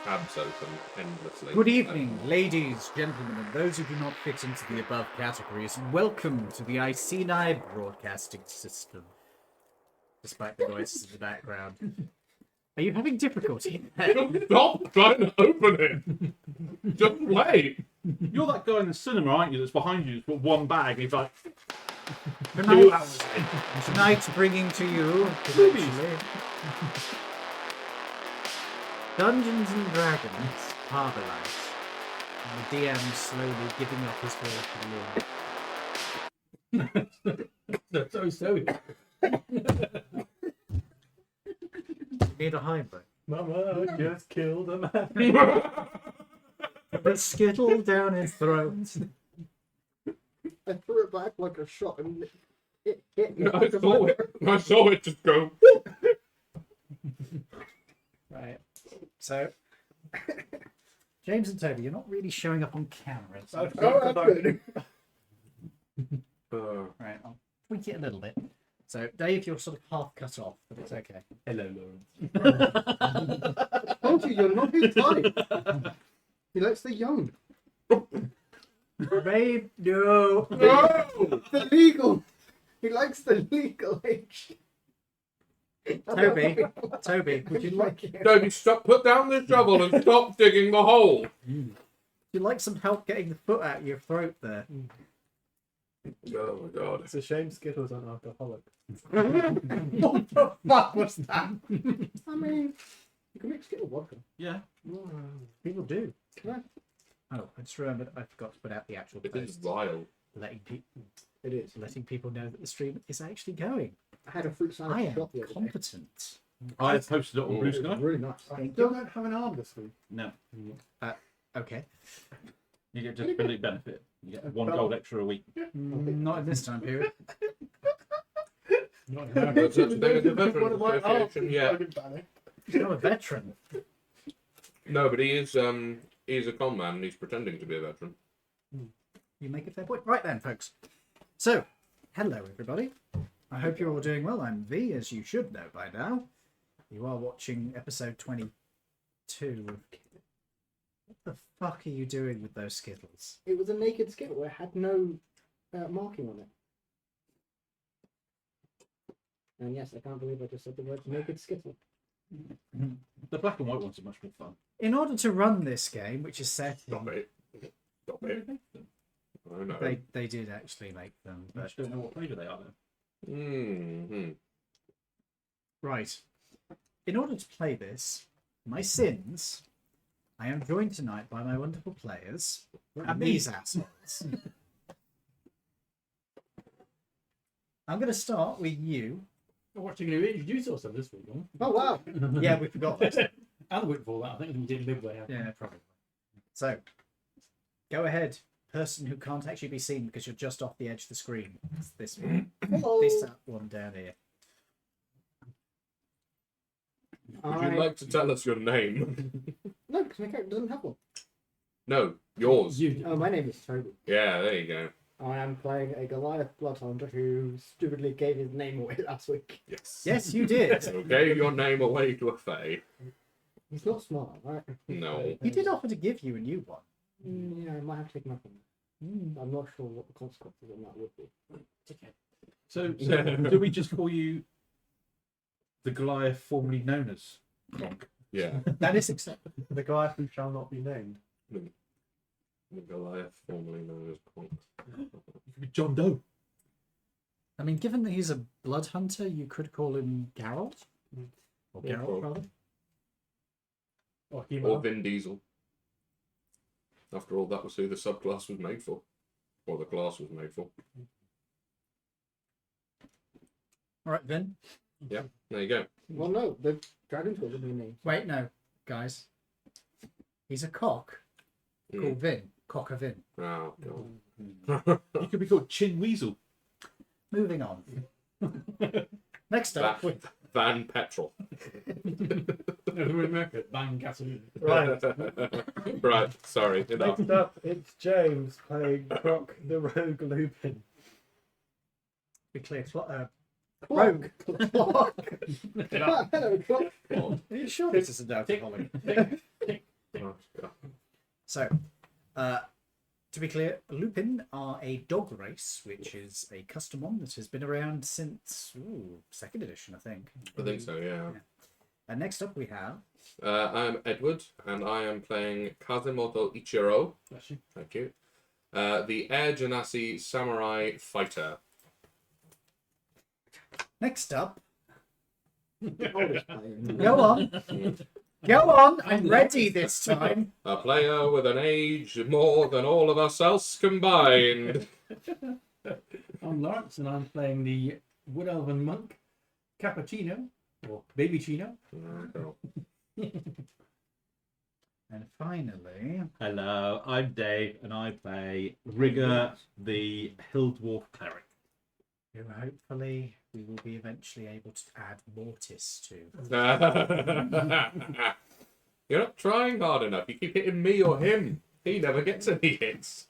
Absolutely, endlessly. Good evening, ladies, gentlemen, and those who do not fit into the above categories. Welcome to the Iceni broadcasting system. Despite the noises in the background. Are you having difficulty? Stop trying to open it! Just wait! You're that guy in the cinema, aren't you, that's behind you, that's got one bag, and he's like, Tonight bringing to you, eventually, Dungeons and Dragons, Harbourlight. And the DM slowly giving up his will to you. So. Need a highbrow. Mama just killed a man. The skittle down his throat. I threw it back like a shot and it hit me. I saw it just go. Right. So, James and Toby, you're not really showing up on camera. So Oh, that's good. right, I'll tweak it a little bit. So, Dave, you're sort of half cut off, but it's okay. Hello, Lawrence. I told you, you're not his type. He likes the young. Babe, no. No! The legal. He likes the legal age. Toby, would you like Toby, stop! Put down the shovel and stop digging the hole. would you like some help getting the foot out of your throat there? Oh my god! It's a shame Skittles aren't alcoholic. What the fuck was that? I mean, you can make Skittle vodka. yeah. People do. Yeah. Oh, I just remembered I forgot to put out the actual It is post, vile. It is. letting people know that the stream is actually going. I had a fruit I salad am shot the other day. competent. I posted it on Blue It Sky. was really nice. Thank Still you. don't have an arm this week. No. Okay. You get disability benefit. You get 1 gold extra a week. Not in this time period. Not That's such a thing as a One veterans of my arms association, is yeah. fucking panic. He's not a veteran. No, but he is a con man and he's pretending to be a veteran. You make a fair point. Right then, folks. So, hello everybody. I hope you're all doing well. I'm V, as you should know by now. You are watching episode 22 of... What the fuck are you doing with those Skittles? It was a naked Skittle. It had no marking on it. And yes, I can't believe I just said the word naked Skittle. The black and white ones are much more fun. In order to run this game, which is set Stop in... it! Stop it! I know. They did actually make them, I but... just don't know what flavour they are, though. Mm-hmm. Right. In order to play this, my sins, I am joined tonight by my wonderful players and these assholes. I'm going to start with you. What are you going to introduce yourself this week, huh? Oh, wow. Yeah, we forgot this. And the week before that, I think we did midway. Yeah, probably. So, go ahead. Person who can't actually be seen because you're just off the edge of the screen. It's this one. Hello. This one down here. Would you like to tell us your name? No, because my character doesn't have one. No, yours. Oh, my name is Toby. Yeah, there you go. I am playing a Goliath Bloodhunter who stupidly gave his name away last week. Yes. Yes, you did. So gave your name away to a fae. He's not smart, right? No. He did offer to give you a new one. Yeah, I might have to take him up on that. I'm not sure what the consequences on that would be. Okay. So do we just call you the Goliath formerly known as Kronk? Yeah. That is acceptable. The guy who shall not be named. The Goliath, formerly known as Kronk. You could be John Doe. I mean, given that he's a blood hunter, you could call him Geralt. Or Yeah, Geralt, probably. rather. Or he Or Vin Diesel. After all, that was who the subclass was made for. Or the class was made for. All right, Vin. Yeah, there you go. Well, no, the dragon tool would be named. Wait, no, guys. He's a cock called Vin. Cock of Vin. Oh, God. You could be called Chin Weasel. Moving on. Next up, Van Petrol. Bang Gasoline. Right. Right, sorry, enough. Next up, it's James playing Croc the Rogue Lupin. be clear. Rogue. Get up. Hello, Clock. Are you sure this isn't alcoholic? Oh, God. So, to be clear, Lupin are a dog race, which is a custom one that has been around since second edition, I think. I think so, yeah. And next up we have I'm Edward, and I am playing Kazimoto Ichiro. Bless you. Thank you. The Air Genasi Samurai Fighter. next up. Oldest player. Go on, go on. I'm ready this time. A player with an age more than all of us else combined. I'm Lawrence, and I'm playing the Wood Elven Monk, Cappuccino, or Baby Chino. And finally, Hello, I'm Dave, and I play Rigger, the Hill Dwarf Cleric. who hopefully we will be eventually able to add Mortis to. You're not trying hard enough. You keep hitting me or him. He never gets any hits.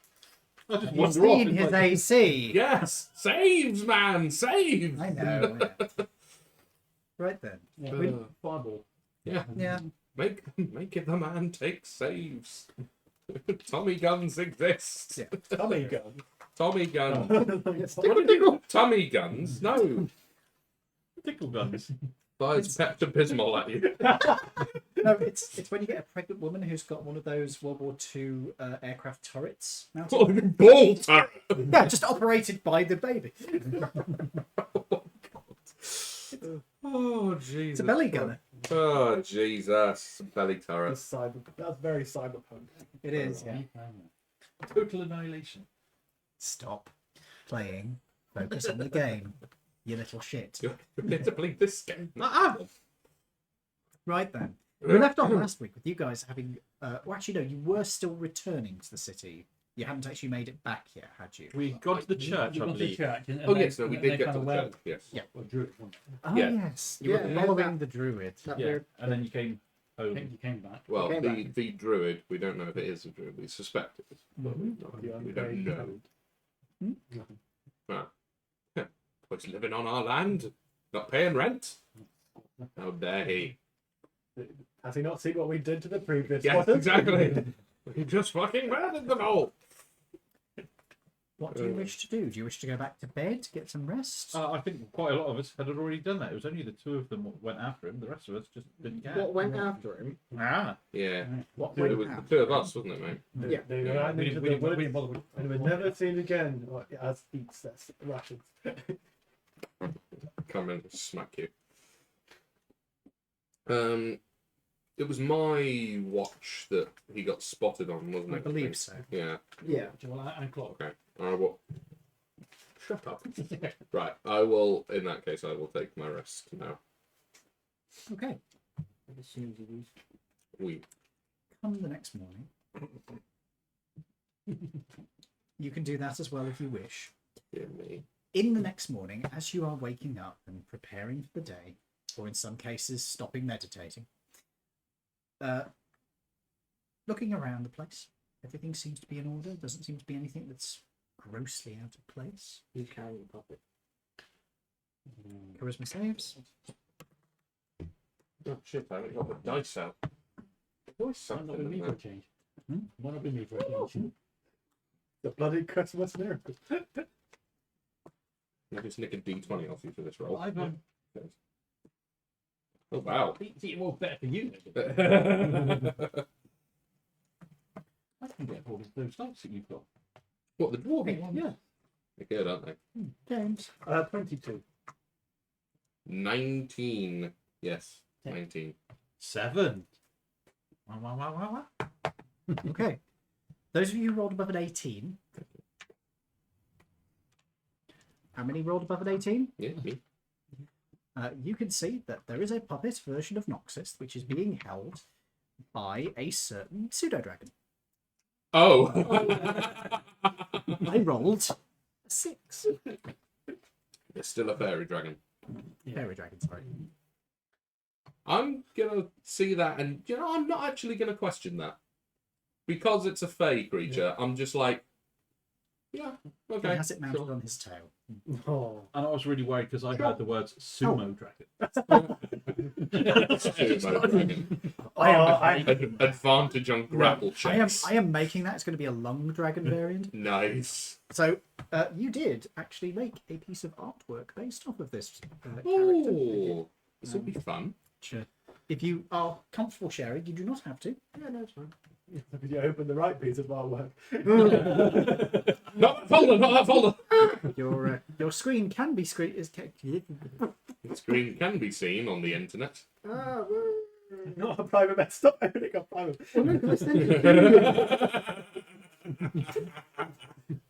I just You've wander off. seen It's his like, AC. Yes, saves, man, saves. I know. Right then. Yeah, Uh, Fireball. Yeah, Yeah. make it the man take saves. Tommy guns exist. Yeah. Tommy gun. Tommy guns. It's Tickle, tickle. Tummy guns? No. tickle guns. Fires Pepto Bismol at you. No, it's when you get a pregnant woman who's got one of those World War II aircraft turrets mounted. Ball turret. Yeah, just operated by the baby. Oh, Jesus. It's a belly gunner. Oh, Jesus. Belly turret. That's very cyberpunk. It is. Yeah. Total annihilation. Stop playing. Focus on the game. You little shit. You're prepared to play this game. Right then. We left off last week with you guys having. Well, actually, no, you were still returning to the city. You hadn't actually made it back yet, had you? We got to the church, I We got to the believe. church, and Oh, they- yes, no, we and did they get kind to of the went- church. Yes. Yeah. Or Druid, wasn't it? Oh, Yeah. yes. You Yeah, were yeah, following that- the druid. That Yeah, weird- and then you came I home. think you came back. Well, Okay, the druid, we don't know if it is a druid. We suspect it is. But we don't know. He's living on our land, not paying rent. How dare he? Has he not seen what we did to the previous Yes, one? exactly. He just fucking murdered them all. What do you wish to do? Do you wish to go back to bed, get some rest? I think quite a lot of us had already done that. It was only the two of them went after him. The rest of us just didn't care. What went after him? Ah, Yeah. What It went was the after? two of us, wasn't it, mate? Yeah. They Yeah. ran we into didn't, we the didn't, we woods didn't bother with and were never seen again as eats rations. Come in and smack you. It was my watch that he got spotted on, wasn't it? I believe so. Yeah. Yeah. Well, and clock. Okay. I will. Shut up. Right. I will. In that case, I will take my rest now. Okay. We. Come the next morning. You can do that as well if you wish. Dear me. In the next morning, as you are waking up and preparing for the day, or in some cases stopping meditating, looking around the place, everything seems to be in order. Doesn't seem to be anything that's grossly out of place. You carry the puppet. Charisma saves. Oh shit! I haven't got the dice out. There's Might not something be me in for a there. change. Hmm? Might not be me for a change. The bloody Christmas miracle. I just nick a D20 off you for this roll. I've Oh wow. it's even more better for you. Yeah. I can get hold of those dice that you've got. What, the dwarven ones? Yeah. They're good, aren't they? James. 22. 19. Yes, Yeah. 19. 7. Wow. Okay. Those of you who rolled above an 18. How many rolled above an 18? Yeah, me. You can see that there is a puppet version of Noxus which is being held by a certain pseudo dragon. Oh! I rolled a 6. It's still a fairy dragon. Fairy dragon, sorry. I'm gonna see that, and you know, I'm not actually gonna question that because it's a fey creature. I'm just like, Yeah. He Okay. has it mounted sure. on his tail. Oh. And I was really worried because I Sure. heard the words sumo dragon. Sumo dragon. I am, Advantage on grapple checks. I am making that. It's going to be a lung dragon variant. Nice. So you did actually make a piece of artwork based off of this character. Ooh, this will be fun. Sure. If you are comfortable sharing, you do not have to. Yeah, no, it's fine. Did you open the right piece of artwork? Not that folder, not that folder. Your screen can be The screen can be seen on the internet. Ah, Not a private mess. Stop opening up private. well, look, I sent it to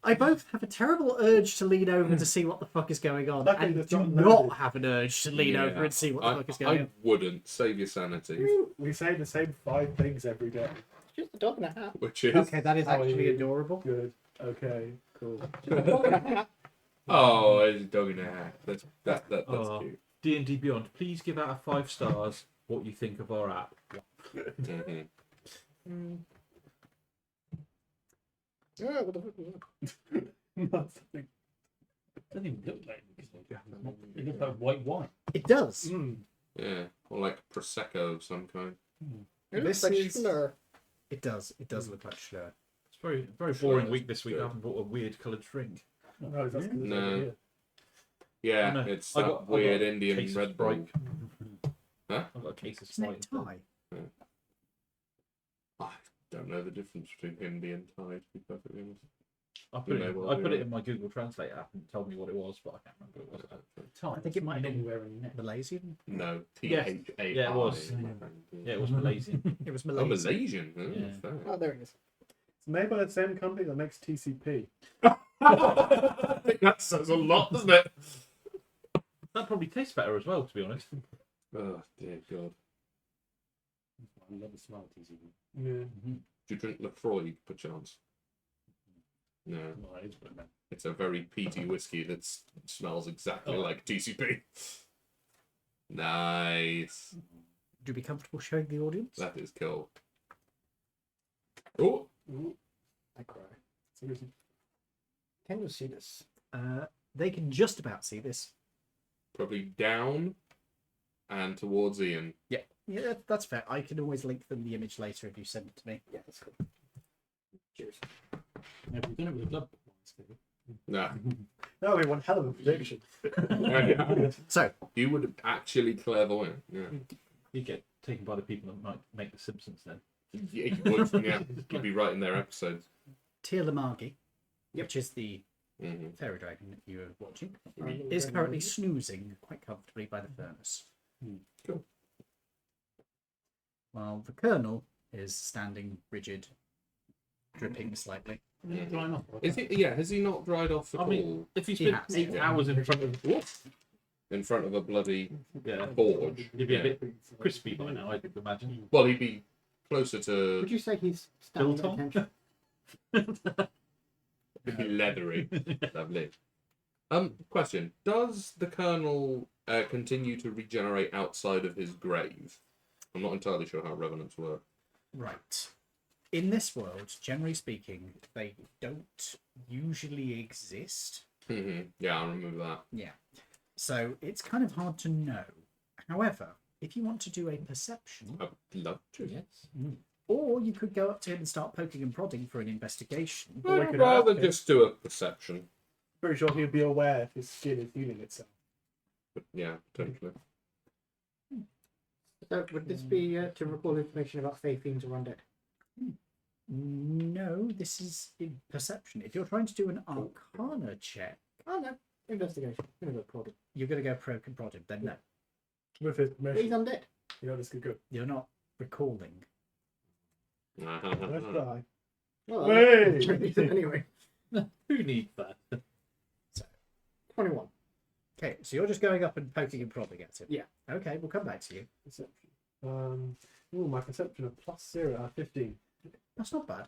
I both have a terrible urge to lean over to see what the fuck is going on, Luckily and that's do not not loaded. have an urge to lean over and see what the fuck is going I on. wouldn't. Save your sanity. We say the same 5 things every day. It's just a dog and a hat. Which is... Okay, that is How are actually you? adorable. Good. Okay. Cool. Just a dog and a hat. Oh, it's a dog in a hat. That's Oh. cute. D&D Beyond, please give out of 5 stars what you think of our app. Mhm. Yeah, what the fuck was that? Not something. Doesn't even look like it. It looks like white wine. It does. Mm. Yeah, or like prosecco of some kind. It This looks like is- Schlur. It does. It does look like Schlur. It's very Sure, boring that's week this week. good. I haven't bought a weird coloured drink. No, that's 'cause it's No. over here. Yeah, No, it's I that got- I weird got a Indian case of Red Bull. Sprite. Huh? I've got a case of Isn't it Sprite. Thai? I don't know the difference between Hindi and Thai, to be perfectly honest. I put, You it, may well I be put it right. in my Google Translate app and told me what it was, but I can't remember what it was. Thai. I think it might have been anywhere in there. Malaysian. No, Yes. T-H-A-I. Yeah, it was. my friend. Yeah, it was Malaysian. It was Oh, Malaysian. Malaysian. Oh, Yeah. fair. Oh, there it is. It's made by the same company that makes TCP. I think that says a lot, doesn't it? That probably tastes better as well, to be honest. Oh, dear God. I love the smell of TCB. Yeah. Do you drink Lefroy, perchance? No. Well, it is, but no. It's a very peaty whiskey that smells exactly like TCP. Nice. Would you be comfortable showing the audience? That is cool. Oh, Ooh. I cry. Seriously. Can you see this? They can just about see this. probably down and towards Ian. Yeah, that's fair. I can always link them the image later if you send it to me. Yeah, that's cool. Cheers. No, we've done it with the club. No. That would be one hell of a prediction. So, You would actually clairvoyant. Yeah. You get taken by the people that might make The Simpsons then. Yeah, you would. Yeah. You'd be right in their episodes. Tir Lamagi, which is the Mm-hmm. fairy dragon that you are watching, Right. is currently snoozing quite comfortably by the furnace. Cool. While the colonel is standing rigid, dripping slightly. Drying off. Is he? Yeah. Has he not dried off at I mean, all? if you He spent has. 8 hours in front of In front of a bloody yeah, forge. you'd be Yeah. a bit crispy by now, I'd imagine. Well, he'd be closer to Would you say he's standing Built at on? attention? leathery. Lovely. Question: does the colonel continue to regenerate outside of his grave? I'm not entirely sure how revenants work. Right. In this world, generally speaking, they don't usually exist. Yeah, I remember that. Yeah. So it's kind of hard to know. However, if you want to do a perception, I'd love to. Yes. or you could go up to him and start poking and prodding for an investigation. Or we I'd could rather ask him. just do a perception. Pretty sure he'd be aware if his skin is healing itself. But yeah, potentially. So, would this be to recall information about Fey Fiends or Undead? No, this is in perception. If you're trying to do an arcana check, Oh, no. Investigation. I'm going to go prodded. you're going to go poke and prodding, then no. With his But he's permission. undead. You know, this could go. You're not recalling. Let's try. Well, Hey! anyway. Who needs that? 21. Okay, so you're just going up and poking and prodding at him. Yeah. Okay, we'll come back to you. Perception. Ooh, my perception of +0, 15. That's not bad.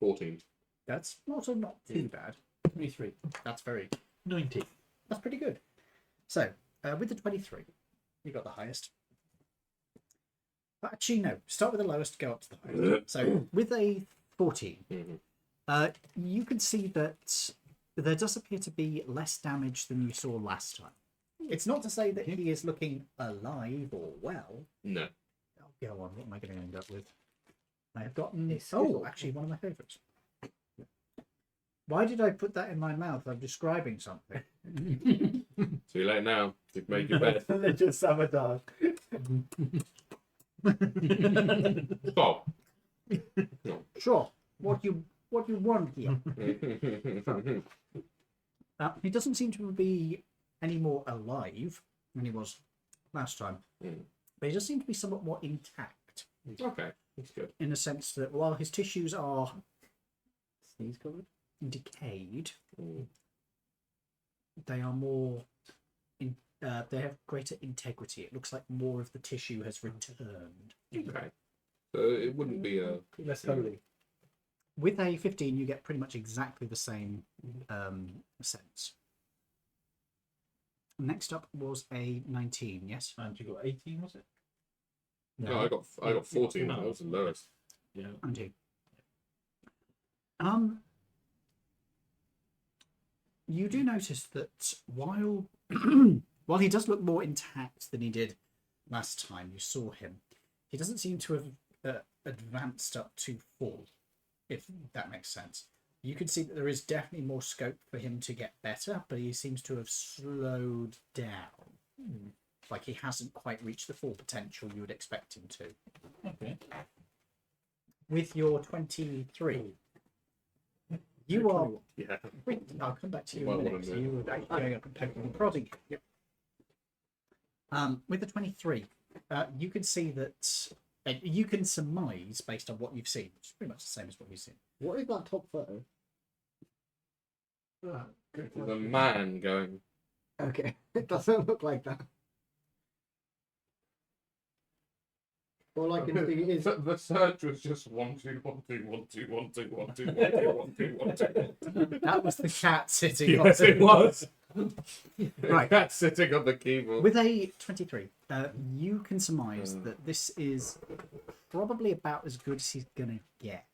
14. That's not too bad. 23. That's very. 90. That's pretty good. So, with the 23, you got the highest. Actually, no. Start with the lowest, go up to the highest. So, with a 14, Mhm. You can see that there does appear to be less damage than you saw last time. It's not to say that he is looking alive or well. No. Oh, go on. What am I going to end up with? I have gotten. It's Oh, good. actually, one of my favourites. Why did I put that in my mouth? I'm describing something. Too late now. You've made your bed. Religious sabotage. Stop. Sure. What you want here? He doesn't seem to be any more alive than he was last time, but he does seem to be somewhat more intact. Okay, that's good. In the sense that while his tissues are Sneeze covered. decayed, they are more. They have greater integrity. It looks like more of the tissue has returned. Okay. So it wouldn't be a. Less holy. With a 15, you get pretty much exactly the same sense. Next up was a 19. Yes. And you got 18, was it? No, I got 14. That was the lowest. Yeah. And you. You do notice that while while he does look more intact than he did last time you saw him, he doesn't seem to have advanced up to full, if that makes sense. You can see that there is definitely more scope for him to get better, but he seems to have slowed down. Like he hasn't quite reached the full potential you would expect him to. Okay. With your 23, you are. Yeah. Wait, I'll come back to you Might in a wanna minute. know. So you were actually going up and poking and prodding. Yep. With the 23, you can see that you can surmise based on what you've seen. It's pretty much the same as what you've seen. What is that top photo? The man going. Okay, it doesn't look like that. All I can see is The search was just 1 2 1 2 1 2 1 2 1 2 1 2 1 2 1 2. That was the cat sitting. Yes, on it was. Right. Cat sitting on the keyboard. With a 23, you can surmise that this is probably about as good as he's going to get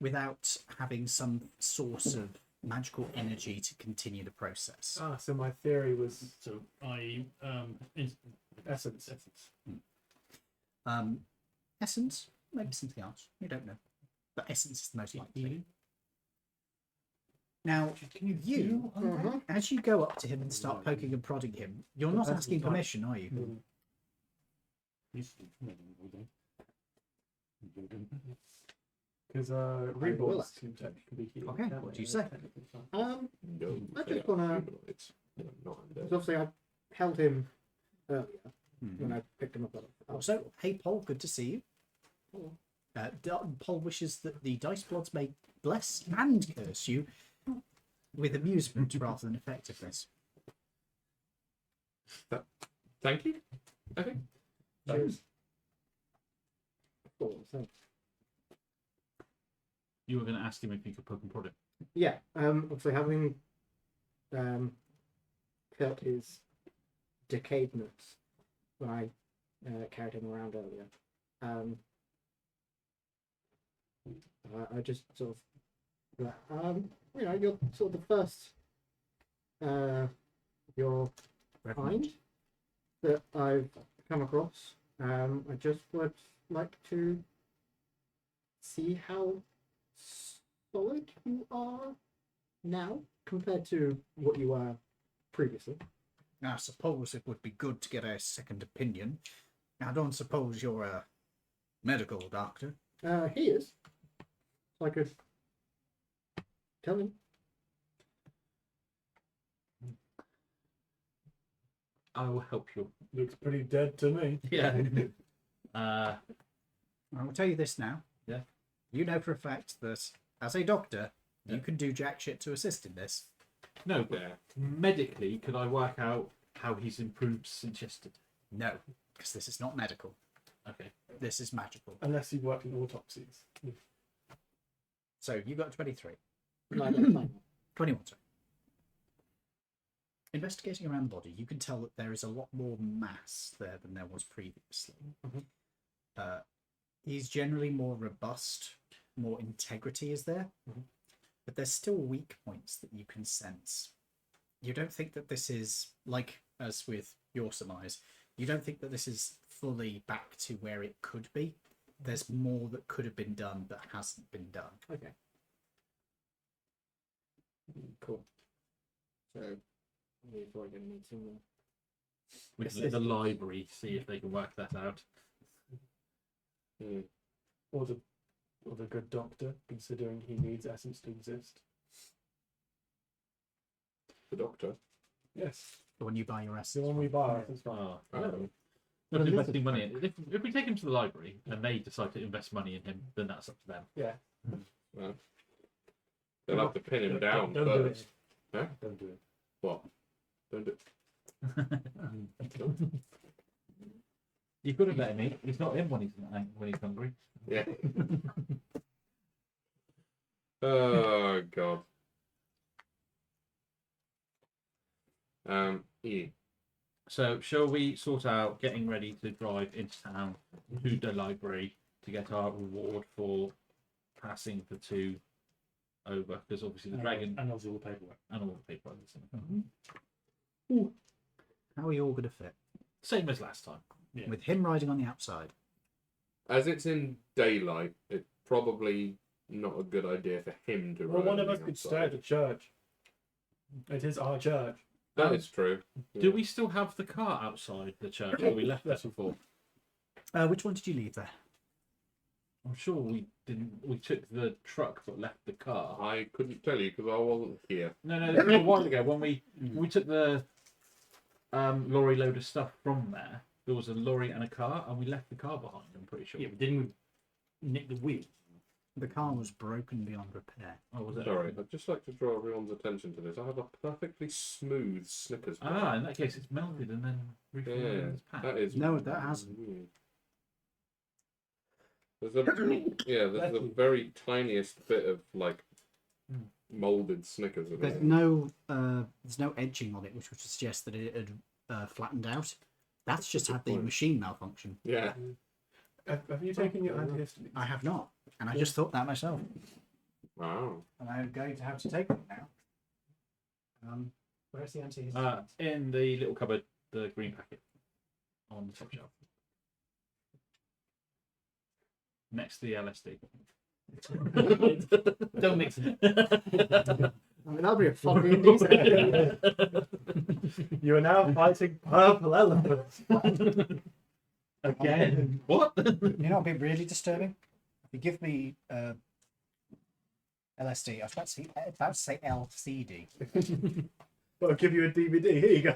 without having some source of magical energy to continue the process. Ah, so my theory was So I essence. Essence, maybe something else. You don't know. But essence is the most likely. Now, you, as you go up to him and start poking and prodding him, you're not asking permission, are you? Because will reborns can technically heal. Okay, what do you say? No, I they just are wanna- humanoids. They're not undead. because obviously I held him earlier when I picked him up. Also, hey Paul, good to see you. Paul wishes that the dice bloods may bless and curse you with amusement rather than effectiveness. Thank you. Okay. Cheers. Cool, so, You were going to ask him if he could poke and prod it. yeah, obviously having felt his decayedness when I carried him around earlier, I just sort of, you're sort of the first your kind that I've come across. I just would like to see how solid you are now compared to what you were previously. I suppose it would be good to get a second opinion. I don't suppose you're a medical doctor. He is. So I could tell him. I will help you. Looks pretty dead to me. Yeah. I will tell you this now. Yeah. You know for a fact that as a doctor, you can do jack shit to assist in this. No, but medically, could I work out how he's improved since yesterday? No, because this is not medical. Okay. This is magical. Unless he worked in autopsies. So you got 23. No, that's fine. 21, sorry. Investigating around the body, you can tell that there is a lot more mass there than there was previously. He's generally more robust, more integrity is there, but there's still weak points that you can sense. You don't think that this is, like as with your surmise, you don't think that this is fully back to where it could be. There's more that could have been done that hasn't been done. Okay. Cool. So we're probably going to need some more. We can let the library see if they can work that out. Or the good doctor, considering he needs essence to exist. The doctor. Yes, The one you buy your the essence. one we buy. That's fine. Oh, Um, Not investing money in. If we take him to the library and they decide to invest money in him, then that's up to them. Yeah. well, they'll have to pin him down Don't do first. it. Huh? Don't do it. What? Don't do You could have let him eat. It's not him when he's hungry. Yeah. Oh god. Yeah. So, shall we sort out getting ready to drive into town to the library to get our reward for passing the 2 over? Because obviously the dragon And also all the paperwork. and all the paper. Is How are you all going to fit? same as last time. Yeah. With him riding on the outside. As it's in daylight, it's probably not a good idea for him to Well, ride one on of us the could stay outside. at the church. It is our church. That is true. Do we still have the car outside the church that we left there before? Which one did you leave there? I'm sure we didn't. We took the truck but left the car. I couldn't tell you because I wasn't here. No, this was a while ago when we took the lorry load of stuff from there. There was a lorry and a car, and we left the car behind. I'm pretty sure. Yeah, but didn't we nick the wheel? The car was broken beyond repair. Oh, was it? Sorry, I'd just like to draw everyone's attention to this. I have a perfectly smooth Snickers bar. Ah, in that case, it's melted and then refilled in its pack. That is No, that hasn't. weird. There's a very tiniest bit of like molded Snickers in There's it. no edging on it, which would suggest that it had flattened out. That's just had the point. machine malfunction. Yeah. Have you taken your antihistamines? I have not, and I just thought that myself. Wow. And I'm going to have to take them now. Where's the antihistamine? In the little cupboard, the green packet on the top shelf, next to the LSD. Don't mix it. I mean, that'll be a fun D&D You are now fighting purple elephants. Again? What? You know, it'd be really disturbing. If you give me LSD, I was about to say LCD. Well, I'll give you a DVD. Here you go.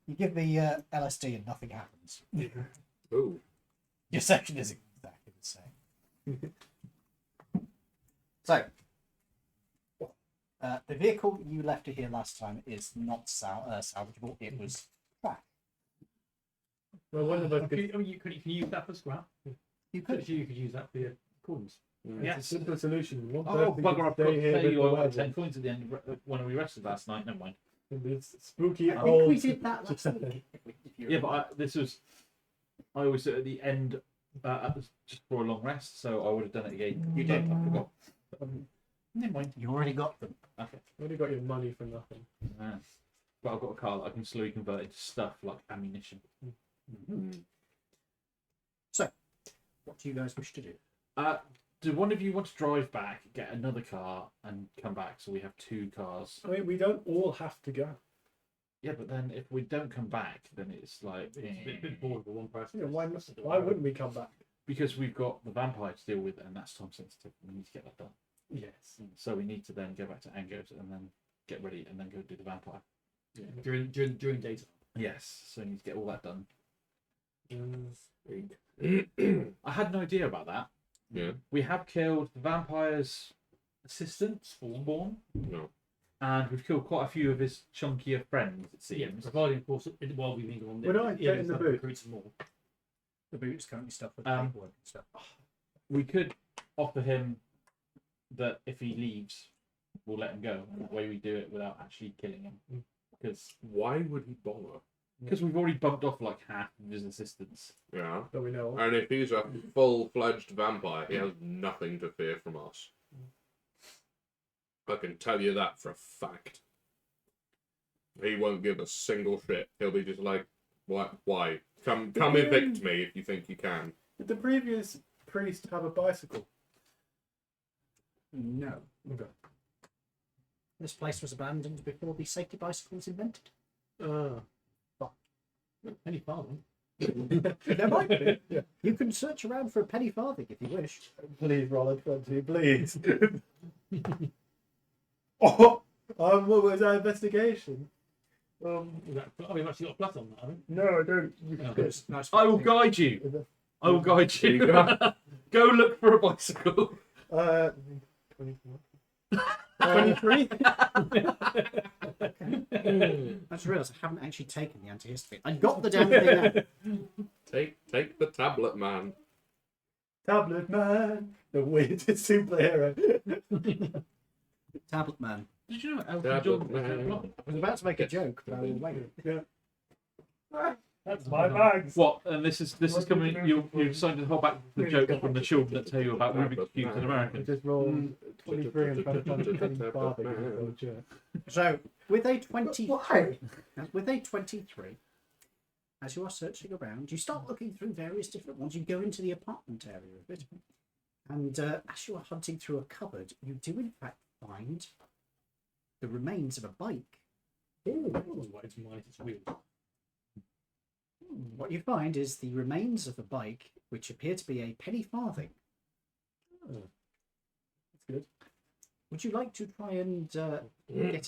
You give me LSD and nothing happens. Ooh. Your section is exactly the same. So, the vehicle you left here last time is not salvageable. It was trash. Well, one of us could. You can use that for scrap. You could. You could use that for your corns. It's a simple solution. One Oh, person bugger! could I stay forgot to here tell with you the I got wagon. 10 points at the end of when we rested last night. Never mind. And this spooky I old. think we did that last week. Yeah, but I always do it at the end, just for a long rest. So I would have done it again. You did. I forgot. Never mind. You already got them. Okay. Only got your money for nothing. But I've got a car that I can slowly convert into stuff like ammunition. So, what do you guys wish to do? Do one of you want to drive back, get another car, and come back so we have 2 cars? I mean, we don't all have to go. Yeah, but then if we don't come back, then it's like It's a bit bored for one person. Yeah, why wouldn't we come back? because we've got the vampire to deal with, and that's time sensitive. We need to get that done. Yes. So we need to then go back to Angos and then get ready and then go do the vampire. Yeah. During daytime. Yes, so we need to get all that done. Sweet. I had no idea about that. Yeah. We have killed the vampire's assistant, Spawn, No. and we've killed quite a few of his chunkier friends, it So, yeah, seems. providing, of course, while we linger on We're not getting the boot. recruit some more. The boot's currently stuffed with Um, paperwork and stuff. We could offer him that if he leaves, we'll let him go, and that way we do it without actually killing him. Because Why would he bother? Because we've already bumped off like half of his assistants. Yeah. That we know of. And if he's a full-fledged vampire, he has nothing to fear from us. I can tell you that for a fact. He won't give a single shit. He'll be just like, "What? Why? Come evict me if you think you can." Did the previous priest have a bicycle? No. Okay. This place was abandoned before the safety bicycle was invented. Penny farthing. There might be. Yeah. You can search around for a penny farthing if you wish. Please roll a 20, please. Oh, what was our investigation? We've actually got a plus on that, haven't No, I don't. Good. Nice I will farthing. guide you. I will guide There you. you go. Go look for a bicycle. 24. 23. I just realised I haven't actually taken the antihistamine. I got the damn thing out. Take the tablet, man. Tablet Man, the weirdest superhero. Tablet man. Did you know Elton Tablet John was man. a blonde? I was about to make a joke, but I will wait. That's my bags. What? And this is coming. You decided to hold back the joke from the children that tell you about Rubik's cubes in I America. just rolled 23 and found a penny farthing. So, with a 23, Why? with a 23, as you are searching around, you start looking through various different ones. You go into the apartment area a bit, and as you are hunting through a cupboard, you do in fact find the remains of a bike. What it's minus its wheels. What you find is the remains of a bike, which appear to be a penny farthing. That's good. Would you like to try and get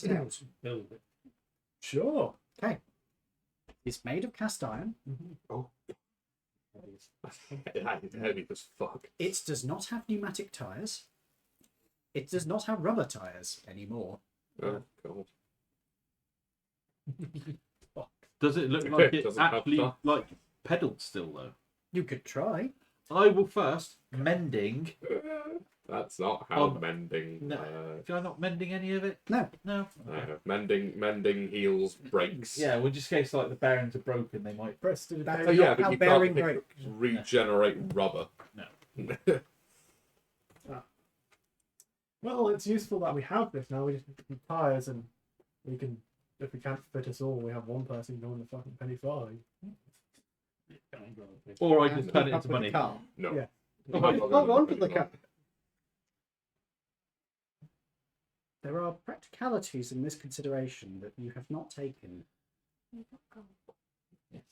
it out? Build it. Sure. Okay. It's made of cast iron. Oh. That is heavy as fuck. It does not have pneumatic tyres. It does not have rubber tyres anymore. Oh, God. Does it look like it's Doesn't have actually stuff. like pedalled still though? You could try. I will first mending. That's not how Oh, mending. No, am I not mending any of it? No. No. Mending heals brakes. Yeah, well, just in case like the bearings are broken, they might. Press to the That's Oh, page. yeah, not but how you bearing can't break. regenerate rubber. No. Well, it's useful that we have this now. We just need tyres and we can, if we can't fit us all, we have one person going the fucking penny farthing. Or I And just turn keep it up into with money. the car. No. Yeah. I'm not Hold gonna on to do the any car. There are practicalities in this consideration that you have not taken. Yes.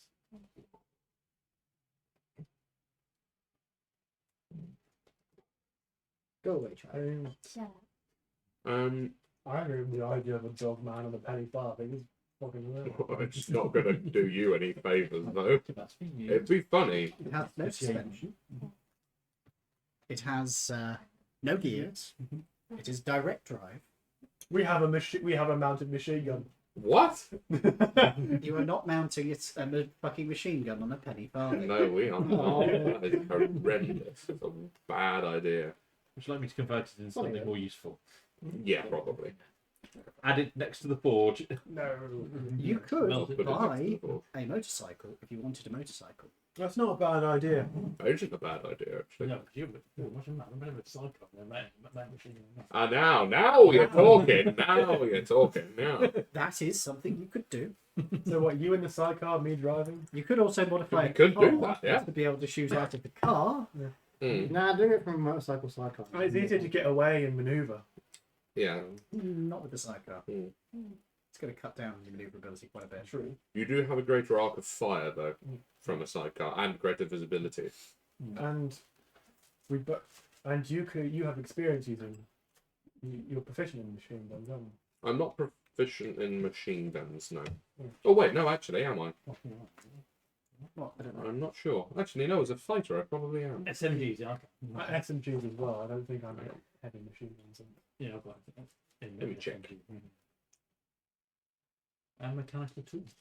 Go away, child. I agree with the idea of a dog man and a penny farthing. It's fucking weird. It's not going to do you any favours, though. That's for you. It'd be funny. It has no suspension. It has no gears. It is direct drive. We have a mounted machine gun. What? You are not mounting a fucking machine gun on a penny farthing. No, we are not. That is horrendous. It's a bad idea. Would you like me to convert it into something more useful? Yeah, probably. Add it next to the forge. No. You could Melt it Put it next to buy the board. a motorcycle if you wanted a motorcycle. That's not a bad idea. That isn't a bad idea, actually. No, you imagine that. Remember the cycle. That machine. Ah, now you're talking. Now you're talking. Now. That is something you could do. So what, you in the sidecar, me driving? You could also modify You a could car do that, yeah. to be able to shoot out of the car. Mm. Nah, doing it from a motorcycle sidecar. It's easier to get away and manoeuvre. Yeah. Not with the sidecar. Mm. It's going to cut down your manoeuvrability quite a bit. True. You do have a greater arc of fire, though, from a sidecar, and greater visibility. And you have experience using. You're proficient in machine guns, aren't you? I'm not proficient in machine guns, no. Oh, wait, no, actually, am I? What? I don't know. I'm not sure. Actually, no, as a fighter, I probably am. SMGs, yeah. SMGs as well. I don't think I'm heavy machine guns. Yeah, I've got it. Let me check. And mechanical tools.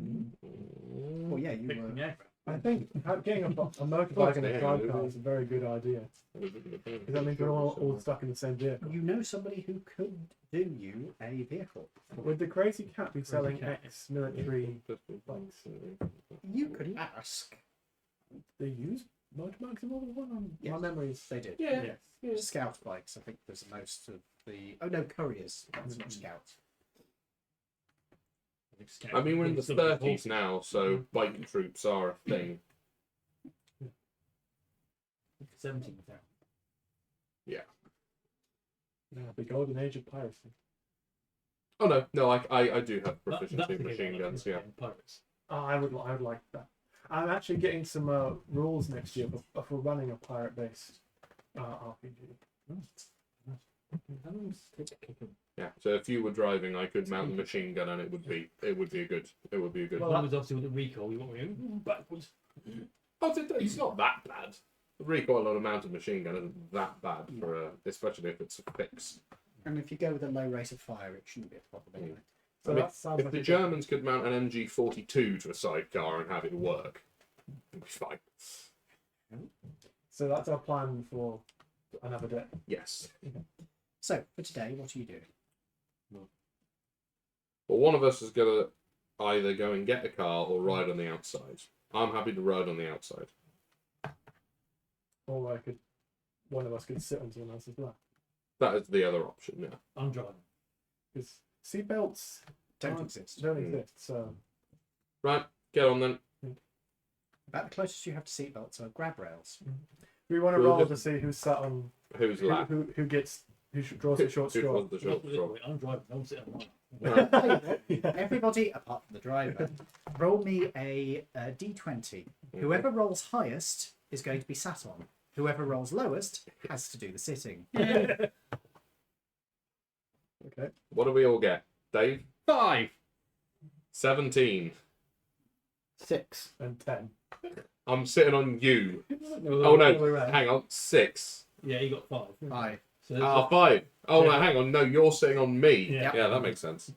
Oh yeah, you Fixing were. the aircraft. I think getting a motorbike and a sidecar is a very good idea. Because that means we're all stuck in the same vehicle. You know somebody who could do you a vehicle. Would the Crazy Cat be selling Cat. ex-military bikes? You could ask. They use motorbikes in World War One? Yes. My memories. They did. Yes. Scout bikes, I think, was most of the. Oh no, couriers. That's not scouts. I mean, we're in the 30s now, so bike troops are a thing. 17,000. Yeah, the golden age of piracy. Oh no, I do have That's proficiency in the machine game I guns. like Yeah. in Pirates. I would like that. I'm actually getting some rules next year for running a pirate-based RPG. Yeah. So if you were driving, I could mount the machine gun, and it would be a good. Well, that was obviously with the recall. You want me backwards. Oh, it's not that bad. The recoil on a mounted machine gun isn't that bad for especially if it's a fix. And if you go with a low rate of fire, it shouldn't be a problem anyway. So I mean, that sounds If like the a good- Germans could mount an MG42 to a sidecar and have it work, it'd be fine. So that's our plan for another day. Yes. So for today, what are you doing? But one of us is gonna either go and get a car or ride on the outside. I'm happy to ride on the outside. Or one of us could sit on someone else's lap. That is the other option. Yeah. I'm driving. Because seatbelts Don't exist. don't exist. So Right. Get on then. About the closest you have to seatbelts are grab rails. we want to Well, roll just- to see who's sat on Who's lap? who draws the short Who straw. draws the short straw? I'm driving. I'm sitting on mine. Right. Everybody, apart from the driver, roll me a d20. Whoever rolls highest is going to be sat on. Whoever rolls lowest has to do the sitting. Okay. What do we all get? Dave? 5. 17. 6. And 10. I'm sitting on you. No, Oh the other way no, around. hang on. 6. Yeah, you got 5. Aye. So Ah, 5. Oh, no, hang on. No, you're sitting on me. Yeah. Yeah, that makes sense.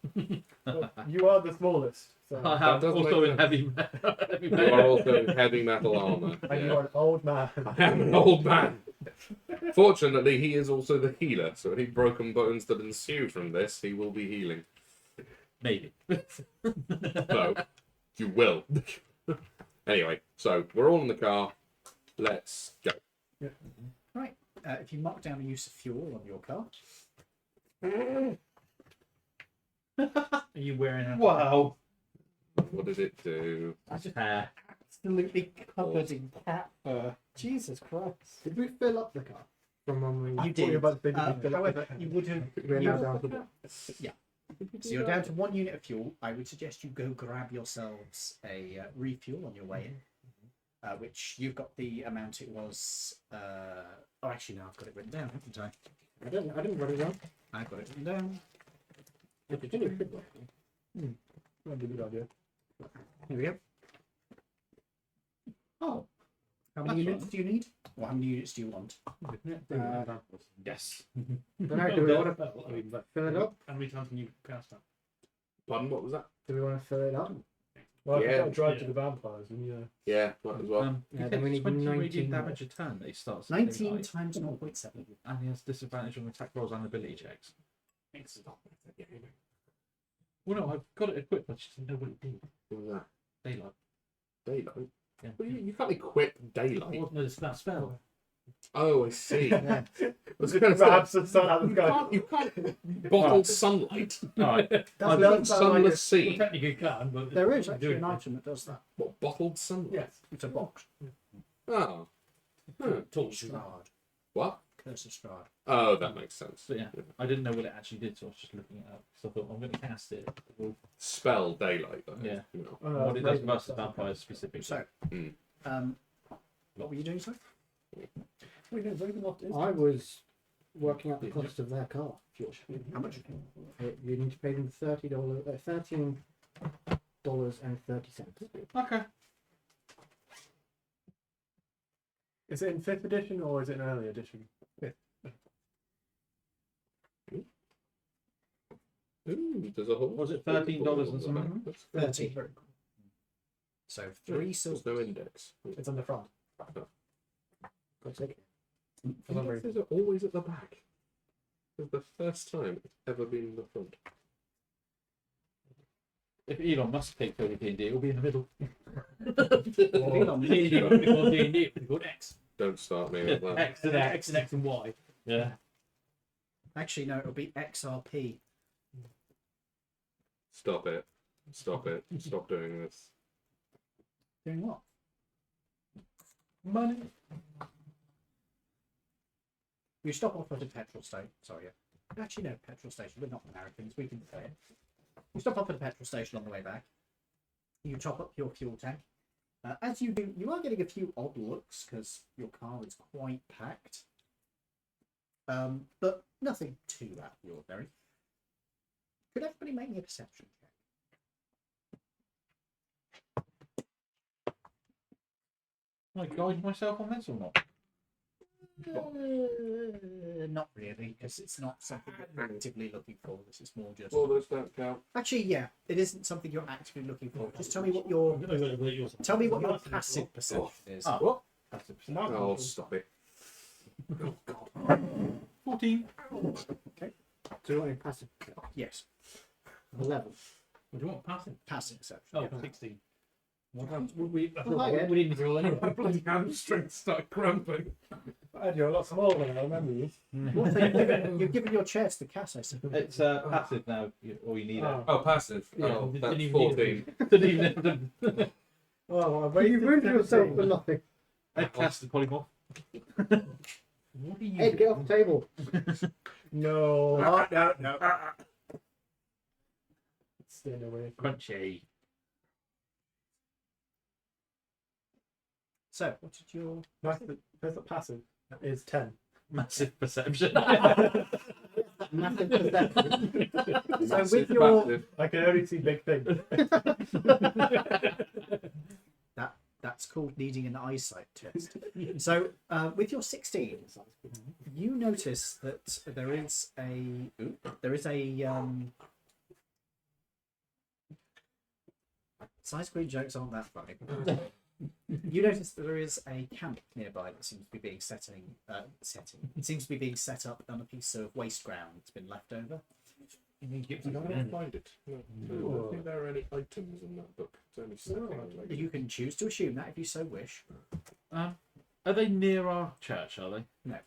Well, you are the smallest. So. I have doesn't also make in heavy metal. Heavy You metal. are also in heavy metal armor. And you Yeah. are an old man. I am an old man. Fortunately, he is also the healer, so any broken bones that ensue from this, he will be healing. Maybe. No, you will. Anyway, so we're all in the car. Let's go. Right. If you mark down the use of fuel on your car, Are you wearing a Wow. What did it do? Hair. absolutely covered in cat fur. Jesus Christ. Did we fill up the car from when we? You What you're did. about to think we fill up However, with- you would have. We're you- now down to what? So you're down to 1 unit of fuel. I would suggest you go grab yourselves a refuel on your way in, which you've got the amount it was. Oh, actually, no, I've got it written down, haven't I? I didn't write it down. I've got it written down. It's only a quick one. That'd be a good idea. Here we go. Oh, how many That's units do you need? Or how many units do you want? Yes. Don't know, do we want to fill it up? How many times can you cast that? Pardon, what was that? Do we want to fill it up? Well, if Yeah. you've got to drive to Yeah. the vampires, and Yeah, might as well. Yeah, He then we takes need 20 radiant 19 damage a turn that he starts. at 19 daylight, times 0.7. And he has disadvantage on attack rolls and ability checks. Well, no, I've got it equipped. I just didn't know what it did. What was that? Daylight. Daylight? Yeah. Well, you can't equip daylight. No, it's that spell. Oh, I see. Yeah. I was gonna say, grabs the sun out of the sky. you can't bottle sunlight. Alright. Does Bottled it? sunless Well, sea. technically you can, but There is I'm actually doing an it. item that does that. What, bottled sunlight? Yes. It's a box. Oh. Hmm. Tools. Strahd. What? Curse of Strahd. Oh, that makes sense. But yeah, I didn't know what it actually did, so I was just looking it up. So I thought I'm going to cast it. Well, Spell daylight. Though. Yeah. You know. what it does Raven versus stuff. vampires specifically. So, Mm. what were you doing, sir? Wait, no, Ravenloft is. I was working out the cost of their car. Fuel. How much? You need to pay them $13, $13.30. Okay. Is it in 5th edition or is it an early edition? Ooh, there's a whole. Was it $13 and something? That's 30. So 3 silver. There's no index. It's on the front. Go take it. For some reason. Indexes are always at the back. It's the first time it's ever been in the front. If Elon Musk takes over D&D, it will be in the middle. Elon, Before D&D, it's called X. Don't start me with that. X and X and X and Y. Yeah. Actually, no, it'll be XRP. Stop it. Stop it. Stop doing this. Doing what? Money. You stop off at a petrol station. Sorry, yeah. Actually, no, petrol station. We're not Americans. We can say it. You stop off at a petrol station on the way back. You top up your fuel tank. As you do, you are getting a few odd looks because your car is quite packed. But nothing too out of the ordinary. Could everybody make me a perception check? Can I guide myself on this or not? Not really, because it's not something you're actively looking for. This is more just. All those don't count. Actually, yeah, it isn't something you're actively looking for. Just tell me what your passive perception is. Ah, What? Passive. Oh, stop it. Oh God. 14. Do you want a passive? Yes, 11. What do you want? Passive? passive perception. Oh, yeah. 16. We Hi, didn't roll anyway. My bloody hamstrings start cramping. I had you a lot smaller than I remember you. What thing? You've given your chair to the cat, I suppose. It's passive now, or you need Oh. Oh, passive. Yeah, Oh, didn't that's even need 14. it. Oh, But you ruined yourself for nothing. I cast the polymorph. What are you Ed, get off the table. No. No. Staying away. Crunchy. So, what did your? That's the passive. Is 10. Massive perception. Massive perception. So Massive, with your massive. I can only see big things. that's called needing an eyesight test. So with your 16, you notice that there is a side screen jokes aren't that funny. You notice that there is a camp nearby that seems to be being It seems to be being set up on a piece of waste ground that's been left over. I don't find it. No. I don't think there are any items in that book. It's only second. You can choose to assume that if you so wish. Are they near our church, are they? No.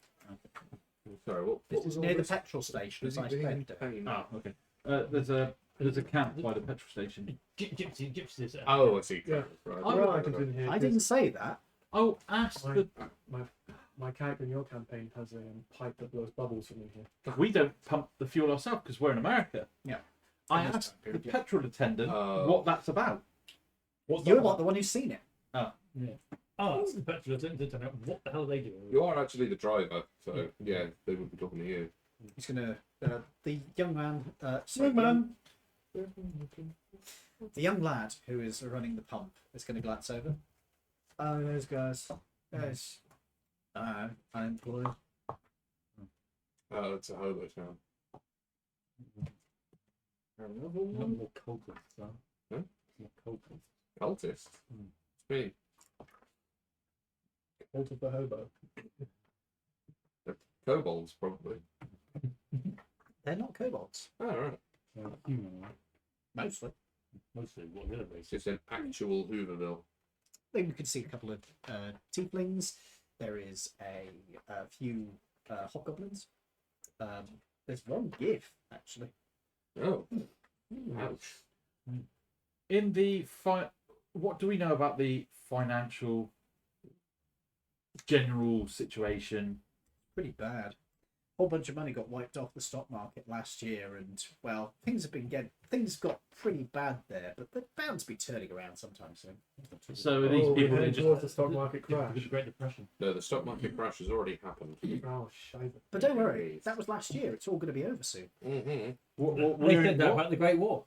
Sorry, what This was is all near the this? petrol station, as Busy I being in said. pain. Ah, okay. There's a camp by the petrol station. gypsies? Oh, I see. Yeah. Right. Well, I can in here. I didn't say that. Oh, ask the. My character in your campaign has a pipe that blows bubbles from in here. We don't pump the fuel ourselves because we're in America. Yeah. I In this asked time the period, yeah. petrol attendant Oh. what that's about. What's You're that? not the one who's seen it. Oh, it's the petrol attendant. What the hell are they doing? You are actually the driver, so yeah, they would be talking to you. He's gonna. The young man. The young lad who is running the pump is going to glance over. Oh, those guys. Yes. Unemployed. Oh, it's a hobo town. Not more cultists, huh? Huh? More cultists. Cultists? It's me. Cult of the hobo. Kobolds, probably. They're not kobolds. Oh, right. Human, right? Mostly. Mostly what the other race. It's just an actual Hooverville. Then you can see a couple of tieflings. There is a few hobgoblins. There's one gif, actually. Oh. Ouch. In the what do we know about the financial general situation? Pretty bad. Whole bunch of money got wiped off the stock market last year, and well, things got pretty bad there, but they're bound to be turning around sometime soon. So are these people heading just towards the stock market With crash. the Great Depression. No, the stock market crash has already happened. Oh, shite. But don't worry, that was last year. It's all going to be over soon. Mm-hmm. what They said that about the Great War.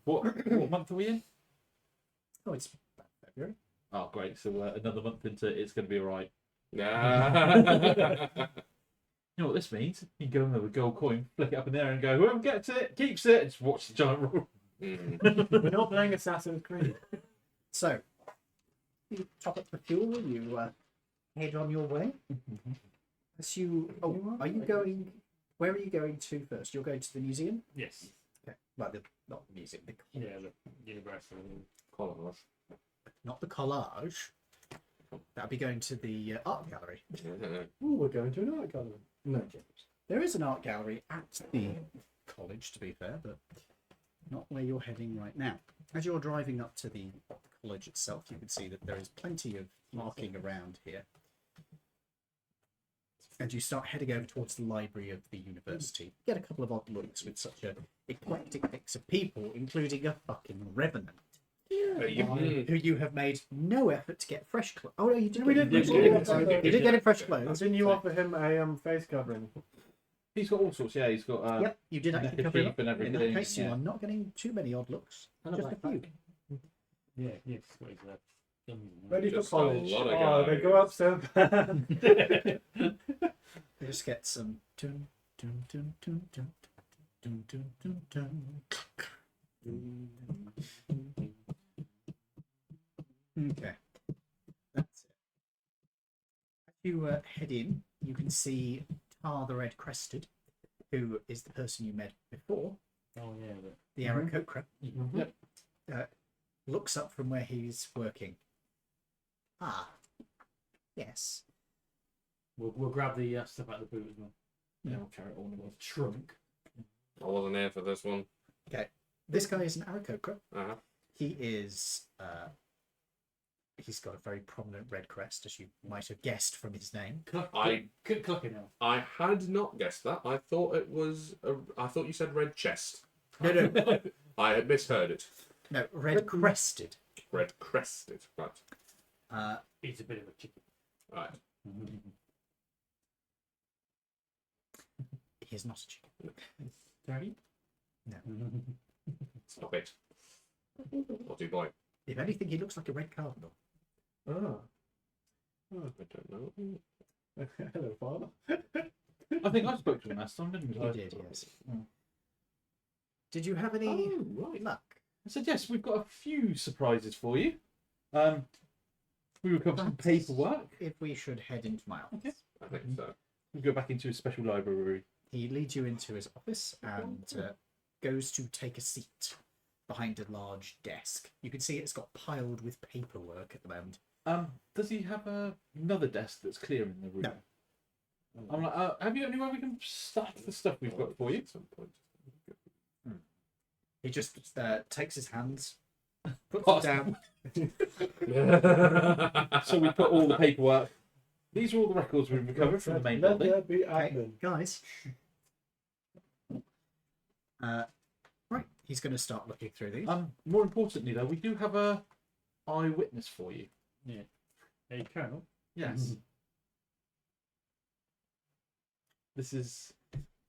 what month are we in? Oh, it's about February. Oh, great. So another month into it, it's going to be all right. Nah. You know what this means? You go in there with a gold coin, flick it up in there, and go, whoever gets it, keeps it. Just watch the giant roll. Mm. We're not playing Assassin's Creed. So, you top up the fuel, you head on your way. As you, are you going? Where are you going to first? You're going to the museum. Yes. Okay, well, not the museum, the Yeah, the university. Collage. not the collage. That'll be going to the art gallery. Ooh, we're going to an art gallery. No, James. There is an art gallery at the college, to be fair, but not where you're heading right now. As you're driving up to the college itself, you can see that there is plenty of marking around here. And you start heading over towards the library of the university. Get a couple of odd looks with such a eclectic mix of people, including a fucking revenant. Who you have made no effort to get fresh clothes. Oh no, you did. We get did. fresh clothes. We did. You did get him fresh clothes. Didn't you offer him a face covering? He's got all sorts. Yeah, he's got. Yep, you did actually cover neckerchief him up. and In everything. that case, you yeah. are not getting too many odd looks. And a Just a few. backpack. Yeah, yes. What is that? Ready for Just a college. lot of Oh, they guys. go up so bad. You just get some. Dun, dun, dun, dun, dun, dun, dun, dun, dun. Okay, that's it. As you head in, you can see Tar the Red Crested, who is the person you met before, Oh yeah. the Aarakocra. Yep. Looks up from where he's working. Ah, yes. We'll grab the stuff out of the boot as well. Yeah. We'll carry it all in the trunk. I wasn't here for this one. This guy is an Aarakocra. Uh-huh. He is. He's got a very prominent red crest, as you might have guessed from his name. Clucking out. I had not guessed that. I thought it was. I thought you said red chest. No, I had misheard it. no, red crested. Red crested. Right. It's a bit of a chicken. Right. He is not a chicken. Dirty? No. Stop it. Naughty boy. If anything, he looks like a red cardinal. Oh. I don't know. Hello, father. I think I spoke to him last time, didn't we? He did, yes. Did you have any Oh, right. luck? I said yes. We've got a few surprises for you. We will cover some paperwork. If we should head into my office. Okay. I think so. We'll go back into a special library. He leads you into his office and goes to take a seat behind a large desk. You can see it's got piled with paperwork at the moment. Does he have another desk that's clear in the room? No. I'm like, have you got anywhere we can stack the stuff we've got for you? At some point. He just takes his hands, puts Oh. them down. So we put all the paperwork. These are all the records we've recovered from the main Let building. there be Okay, admin. guys. Right, he's going to start looking through these. More importantly, though, we do have a eyewitness for you. Hey, Colonel. Yes. This is.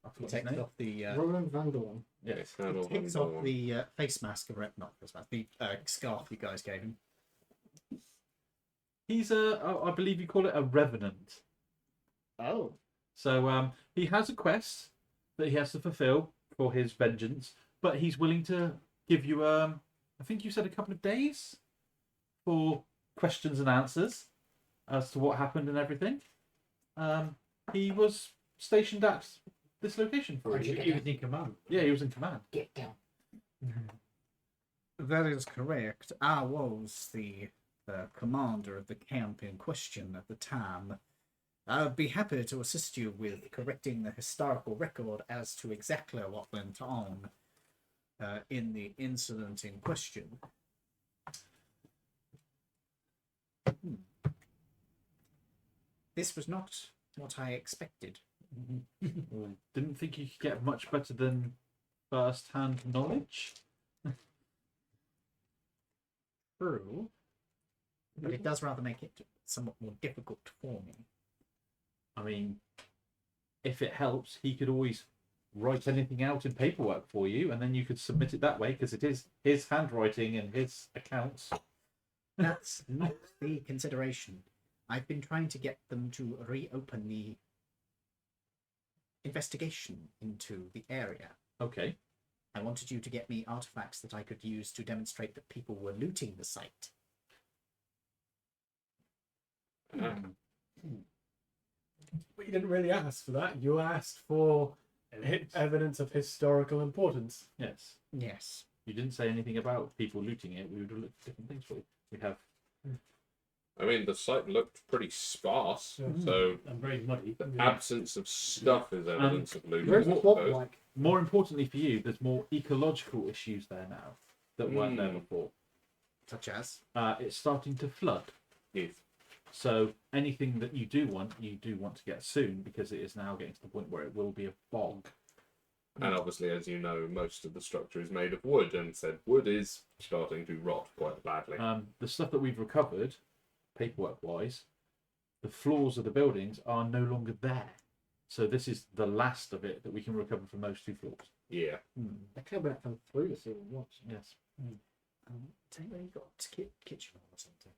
I He forgot his takes name. off the Roland Vanderlon. Yes, Colonel takes Van off Dorn. the face mask of not face mask, the scarf you guys gave him. He's I believe you call it a revenant. Oh, So he has a quest that he has to fulfill for his vengeance, but he's willing to give you I think you said a couple of days for questions and answers as to what happened and everything. He was stationed at this location for you. He was in command. Yeah, he was in command. Get down. that is correct. I was the commander of the camp in question at the time. I would be happy to assist you with correcting the historical record as to exactly what went on in the incident in question. This was not what I expected. Didn't think you could get much better than first-hand knowledge. True, but it does rather make it somewhat more difficult for me. I mean, if it helps, he could always write anything out in paperwork for you, and then you could submit it that way because it is his handwriting and his accounts. That's not the consideration. I've been trying to get them to reopen the investigation into the area. Okay. I wanted you to get me artifacts that I could use to demonstrate that people were looting the site. But you didn't really ask for that. You asked for evidence of historical importance. Yes. Yes. You didn't say anything about people looting it. We would have looked at different things for you. We have. I mean, the site looked pretty sparse, Yeah. so And very muddy. the absence of stuff is evidence of looting. Where's I the plot suppose. like? More importantly for you, there's more ecological issues there now that weren't there before. Such as? It's starting to flood. Yes. So anything that you do want to get soon, because it is now getting to the point where it will be a bog. And obviously, as you know, most of the structure is made of wood, and said wood is starting to rot quite badly. The stuff that we've recovered, paperwork-wise, the floors of the buildings are no longer there. So this is the last of it that we can recover from those 2 floors. Yeah. I could have been from through the ceiling once. Yes. Tell you where you got kitchen or something.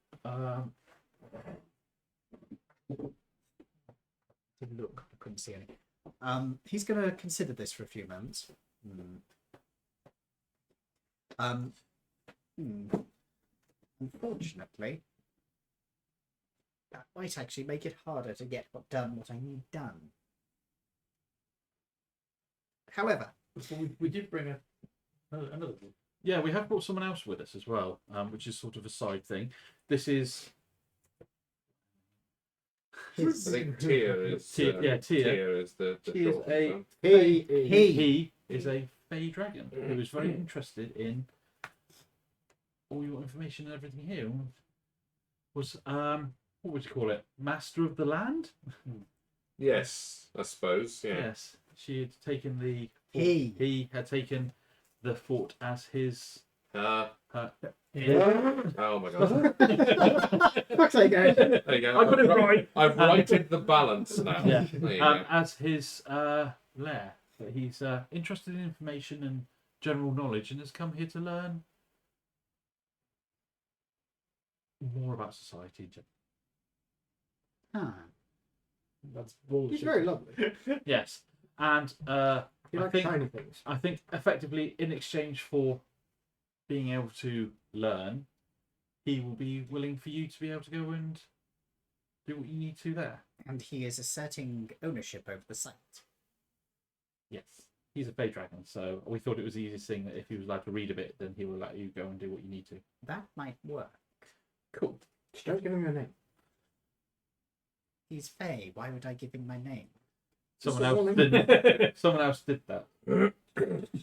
Didn't look. I couldn't see any. He's going to consider this for a few moments. Unfortunately, that might actually make it harder to get what I need done. However, So we did bring another book. Yeah, we have brought someone else with us as well, which is sort of a side thing. This is I think Tyr is. Tyr Tyr is the He is short a- one. he is a fey dragon who is very interested in all your information and everything here. Was what would you call it? Master of the land? Yes, I suppose. Yeah. Yes. She had taken the He had taken the fort as his Uh, her oh my god. Fuck's sake, guys. There you go. I got it right. I've righted the balance now. Yeah. There you go. as his lair. But he's interested in information and general knowledge and has come here to learn more about society. That's bullshit. He's very lovely. Yes. And He I likes think shiny things. I think effectively in exchange for being able to learn, he will be willing for you to be able to go and do what you need to there. and he is asserting ownership over the site. Yes. He's a fey dragon, so we thought it was the easiest thing that if he was allowed to read a bit, then he will let you go and do what you need to. That might work. Cool. Just don't give him your name. He's Fey. Why would I give him my name? Someone Just a else warning. did. Someone else did that.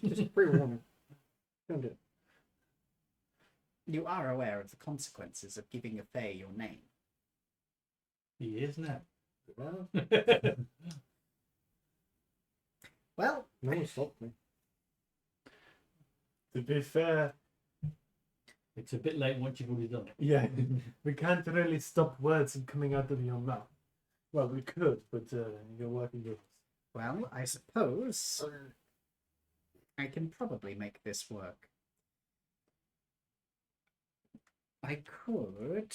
Just a pre-warning. Don't do it. You are aware of the consequences of giving a Fey your name. He is now. Well, Well, no one stopped me. To be fair, It's a bit late once you've already done it. yeah, we can't really stop words from coming out of your mouth. Well, we could, but you're working with us. well, I suppose I can probably make this work. I could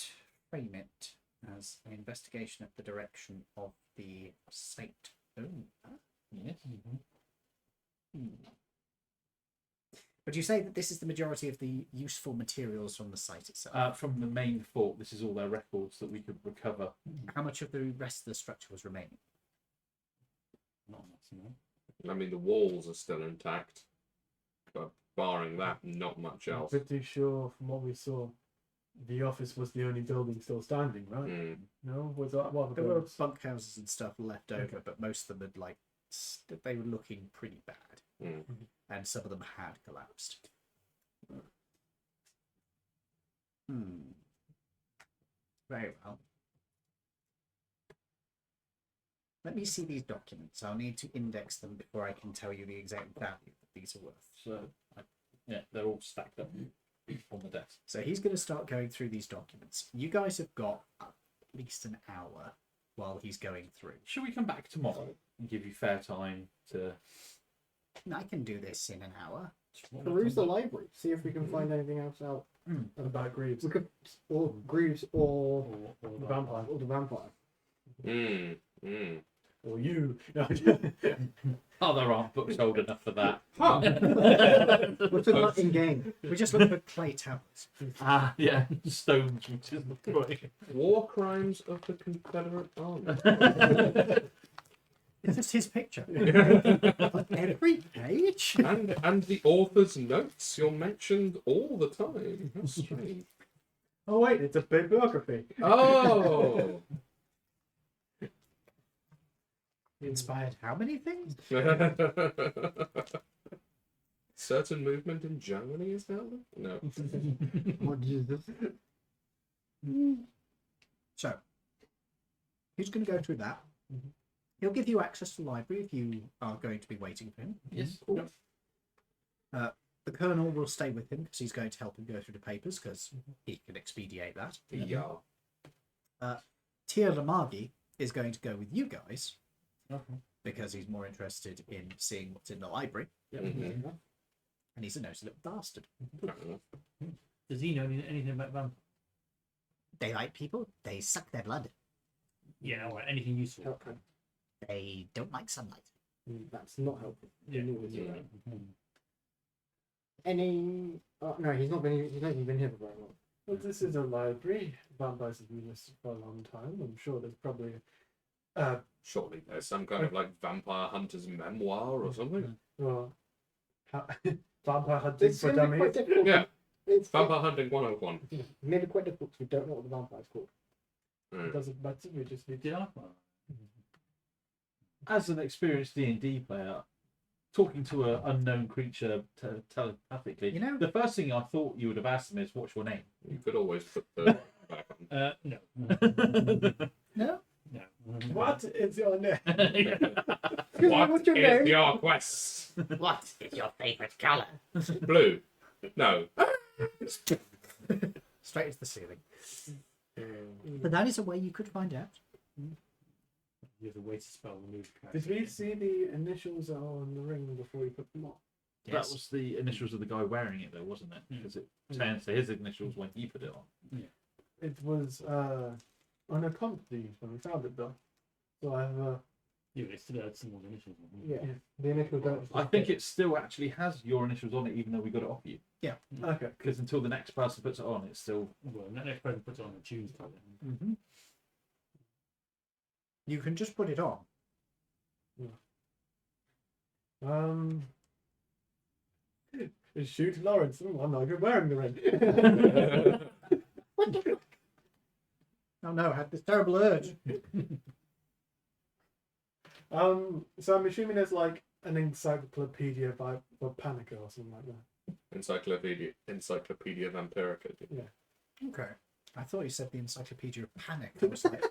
frame it as an investigation of the direction of the site owner. Yes. Would you say that this is the majority of the useful materials from the site itself? From the main fort, this is all their records that we could recover. How much of the rest of the structure was remaining? Not much, I mean, the walls are still intact, but barring that, not much I'm else. pretty sure from what we saw, the office was the only building still standing, right? Mm. No? Was that what the There were buildings? bunkhouses and stuff left over, but most of them had they were looking pretty bad, Mm. and some of them had collapsed. Very well. Let me see these documents. I'll need to index them before I can tell you the exact value that these are worth. So, yeah, they're all stacked up on the desk. So he's going to start going through these documents. You guys have got at least an hour while he's going through. Should we come back tomorrow and give you fair time to? I can do this in an hour. Peruse the library. See if we can find anything else out. About Greaves. We could, or Greaves, or The vampire. or the vampire. Mm. Mm. Or you. Oh, there aren't books old enough for that. Huh. We're talking about in game. We just look for clay tablets. Ah, yeah, stones, which is the point. War crimes of the Confederate Army. It's just his picture. On every page. and the author's notes. You're mentioned all the time. How strange. Oh wait, it's a bibliography. Oh. Inspired how many things? Certain movement in Germany is held? No. Oh, Jesus. So, he's going to go through that. Mhm. He'll give you access to the library if you are going to be waiting for him. Yes. Cool. The colonel will stay with him because he's going to help him go through the papers because he can expedite that. Yeah. Tia Lamagi is going to go with you guys Okay. because he's more interested in seeing what's in the library, Mhm. and he's a nosy little bastard. Fair enough. Does he know anything about vampires? They like people, they suck their blood. Yeah, all right. Anything useful? Helpful. They don't like sunlight. That's not helpful. Yeah. Nor is it. Yeah. Any? No, he's not been. He's not even been here for very long. Well, this is a library. Vampires have been listed for a long time. I'm sure there's probably Surely there's some kind of like vampire hunter's memoir or something. well, vampire hunting It's for gonna be quite dummies. difficult. Yeah. It's Vampire hunting 101. maybe quite difficult because we don't know what the vampire's called. It Mm. doesn't matter. We just need to. Did I? As an experienced D&D player, talking to an unknown creature telepathically, You know- the first thing I thought you would have asked him is, "What's your name?" You could always put the back on. No. No? No. What is your name? What's your name? your quest? What is your favourite colour? Blue. No. Straight into the ceiling. But that is a way you could find out. You have a way to spell remove. Did we see the initials on the ring before we put them on? That was the initials of the guy wearing it, though, wasn't it? Because it turns to his initials when he put it on. It was on a comp these when we found it though. So I have You still had some more initials. Yeah. Yeah. The initial don't. I think it still actually has your initials on it, even though we got it off you. okay. Because until the next person puts it on, it's still. Well, that next person puts it on the Tuesday. Mm-hmm. You can just put it on. Shoot Lawrence. Oh, I'm not good wearing the ring. Oh no, I had this terrible urge. So I'm assuming there's like an encyclopedia by Panica or something like that. Encyclopedia Vampirica. Okay. I thought you said the Encyclopedia of Panic. I was like,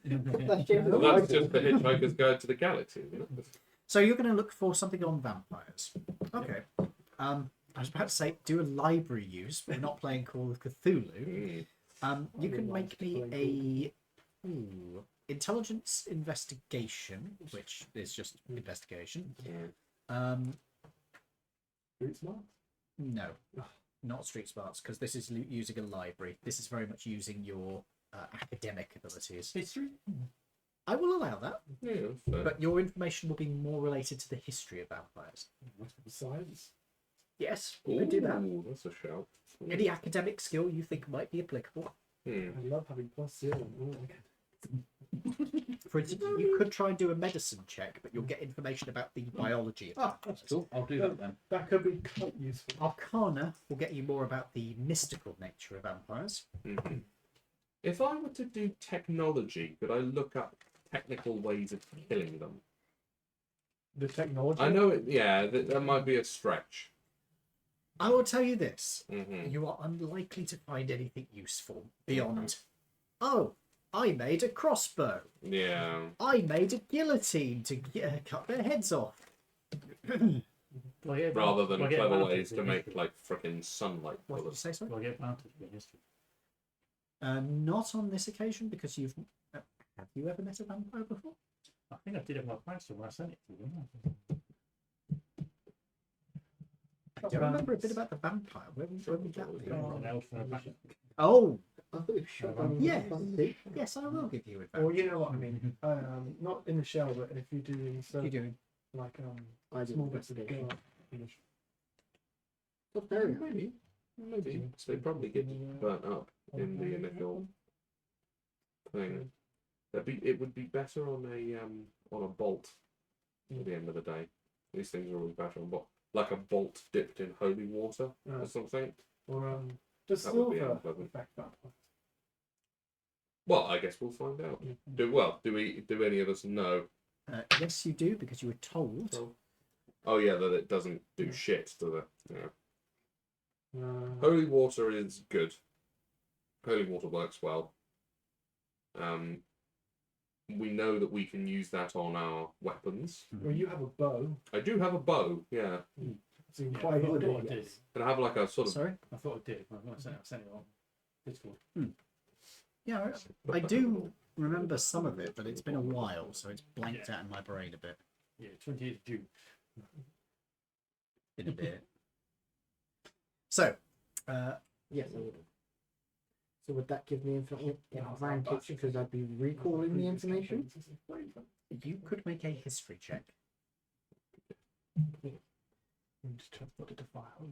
Well, that's just the Hitchhiker's Guide to the Galaxy, isn't it? so you're going to look for something on vampires. Okay. I was about to say do a library use, but we're not playing Call of Cthulhu. Mm. You I can would make like to me play a intelligence investigation, which is just investigation. Yeah. Street smart. No, not street smarts, because this is using a library. This is very much using your academic abilities. History? I will allow that, Yeah, that's fair. but your information will be more related to the history of vampires. Science. Yes, you could do that. Ooh, that's a shout. Any academic skill you think might be applicable. Hmm. I love having +0. Oh, okay. For instance, you could try and do a medicine check, but you'll get information about the biology of Oh, that's cool. I'll do that then. That could be quite useful. Arcana will get you more about the mystical nature of vampires. Mhm. If I were to do technology, could I look up technical ways of killing them? The technology. I know it. Yeah, that might be a stretch. I will tell you this. Hmm. You are unlikely to find anything useful beyond, oh, I made a crossbow. Yeah. I made a guillotine to cut their heads off. Rather than clever ways to make like frickin' sunlight What did you bullets. say, sorry? Do I get advantage in history? Not on this occasion, because you've... have you ever met a vampire before? I think I did it my price when I sent it to you. Didn't I do remember a bit about the vampire. Where would that be? I? An elf and a back. Oh, I thought you shot Oh, down yeah. the front. Yes, I will give you advantage. Or you know what I mean. Not in the shell, but if you're doing What are you doing? like I do small bits of investigation. go. Not very Maybe. So they probably get burnt up in the initial thing. It would be better on a bolt at the end of the day. These things are always better on like a bolt dipped in holy water or something. Or does That would be silver unpleasant. affect that? Well, I guess we'll find out. Do any of us know? Yes, you do, because you were told. Oh yeah, that it doesn't do shit, does it? Yeah. Uh, Holy water is good. Holy water works well. We know that we can use that on our weapons. well, you have a bow. I do have a bow, yeah. So you Yeah, quite I thought good. it did. And I have like a sort of. Sorry? I thought it did. I sent it on Discord. Yeah, I do remember some of it, but it's been a while, so it's blanked out in my brain a bit. Yeah, 28th June. In a bit. So, Yes, I would. So would that give me advantage because I'd be recalling the information? you could make a history check. Just transport it to file.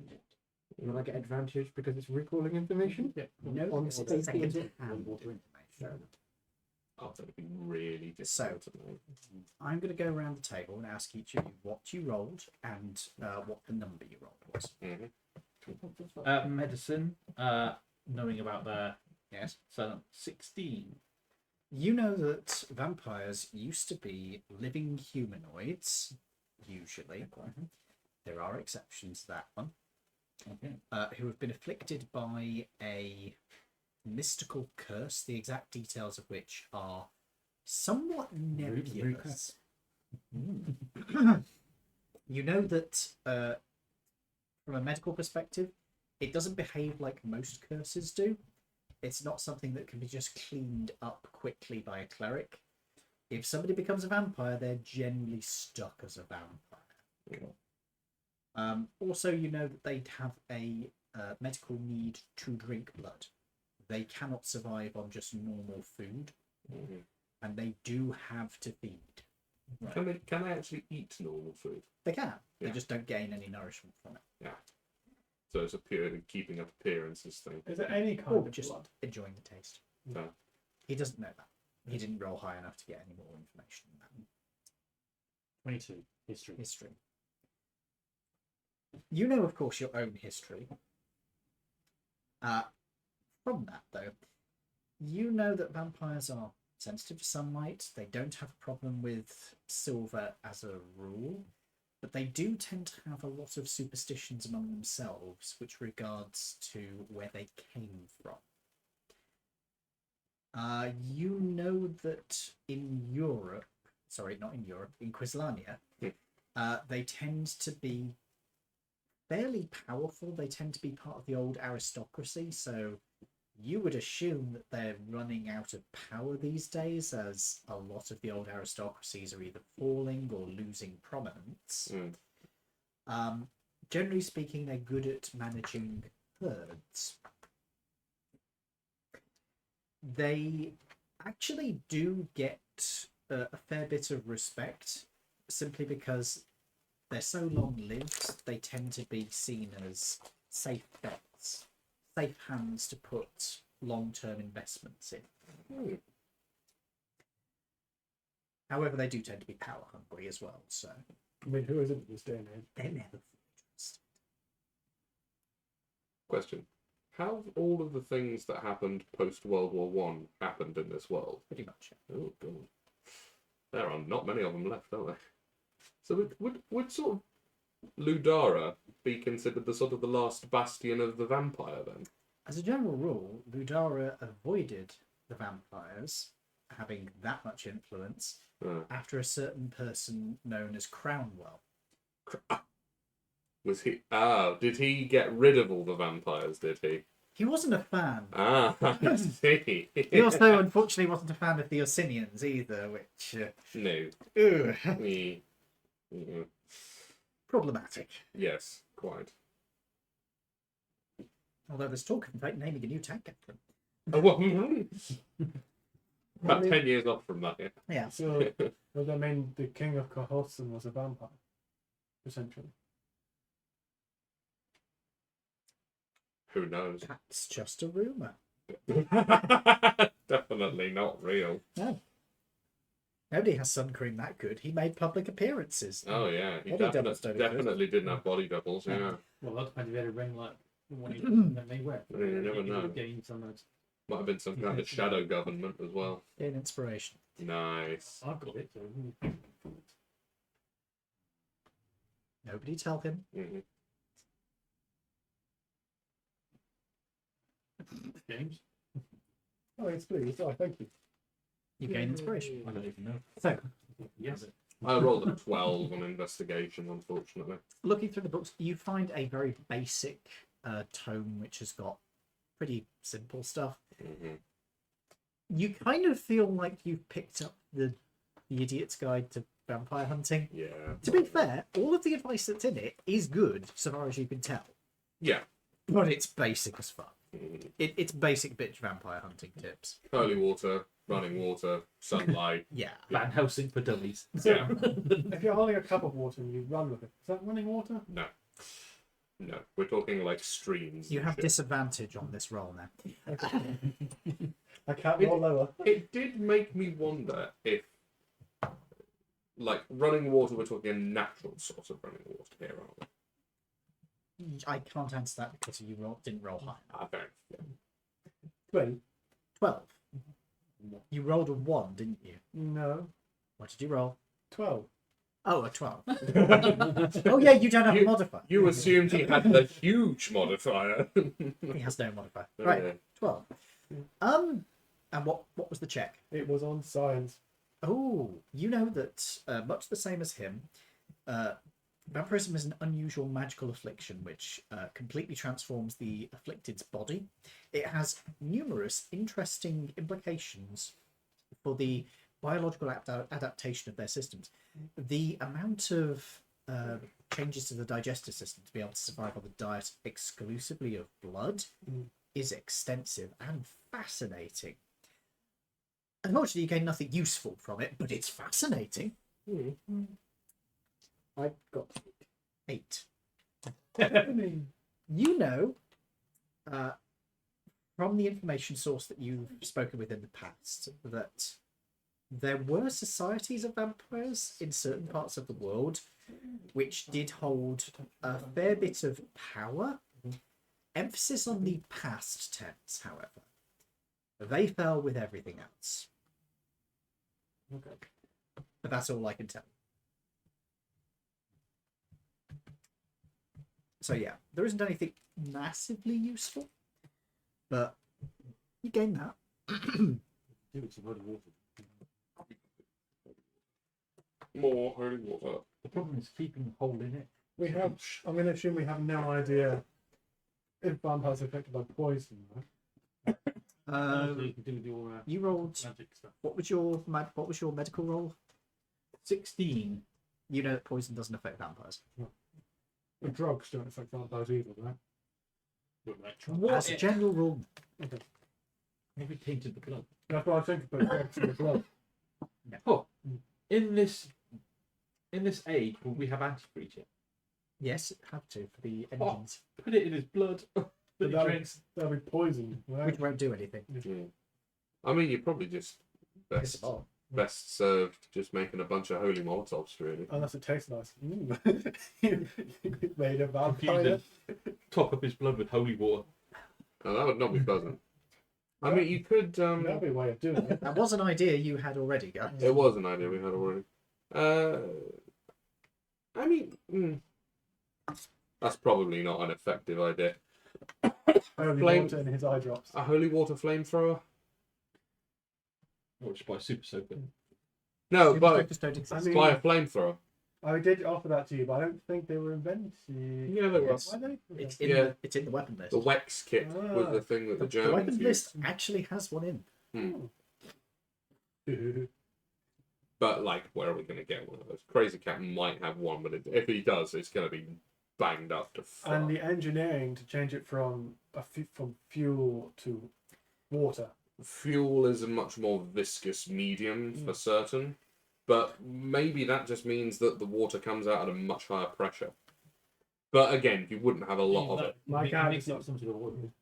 Will I get advantage because it's recalling information? Yeah. No, On because it's state second-hand information. information. Oh, that'd be really difficult to know. I'm going to go around the table and ask each of you what you rolled and what the number you rolled was. Mm-hmm. Medicine, knowing about their Yes. so 16. You know that vampires used to be living humanoids, usually. There are exceptions to that one. Okay. Who have been afflicted by a mystical curse, the exact details of which are somewhat nebulous. You know that from a medical perspective, it doesn't behave like most curses do. It's not something that can be just cleaned up quickly by a cleric. If somebody becomes a vampire, they're generally stuck as a vampire. Also, you know that they'd have a medical need to drink blood. They cannot survive on just normal food, and they do have to feed. Can they actually eat normal food? They can. They Yeah. just don't gain any nourishment from it. So it's a purely keeping up appearances thing. Is there any kind Or of just blood? enjoying the taste. No. He doesn't know that. He didn't roll high enough to get any more information than that. 22. History. History. You know, of course, your own history. From that, though, you know that vampires are sensitive to sunlight. They don't have a problem with silver as a rule, but they do tend to have a lot of superstitions among themselves, which regards to where they came from. You know that in Europe, sorry, not in Europe, in Quislania, they tend to be fairly powerful. They tend to be part of the old aristocracy, so you would assume that they're running out of power these days, as a lot of the old aristocracies are either falling or losing prominence. Generally speaking, they're good at managing herds. They actually do get a fair bit of respect, simply because they're so long-lived. They tend to be seen as safe bets, safe hands to put long-term investments in. However, they do tend to be power hungry as well, so I mean, who isn't in this day and age? they're never fully trusted. Question: how have all of the things that happened post World War One happened in this world? Pretty much. Oh god, there are not many of them left, are there? So would sort of Ludara be considered the sort of the last bastion of the vampire then? As a general rule, Ludara avoided the vampires having that much influence after a certain person known as Crownwell. Was he? Ah, did he get rid of all the vampires? Did he? He wasn't a fan. Ah, I see. He also, unfortunately, wasn't a fan of the Orsinians either, which No. problematic. Yes, quite. Although there's talk of, in fact, naming a new tank captain. Oh, well, I about mean, 10 years off from that, yeah. Yeah. So, does that mean the king of Cahossen was a vampire? Essentially. Who knows? That's just a rumor. Definitely not real. No. Nobody has sun cream that good. He made public appearances. Oh, yeah. He Body doubles don't exist. definitely didn't have body doubles, yeah. Well, that depends if they had a ring like the one that they wear. You never He know. would gain some of Might have been some kind of shadow government as well. Gain inspiration. Nice. I've got it. So. Nobody tell him. Mhm. James. Oh, it's please. Oh, thank you. You gain inspiration. I don't even know. So, Yes. I rolled a 12 on investigation, unfortunately. looking through the books, you find a very basic tome which has got pretty simple stuff. Mhm. You kind of feel like you've picked up the Idiot's Guide to Vampire Hunting. Yeah. To be fair, all of the advice that's in it is good, so far as you can tell. Yeah. But it's basic as fuck. Mhm. It's basic bitch vampire hunting tips. Holy water, running water, sunlight. Yeah. Van Helsing for dummies. Yeah. If you're holding a cup of water and you run with it, is that running water? No. No. We're talking like streams. You and have shit. disadvantage on this roll now. I can't roll lower. It did make me wonder if, like, running water, we're talking a natural source of running water here, aren't we? I can't answer that because you didn't roll high. I don't. Yeah. 20. 12. You rolled a 1, didn't you? No. What did you roll? 12. Oh, a 12. Oh, yeah, you don't have a You- modifier. You assumed he had the huge modifier. He has no modifier. Oh, Right, yeah. 12. And what was the check? It was on science. Oh, you know that much the same as him, vampirism is an unusual magical affliction which completely transforms the afflicted's body. It has numerous interesting implications for the biological adaptation of their systems. The amount of changes to the digestive system to be able to survive on the diet exclusively of blood is extensive and fascinating. Unfortunately, you gain nothing useful from it, but it's fascinating. I got 8. I mean, You know, from the information source that you've spoken with in the past, that there were societies of vampires in certain parts of the world which did hold a fair bit of power. Emphasis on the past tense, however. They fell with everything else. okay. But that's all I can tell. So yeah, there isn't anything massively useful, but you gain that. It's a bloody water. More holy water. The problem is keeping a hole in it. We have. I'm going to assume we have no idea if vampires are affected by poison, right? So you can do your You rolled. magic stuff. What was your medical roll? 16. You know that poison doesn't affect vampires. The drugs don't affect vampires either, right? As a general rule, Maybe tainted the blood. That's what I think about drugs in the blood. Oh, in this age, will we have antifreeze yet? yes, have to for the engines, Put it in his blood. That he That- drinks. That'll be poison, right? which won't do anything. Yeah. I mean, you're probably just Piss best, it off. best served just making a bunch of holy molotovs, really. Unless it tastes nice. You made a vampire. Top up his blood with holy water. Oh, that would not be pleasant. I mean, you could. That'd be a way of doing it. That was an idea you had already, guys. It was an idea we had already. I mean, that's probably not an effective idea. Only Flame- water in his eye drops. A holy water flamethrower? Or just by super soaker. No, Super but soakers don't exist. I mean- by a flamethrower. I did offer that to you, but I don't think they were invented. Yeah, there was. Were they? It's in, Yeah. it's in the weapon list. The Wex kit was the thing that the The Germans weapon used. list actually has one in. But like, where are we going to get one of those? Crazy Cat might have one, but if he does, it's going to be banged up to fuck. And the engineering to change it from from fuel to water. Fuel is a much more viscous medium for certain, but maybe that just means that the water comes out at a much higher pressure. But again, you wouldn't have a lot of it. My Mix character's it not with some sort of oil.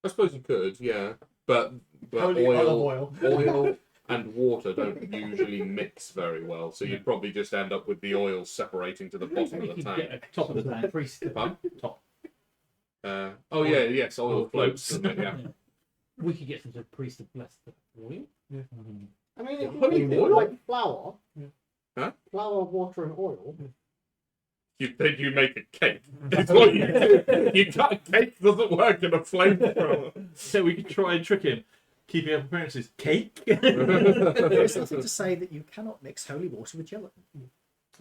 I suppose you could, yeah. But Holy olive oil and water don't usually mix very well, so you'd probably just end up with the oil separating to the bottom We of the could tank. get a top of the tank. Priest Pardon? top. Oh yeah, yes, oil floats, doesn't it? Yeah. We could get some sort of priest to bless the oil. Yeah. I mean, if Holy you do oil? like flour, Huh? flour, water, and oil. Then you make a cake. That's what you do. You cut a cake, doesn't work in a flamethrower. So we could try and trick him, keeping up appearances. Cake. There is something to say that you cannot mix holy water with gelatin.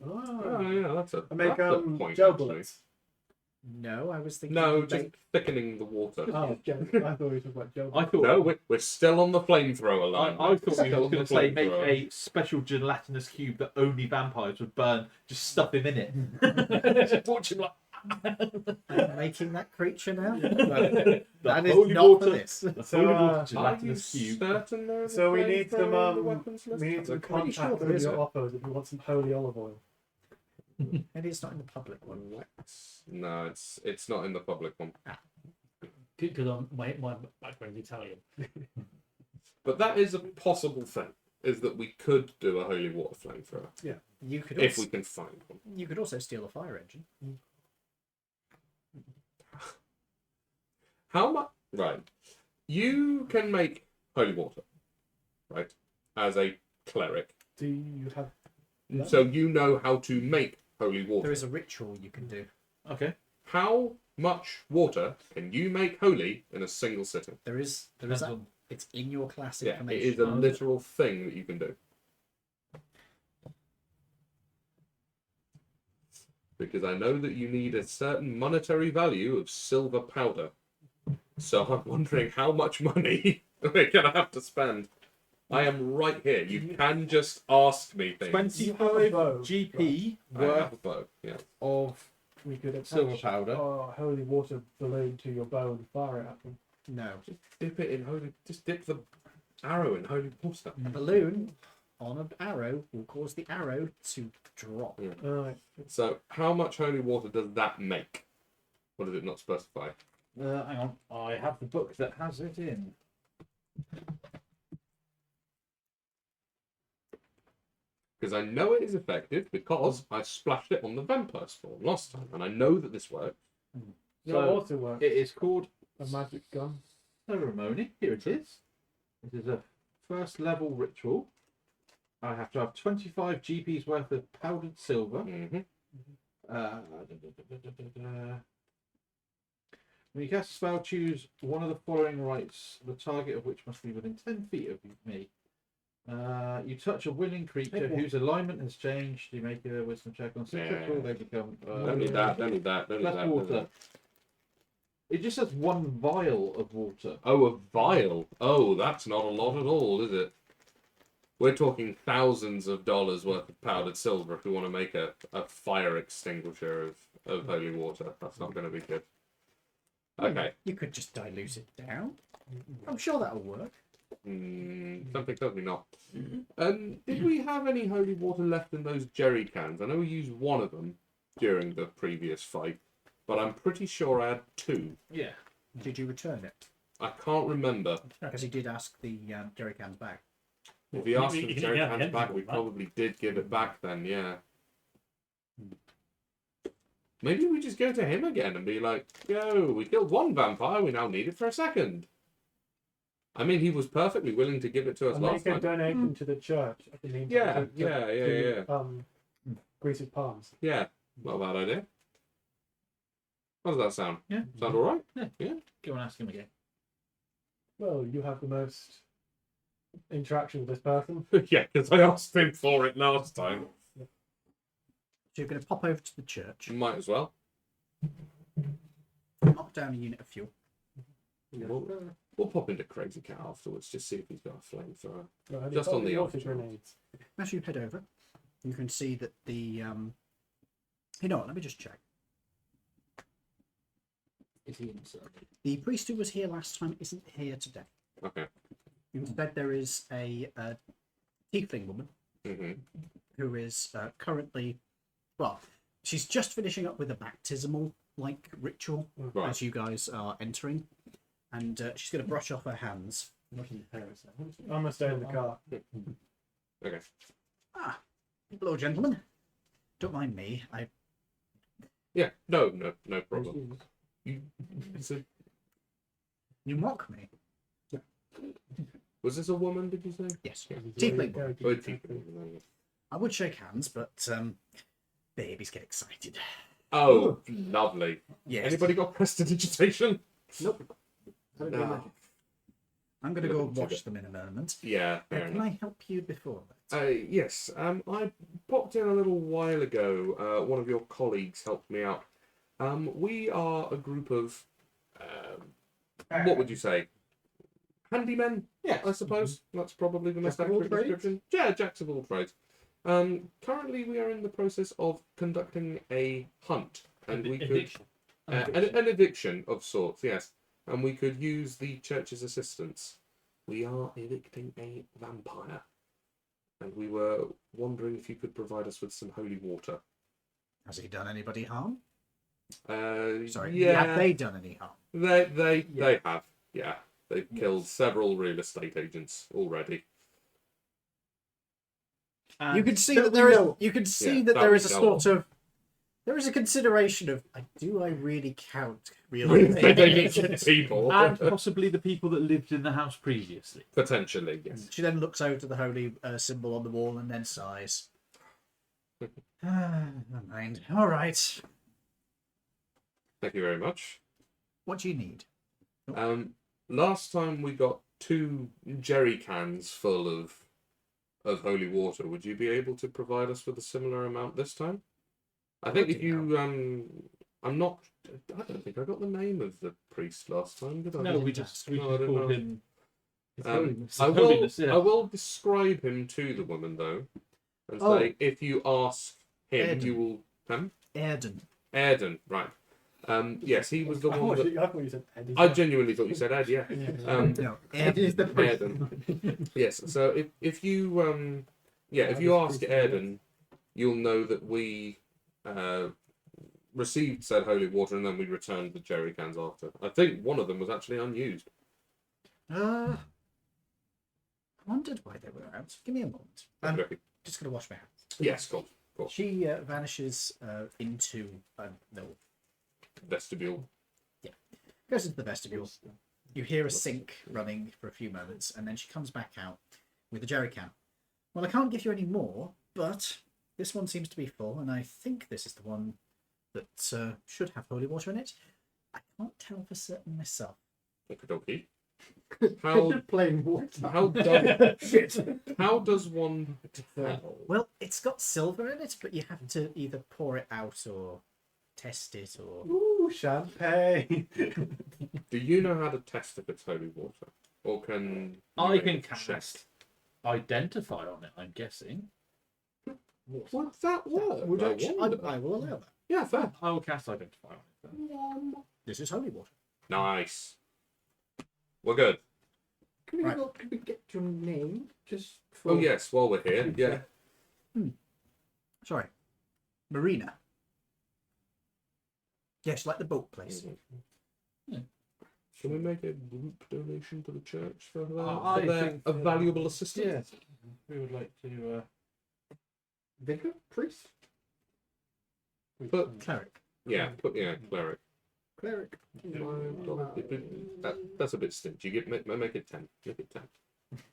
Oh yeah, that's a, I make that's a point. gel Actually. bullets. No, I was thinking. No, you just make- thickening the water. Oh, I thought we were talking about gel I bullets. thought. No, we're still on the flamethrower I line. thought we Still were on going the to say make flamethrower. a special gelatinous cube that only vampires would burn. Just stuff him in it. Just watch him like. I'm making that creature now. The That is holy not water. for this. The So, holy water are Are you gelatinous cube. certain there is So a we need some flamethrower on the weapons list? we need some I'm pretty contact sure there with is your a- oppos if you want some holy olive oil. Maybe it's not in the public one. No, it's not in the public one. Because my background's Italian. But that is a possible thing. Is that we could do a holy water flamethrower You could if also, we can find one. you could also steal a fire engine. How much? Right, you can make holy water, right? As a cleric, Do you have? Yeah. so you know how to make holy water. There is a ritual you can do. Okay. How much water can you make holy in a single sitting? There is Depends that. on- It's in your class Yeah, it information. is a literal thing that you can do. Because I know that you need a certain monetary value of silver powder. So I'm wondering how much money we're going to have to spend. I am right here. You can just ask me things. 25 bow, GP I worth have a bow, yeah. of We could attach silver powder. a holy water balloon to your bow and fire it at them. No. Dip it in holy... Just dip the arrow in holy water. A balloon on an arrow will cause the arrow to drop. Alright. So how much holy water does that make? Or does it not specify? Hang on, I have the book that has it in. Because I know it is effective because I splashed it on the vampire spawn last time, and I know that this works. No, So, also works. It is called A magic gun. ceremony. Here it is. It is a first level ritual. I have to have 25 GP's worth of powdered silver. Mm-hmm. When you cast a spell, choose one of the following rites, the target of which must be within 10 feet of me. You touch a willing creature whose alignment has changed. You make a wisdom check on successful. Yeah. They become. Don't need that. Don't need that. Don't need Plus that. water. It just has one vial of water. Oh, a vial. Oh, that's not a lot at all, is it? We're talking thousands of dollars worth of powdered silver if we want to make a fire extinguisher of holy water. That's not going to be good. Okay. You could just dilute it down. I'm sure that'll work. Something tells me not. Did we have any holy water left in those jerry cans? I know we used one of them during the previous fight, but I'm pretty sure I had two. Yeah. Did you return it? I can't remember. Because he did ask the jerry cans back. If he asked You- for the you jerry can cans get back, them we back. probably did give it back then, yeah. Maybe we just go to him again and be like, yo, we killed one vampire, we now need it for a second. I mean, he was perfectly willing to give it to us And last make a time. donation to the church. If you need Yeah, to- yeah. Greased palms. Yeah, not a bad idea. How does that sound? Yeah. Sound alright? Go and ask him again. Well, you have the most interaction with this person. Yeah, because I asked him for it last time. So you're going to pop over to the church, Might as well. knock down a unit of fuel. We'll pop into Crazy Cat afterwards, just see if he's got a flamethrower. Right, Just on the water off chance. grenades. As you head over, you can see that the you know what, let me just check. Is he inside? The priest who was here last time isn't here today. Okay. Instead, there is a tiefling woman Hmm. who is currently, well, she's just finishing up with a baptismal like ritual Right. as you guys are entering, and she's going to brush off her hands. I'm gonna stay in the car. Okay. Ah, hello, gentlemen. Don't mind me. Yeah. No problem. It's a, You mock me. was this a woman? Did you say? Yes. Yeah. Tiefling woman. Oh, tiefling. I would shake hands, but babies get excited. Oh, lovely. Yes. Anybody got prestidigitation? Nope. I don't do No. magic. I'm going to go Check it. watch them in a moment. Yeah, fair Can enough. I help you before that? Yes, I popped in a little while ago. One of your colleagues helped me out. We are a group of, what would you say? Handymen, Yes. I suppose. That's probably the most Jacks of all accurate trades? description. Yeah, jacks of all trades. Currently, we are in the process of conducting a hunt, and we could Addiction. an eviction of sorts. Yes, and we could use the church's assistance. We are evicting a vampire, and we were wondering if you could provide us with some holy water. Has he done anybody harm? Sorry. Yeah, Have they done any harm? they have. Yeah, they've killed several real estate agents already. You can see that that we there is. know. You can see Yeah, that that there we is a know sort of. There is a consideration of. Do I really count real Real estate estate agents? agent people. And possibly the people that lived in the house previously. Potentially, yes. She then looks over to the holy symbol on the wall and then sighs. Never mind. All right. Thank you very much. What do you need? Last time we got 2 jerry cans full of holy water. Would you be able to provide us with a similar amount this time? I think if Bloody you I'm not. I don't think I got the name of the priest last time, did I? No, we just No, I don't called know. him. I will. Holiness, yeah. I will describe him to the woman though, and Oh. say if you ask him, Ed. you will. Erden. Erden, right? Yes, he was the I one that. thought you said Eddie. I genuinely thought you said Ed. Yeah. No, It is the priest. Erden. Yes. So if you if you ask Erden, you'll know that we received said holy water and then we returned the jerry cans after. I think one of them was actually unused. I wondered why they were out. Give me a moment. I'm Okay. just going to wash my hands. Yes, cool. She vanishes into the Vestibule. goes into the vestibule. You hear a sink running for a few moments, and then she comes back out with a jerry can. Well, I can't give you any more, but this one seems to be full, and I think this is the one that should have holy water in it. I can't tell for certain myself. Okie How Plain water. how does how does one tell? Well, it's got silver in it, but you have to either pour it out or test it or... Ooh, champagne. Do you know how to test if it's holy water, or can you I make can a check? cast identify on it, I'm guessing. Would that work? Would I actually, wonder. I will allow that. Yeah, fair. I will cast identify on it. Then. This is holy water. Nice. We're good. Could we, Right. could we get your name? Just for... Oh yes, while we're here, yeah. Sorry. Marina. Yes, like the boat place. Can we make a group donation to the church for, I their think, a valuable assistance? Yes. We would like to. Vicar? Priest? But Cleric. yeah, cleric. Cleric? That's a bit stingy. Make it 10. Make it 10.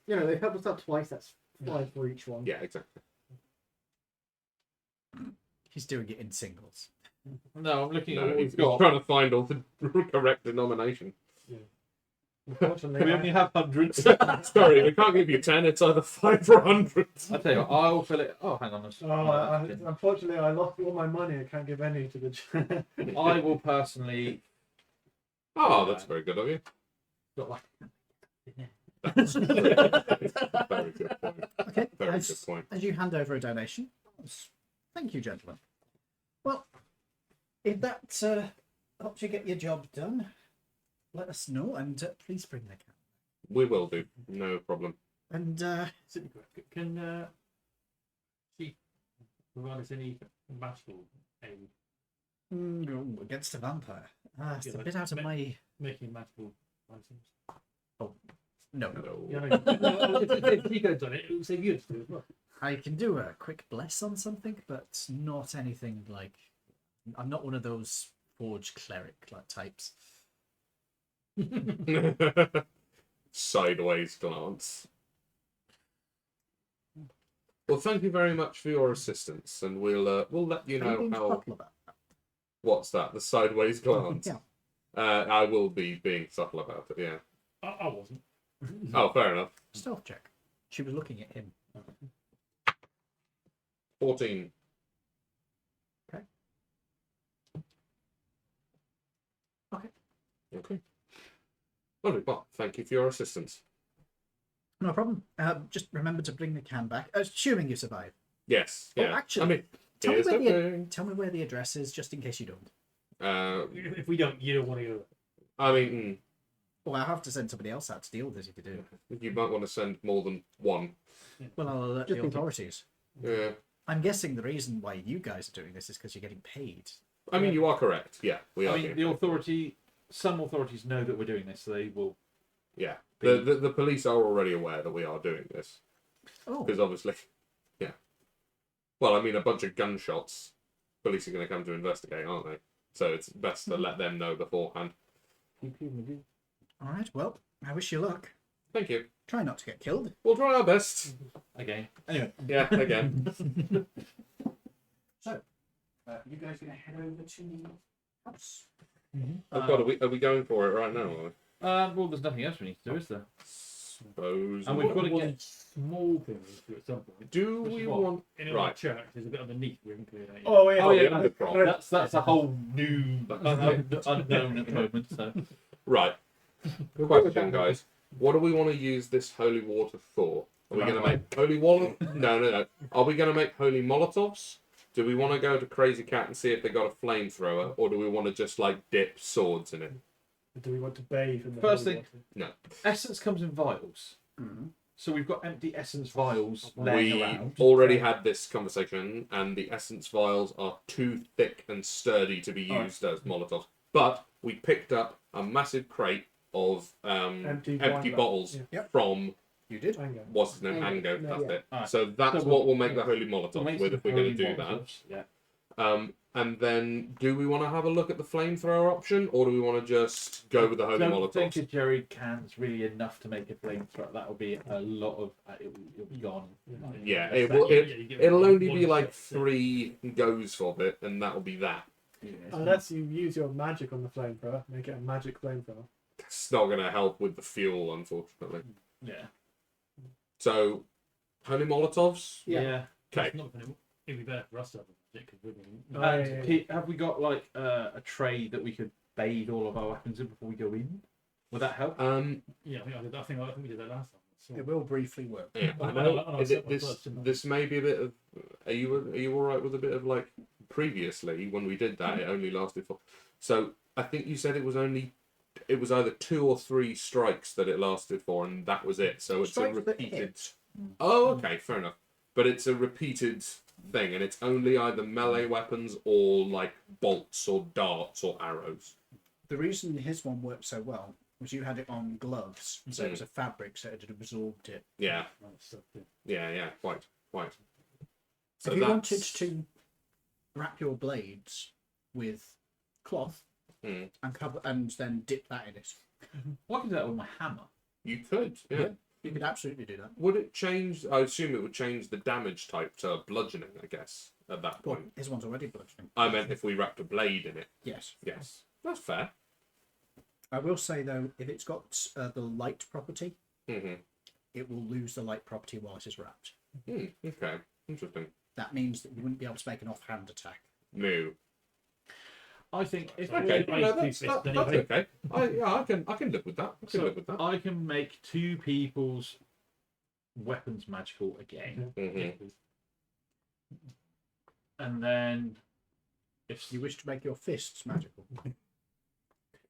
You know, they've helped us out twice, that's 5 for each one. Yeah, exactly. He's doing it in singles. No, I'm looking at No, what he's we've got. trying to find all the correct denomination. Unfortunately, We only have hundreds. Sorry, we can't give you 10. It's either 5 or 100. I tell you what, I'll fill it. Oh, hang on. Unfortunately, I lost all my money. I can't give any to the church. I will personally. Oh, that's very good of you. Got like. That's a very good point. Okay, Very as, good point. as you hand over a donation. Thank you, gentlemen. Well, if that helps you get your job done, let us know and please bring the cat. We will do. No problem. And Can she provide us any magical aid against a vampire. It's Yeah, a like bit out of my. making magical items? No. No. Yeah, no, if he goes on it, it will save you to do as well. I can do a quick bless on something, but not anything like. I'm not one of those forge cleric like types. Sideways glance. Well, thank you very much for your assistance, and we'll let you Are you know being how. subtle about that? What's that? The sideways glance. Yeah. I will be being subtle about it. Yeah. I wasn't. Oh, fair enough. Stealth check. She was looking at him. 14. Okay. Lovely. Well, thank you for your assistance. No problem. Just remember to bring the can back, assuming you survive. Yes. Oh, Yeah. actually, I mean, Tell me, here's where the the, thing. tell me where the address is, just in case you don't. If we don't, you don't want to go. I mean, Well, I'll have to send somebody else out to deal with this if you do. you might want to send more than one. Well, I'll alert Just the in case. authorities. Yeah. I'm guessing the reason why you guys are doing this is because you're getting paid. I mean, you are correct. Yeah, we are. I mean, some authorities know that we're doing this, so they will. Yeah. The police are already aware that we are doing this. Oh, Because obviously, yeah. Well, I mean, a bunch of gunshots. Police are going to come to investigate, aren't they? So it's best to let them know beforehand. all right. Well, I wish you luck. Thank you. Try not to get killed. We'll try our best. Again. Anyway, Yeah, again. You guys gonna head over to the house? Oh God, are we going for it right now? Are we? well, there's nothing else we need to do, is there? Suppose. And we've got to One get. small thing to do at some point. Do Which we is what? want? In a Right. church, there's a bit underneath we haven't cleared out yet. Oh yeah. Oh yeah, the undercroft. that's a whole new unknown at the moment. So Right. Question, guys. What do we want to use this holy water for? Are we going to make holy water? No. Are we going to make holy molotovs? Do we want to go to Crazy Cat and see if they got a flamethrower, or do we want to just like dip swords in it? Do we want to bathe in the First holy thing- water? essence comes in vials. Mm-hmm. So we've got empty essence vials We laying around. already had this conversation, and the essence vials are too thick and sturdy to be used as molotovs. But we picked up a massive crate of empty wine bottles Yeah. Yep. from You did. Hang on. what's his name, Hango. Hango. No, That's yeah. it. Alright. So that's So what we'll make yeah. the holy molotov We'll make with some if we're going to holy do that. Molotovs, Yeah. And then, do we want to have a look at the flamethrower option, or do we want to just go with the holy Don't think molotovs? a jerry can's really enough to make a flamethrower. That'll be a lot of. It'll be gone. Yeah, That's it will. that, you give it It'll one only be like shot. 3 goes of it, and that'll be that. Unless you use your magic on the flamethrower, make it a magic flamethrower. It's not going to help with the fuel, unfortunately. Yeah. So, holy molotovs. Yeah. Okay. It's not gonna- It'd be better for us to have a magic because we're going Oh, And yeah, yeah. Pete, have we got like a tray that we could bathe all of our weapons in before we go in? Would that help? Yeah, I think we did that last time. So. It will briefly work. Yeah, I On know. our set one first, didn't I? This may be a bit of. Are you all right with a bit of like previously when we did that? It only lasted for. So I think you said it was only. It was either 2 or 3 strikes that it lasted for, and that was it. So it's Strikes a that repeated. hit. Oh, okay, fair enough. But it's a repeated thing, and it's only either melee weapons or like bolts or darts or arrows. The reason his one worked so well was you had it on gloves, so it was a fabric, so it had absorbed it. Yeah, So, yeah, quite. So if you that's- wanted to wrap your blades with cloth Hmm. and cover, and then dip that in it, Well, I can do that with my hammer. You could, yeah. Yeah. you could absolutely do that. Would it change? I assume it would change the damage type to bludgeoning, I guess, at that Well, point. his one's already bludgeoning. I meant if we wrapped a blade in it. Yes. Yes. That's fair. I will say though, if it's got the light property, Mm-hmm. it will lose the light property while it is wrapped. Okay. Interesting. That means that you wouldn't be able to make an offhand attack. No. I think if Okay. I No, used to that's do this okay. I can live with that. I can so live with that. I can make 2 people's weapons magical again, Mm-hmm. and then if You wish to make your fists magical.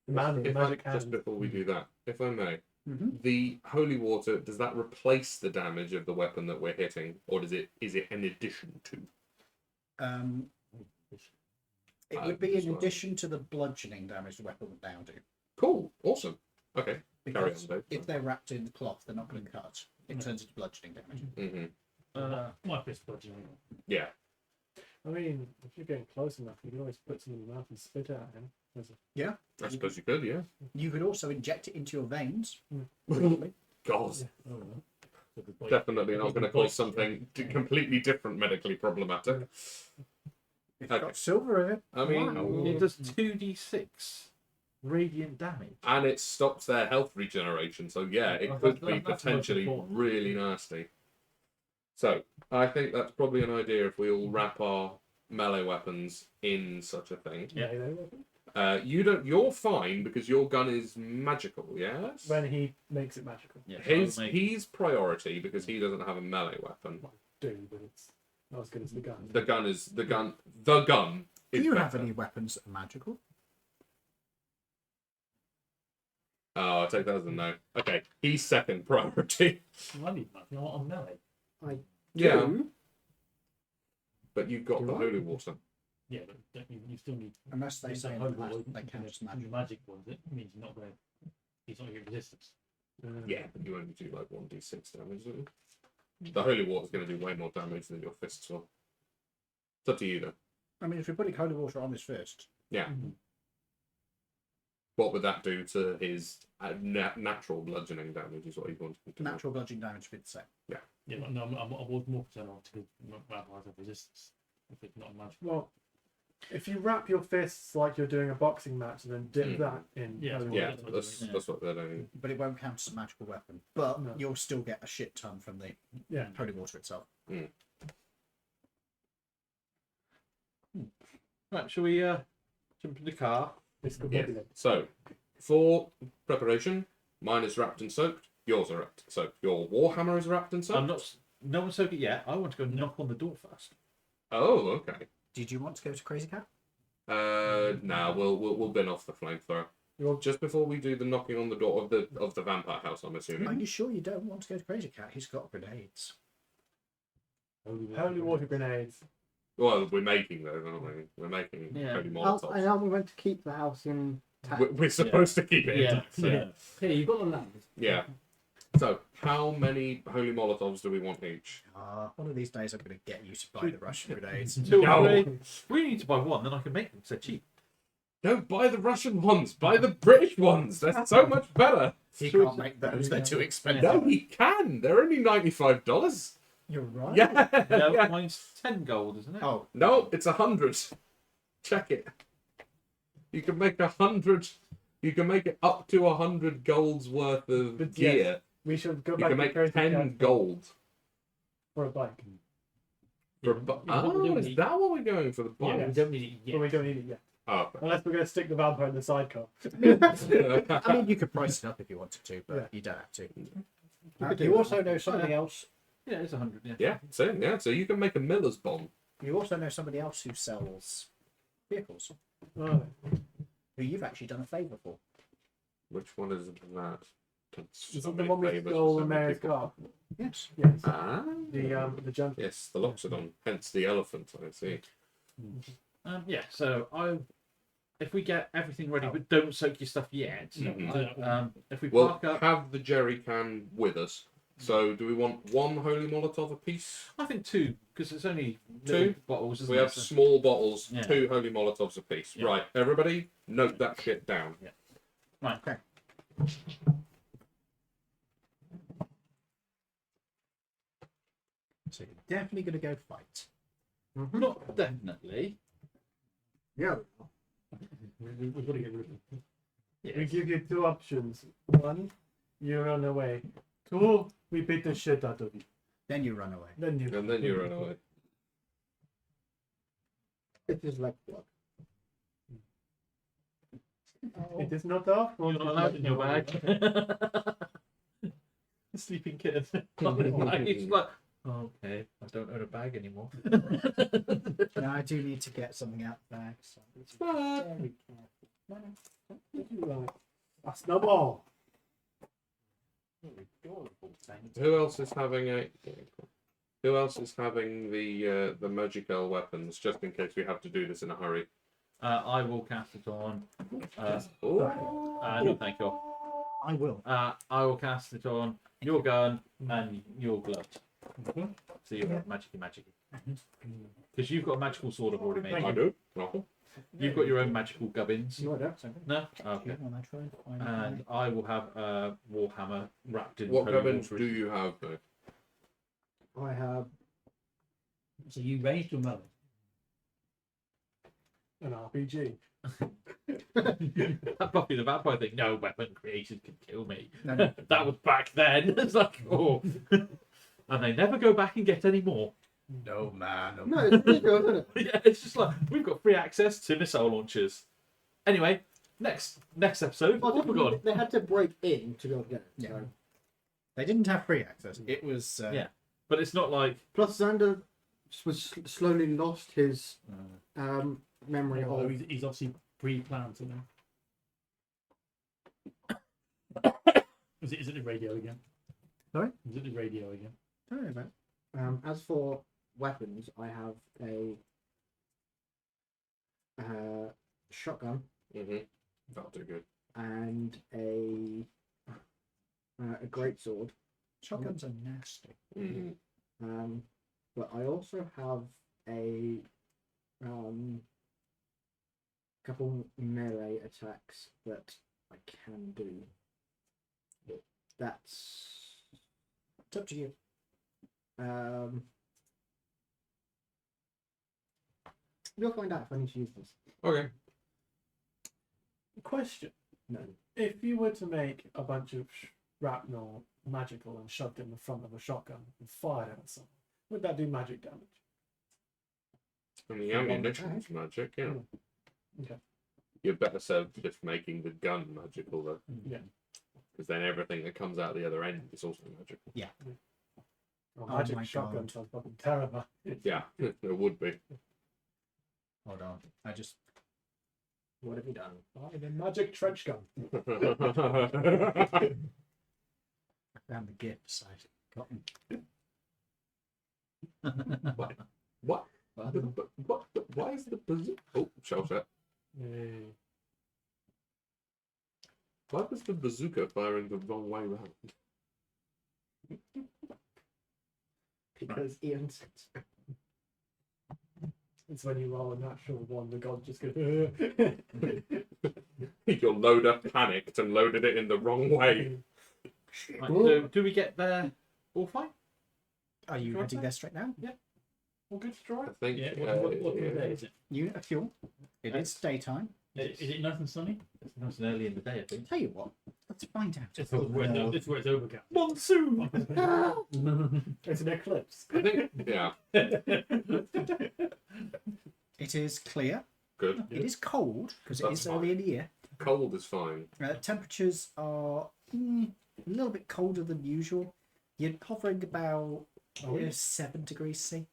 The man with the If I, magic just hand. before we do that, if I may, the holy water, does that replace the damage of the weapon that we're hitting, or is it in addition to? It I would be just in like- addition to the bludgeoning damage the weapon would now do. Cool, awesome. Okay, carry Because on, Dave. if they're wrapped in cloth, they're not going to cut. It turns into bludgeoning damage. My fist bludgeoning. Yeah, I mean, if you're getting close enough, you can always put some in your mouth and spit it at him. I suppose you could. Yeah. You could also inject it into your veins. God, Oh, well. definitely not going to cause something completely different medically problematic. It's Okay. got silver in it. I mean, It does 2d6 radiant damage. and it stops their health regeneration. So yeah, it That's- could that's- be that's the most potentially important. really nasty. So I think that's probably an idea if we all wrap our melee weapons in such a thing. Yeah. Melee weapon. You're fine because your gun is magical. Yes. When he makes it magical. Yeah, He's priority because he doesn't have a melee weapon. Do, but it's not as good as the gun. The gun is. Do Is you have better. any weapons that are magical? Oh, I'll take that as a no. Okay, he's second priority. I need nothing on melee. Yeah, Do? but you've got Do the I? holy water. Yeah, but you still need. Unless they you say say in holy the past water, they count as the magic. magic ones. It means you're not going. He's not your resistance. Yeah, but you only do like 1d6 damage. Don't you? The holy water's going to do way more damage than your fists will. It's up to you though. I mean, if you're putting holy water on his fist, Yeah. What would that do to his natural bludgeoning damage? Is what he wanted to do. natural bludgeoning damage would be the same. Yeah, but no, I was more concerned on because vampires have resistance. If it's not magic. Well, if you wrap your fists like you're doing a boxing match and then dip that in. Yeah, holy Yeah, water. that's what they're doing. But it won't count as a magical weapon. But No. you'll still get a shit ton from the Yeah. holy water itself. Right, shall we jump in the car? It's good Yeah. maybe then. So, for preparation, mine is wrapped and soaked. Yours are wrapped and soaked. Your warhammer is wrapped and soaked. I'm not. No one's soaked it yet. I want to go knock on the door first. Oh, okay. Did you want to go to Crazy Cat? Nah, we'll bin off the flamethrower. You're- Just before we do the knocking on the door of the vampire house, I'm Are assuming. you sure you don't want to go to Crazy Cat? He's got grenades. Holy water grenades. Well, we're making those, aren't we? We're making Yeah. holy I molotovs. know we went to keep the house in town. We're supposed to keep it Yeah. intact. So. Yeah. Here, you've got the land. Yeah. So, how many holy molotovs do we want each? One of these days I'm going to get you to buy the Russian grenades. 2 or No. 3. We need to buy one, then I can make them. So cheap. Don't buy the Russian ones. Buy the British ones. They're so much better. He can't make those, they're too expensive. No, he can. They're only $95. You're right. Yeah. No, yeah. mine's 10 gold, isn't it? Oh, No, it's 100. Check it. You can make 100. You can make it up to 100 gold's worth of But gear. yes, we should go You back can to make Crazy 10 Cat gold. for a bike. For a oh, is that what we're going for the Yeah, bike? we don't need it yet. But we don't need it yet. Oh, Unless we're going to stick the vampire in the sidecar. I mean, you could price it up if you wanted to, but Yeah. you don't have to. could do You that. also know somebody else. Yeah, it's 100. Yeah. yeah. So you can make a miller's bomb. You also know somebody else who sells vehicles, Oh, who you've actually done a favour for. Which one is that? is So it the many one we favours, stole so the many mayor's people. car? Yes. Yes. Ah, The jump. yes, the Loxodon. Hence the elephant. I see. Yeah. So if we get everything ready, but don't soak your stuff yet. Mhm. If we We'll park up, have the jerry can with us. So, do we want one holy molotov apiece? I think 2 because it's only 2? little bottles. Isn't We have it? So- small bottles, Yeah. 2 holy molotovs apiece. Yeah. Right, everybody, note that shit down. Right. Okay. So you're definitely going to go fight. Not definitely. Yeah. We've got to get rid of them. We give you 2 options. 1, you run away. 2, we beat the shit out of you. Then you run away. Then you. And then you run away. It is like what? It is not off. You're not allowed in your bag. Sleeping kid. He's like, okay, I don't own a bag anymore. Now I do need to get something out of the bag. So it's very careful. A snowball. Who else is having a? Who else is having the magical weapons? Just in case we have to do this in a hurry. I will cast it on. Ooh. No, thank you. I will. I will cast it on your gun and your gloves. So you have magic. Because you've got a magical sword I've already made. I do. No. You've got your own magical gubbins. No, I don't. No? Okay. And I will have a warhammer wrapped in What holy weapons water. do you have though? I have So you raised your melon. An RPG. That Buffy the Vampire thing. No weapon created can kill me. No. That was back then. It's like, oh. And they never go back and get any more. No man. no. It's ridiculous, isn't it? Yeah, it's just like we've got free access to missile launchers. Anyway, next episode. Well, What have we got? they had to break in to be able to get it. Yeah. So. They didn't have free access. It was. Yeah. But it's not like Plus, Xander was slowly lost his memory Oh, of. he's obviously pre-planned something. Is it the radio again? Sorry? Is it the radio again? Don't worry about it. As for weapons, I have a shotgun That'll do good. and a greatsword. Shotguns are nasty. But I also have a couple melee attacks that I can do. That's It's up to you. you'll find out if I need to use this. Okay. Question. No. If you were to make a bunch of shrapnel magical and shoved it in the front of a shotgun and fired it at someone, would that do magic damage? And the ammunition's magic, yeah. Okay. You're better served just making the gun magical though. Yeah. Because then everything that comes out the other end is also magical. Well, Oh magic my shotgun God. sounds fucking terrible. Yeah, it would be. Hold on. I just. What have you done? Buy the magic trench gun. I found the gifts. I got them. What? Why is the bazooka? Oh, shell set. Why was the bazooka firing the wrong way round? Because Ian said so. It's when you roll a natural one, the god just goes. Your loader panicked and loaded it in the wrong way. Right, so do we get there all fine? Are you heading there straight now? All good to drive? I think. Yeah. What day is it? Unit of fuel. It is daytime. Is it nice and sunny? It's nice and early in the day, I think. Tell you what. Let's find out. It's where it's overcast. Monsoon! It's an eclipse. I think. Yeah. It is clear. Good. It is cold because it That's is early in the year. Cold is fine. Temperatures are a little bit colder than usual. You're hovering about 7 degrees C.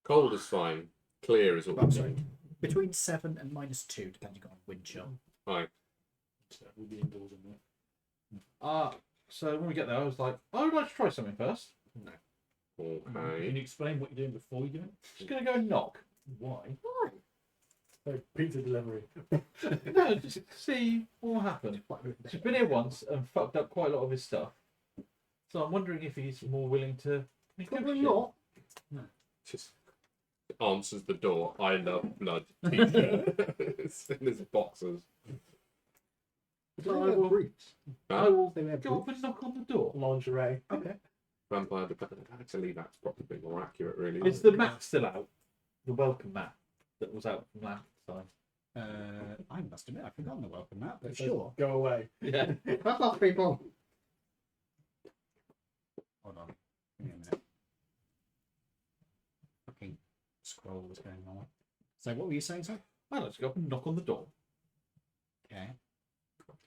Cold is fine. Clear is what I'm I'm sorry. saying. Between 7 and -2, depending on wind chill. Hi. So we'll be indoors in there. So when we get there, I was like, I would like to try something first. Can Okay. you explain what you're doing before you do it? Just gonna go and knock. Why? So pizza delivery. No, just see what will happen. He's been here once and fucked up quite a lot of his stuff. So I'm wondering if he's more willing to Probably negotiate. not. Just answers the door. I love blood. T-shirt. It's in his boxers. So I will, briefs. I will They wear go up briefs. and knock on the door. Lingerie. Okay. Vampire. Actually, that's probably more accurate, really. Is the map still out? The welcome map that was out from last time. I must admit, I've forgotten the welcome map, but It says, sure. Go away. Yeah. That's not people. Hold on. Give me a minute. Fucking scroll was going on. So what were you saying, sir? I'd like to go up and knock on the door. Okay.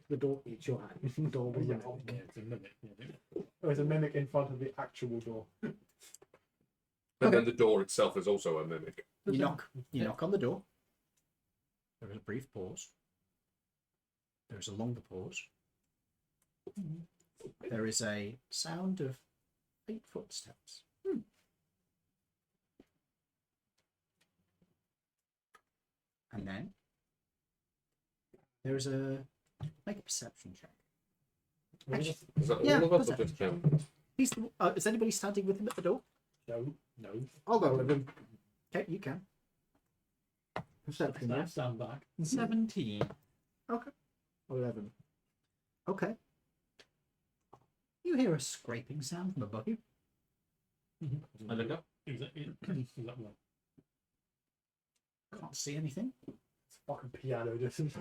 The door eats your hand. The door will Yeah. not. Yeah, it's a mimic. Yeah. There's a mimic in front of the actual door. And then the door itself is also a mimic. You knock on the door. There is a brief pause. There is a longer pause. there is a sound of faint footsteps. And then there is make a perception check. Actually, Is that Yeah, all of us or perception just him? is anybody standing with him at the door? No. I'll go with him. Okay, you can. Perception, yes. Stand back. 17. 11. Okay. You hear a scraping sound from above you. I look up. Is that one? Can't see anything. It's fucking piano distance.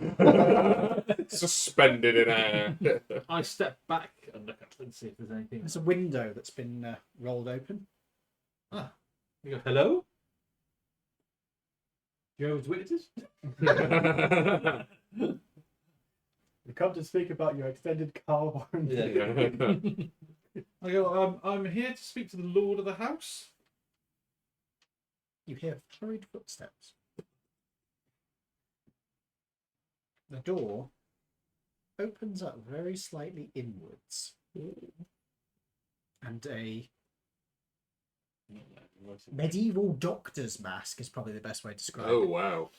Suspended in air. I step back and look up and see if there's anything. There's a window that's been rolled open. You go, hello? Jehovah's Witnesses? You come to speak about your extended car warranty. I go, I'm here to speak to the Lord of the House. You hear hurried footsteps. The door opens up very slightly inwards. And a medieval doctor's mask is probably the best way to describe Oh it. wow!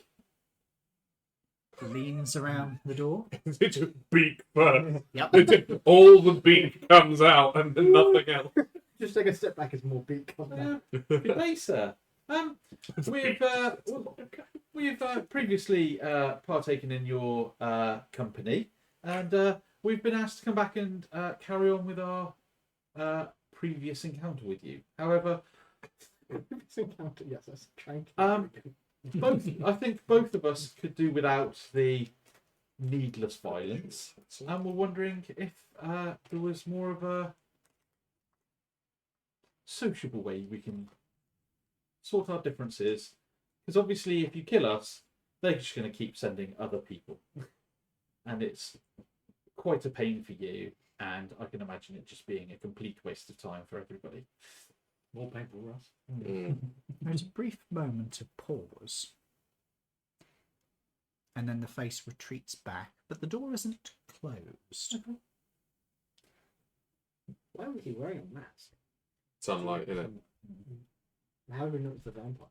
Leans around the door. It's a beak first. Yep. All the beak comes out and then nothing else. Just take a step back as more beak comes out. Good day, sir. We've previously partaken in your company, and we've been asked to come back and carry on with our previous encounter with you. However, Yes, that's trying I think both of us could do without the needless violence, and we're wondering if there was more of a sociable way we can sort our differences. Because obviously, if you kill us, they're just going to keep sending other people, and it's quite a pain for you. And I can imagine it just being a complete waste of time for everybody. More painful for us. Mm. There's a brief moment of pause. And then the face retreats back, but the door isn't closed. Why was he wearing a mask? Sunlight, you know. How do we know it's the vampire?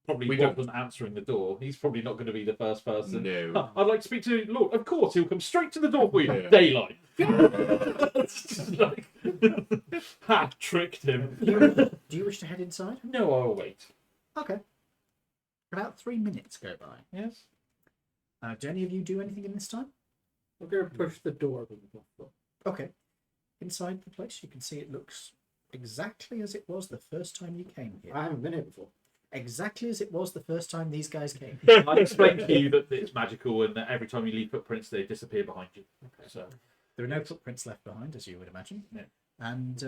Probably We wasn't answering the door. He's probably not going to be the first person. No. I'd like to speak to Lord. Of course, he'll come straight to the door for you. Yeah. Daylight. It's just like, ha, tricked him. Do you wish to head inside? No, I'll wait. Okay. About 3 minutes go by. Yes. Do any of you do anything in this time? I'll go push the door open with my foot. Okay. Inside the place, you can see it looks exactly as it was the first time you came here. I haven't been here before. Exactly as it was the first time these guys came. I explained to you that it's magical and that every time you leave footprints, they disappear behind you. Okay. So There are no footprints left behind, as you would imagine. No. And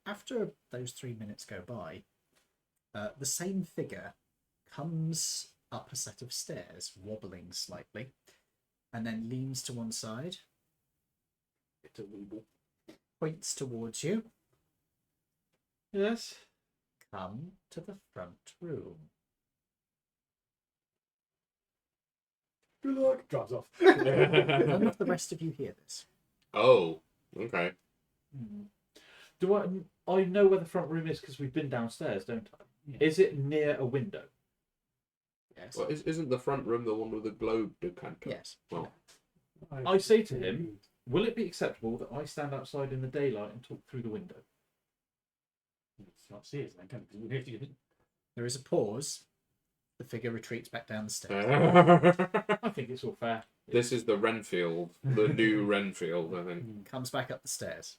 after those 3 minutes go by, the same figure comes up a set of stairs, wobbling slightly, and then leans to one side, It's a weeble. points towards you. yes. Come to the front room. Good luck. Drives off. None of the rest of you hear this. Oh, okay. Do I know where the front room is because we've been downstairs, don't I? Yeah. Is it near a window? Yes. Well, isn't the front room the one with the globe decanter? Yes. Well, I say to him, will it be acceptable that I stand outside in the daylight and talk through the window? It's not serious, then, can it? 'Cause we have to get in. There is a pause. The figure retreats back down the stairs. I think it's all fair. this is the Renfield, the new Renfield, I think. Comes back up the stairs.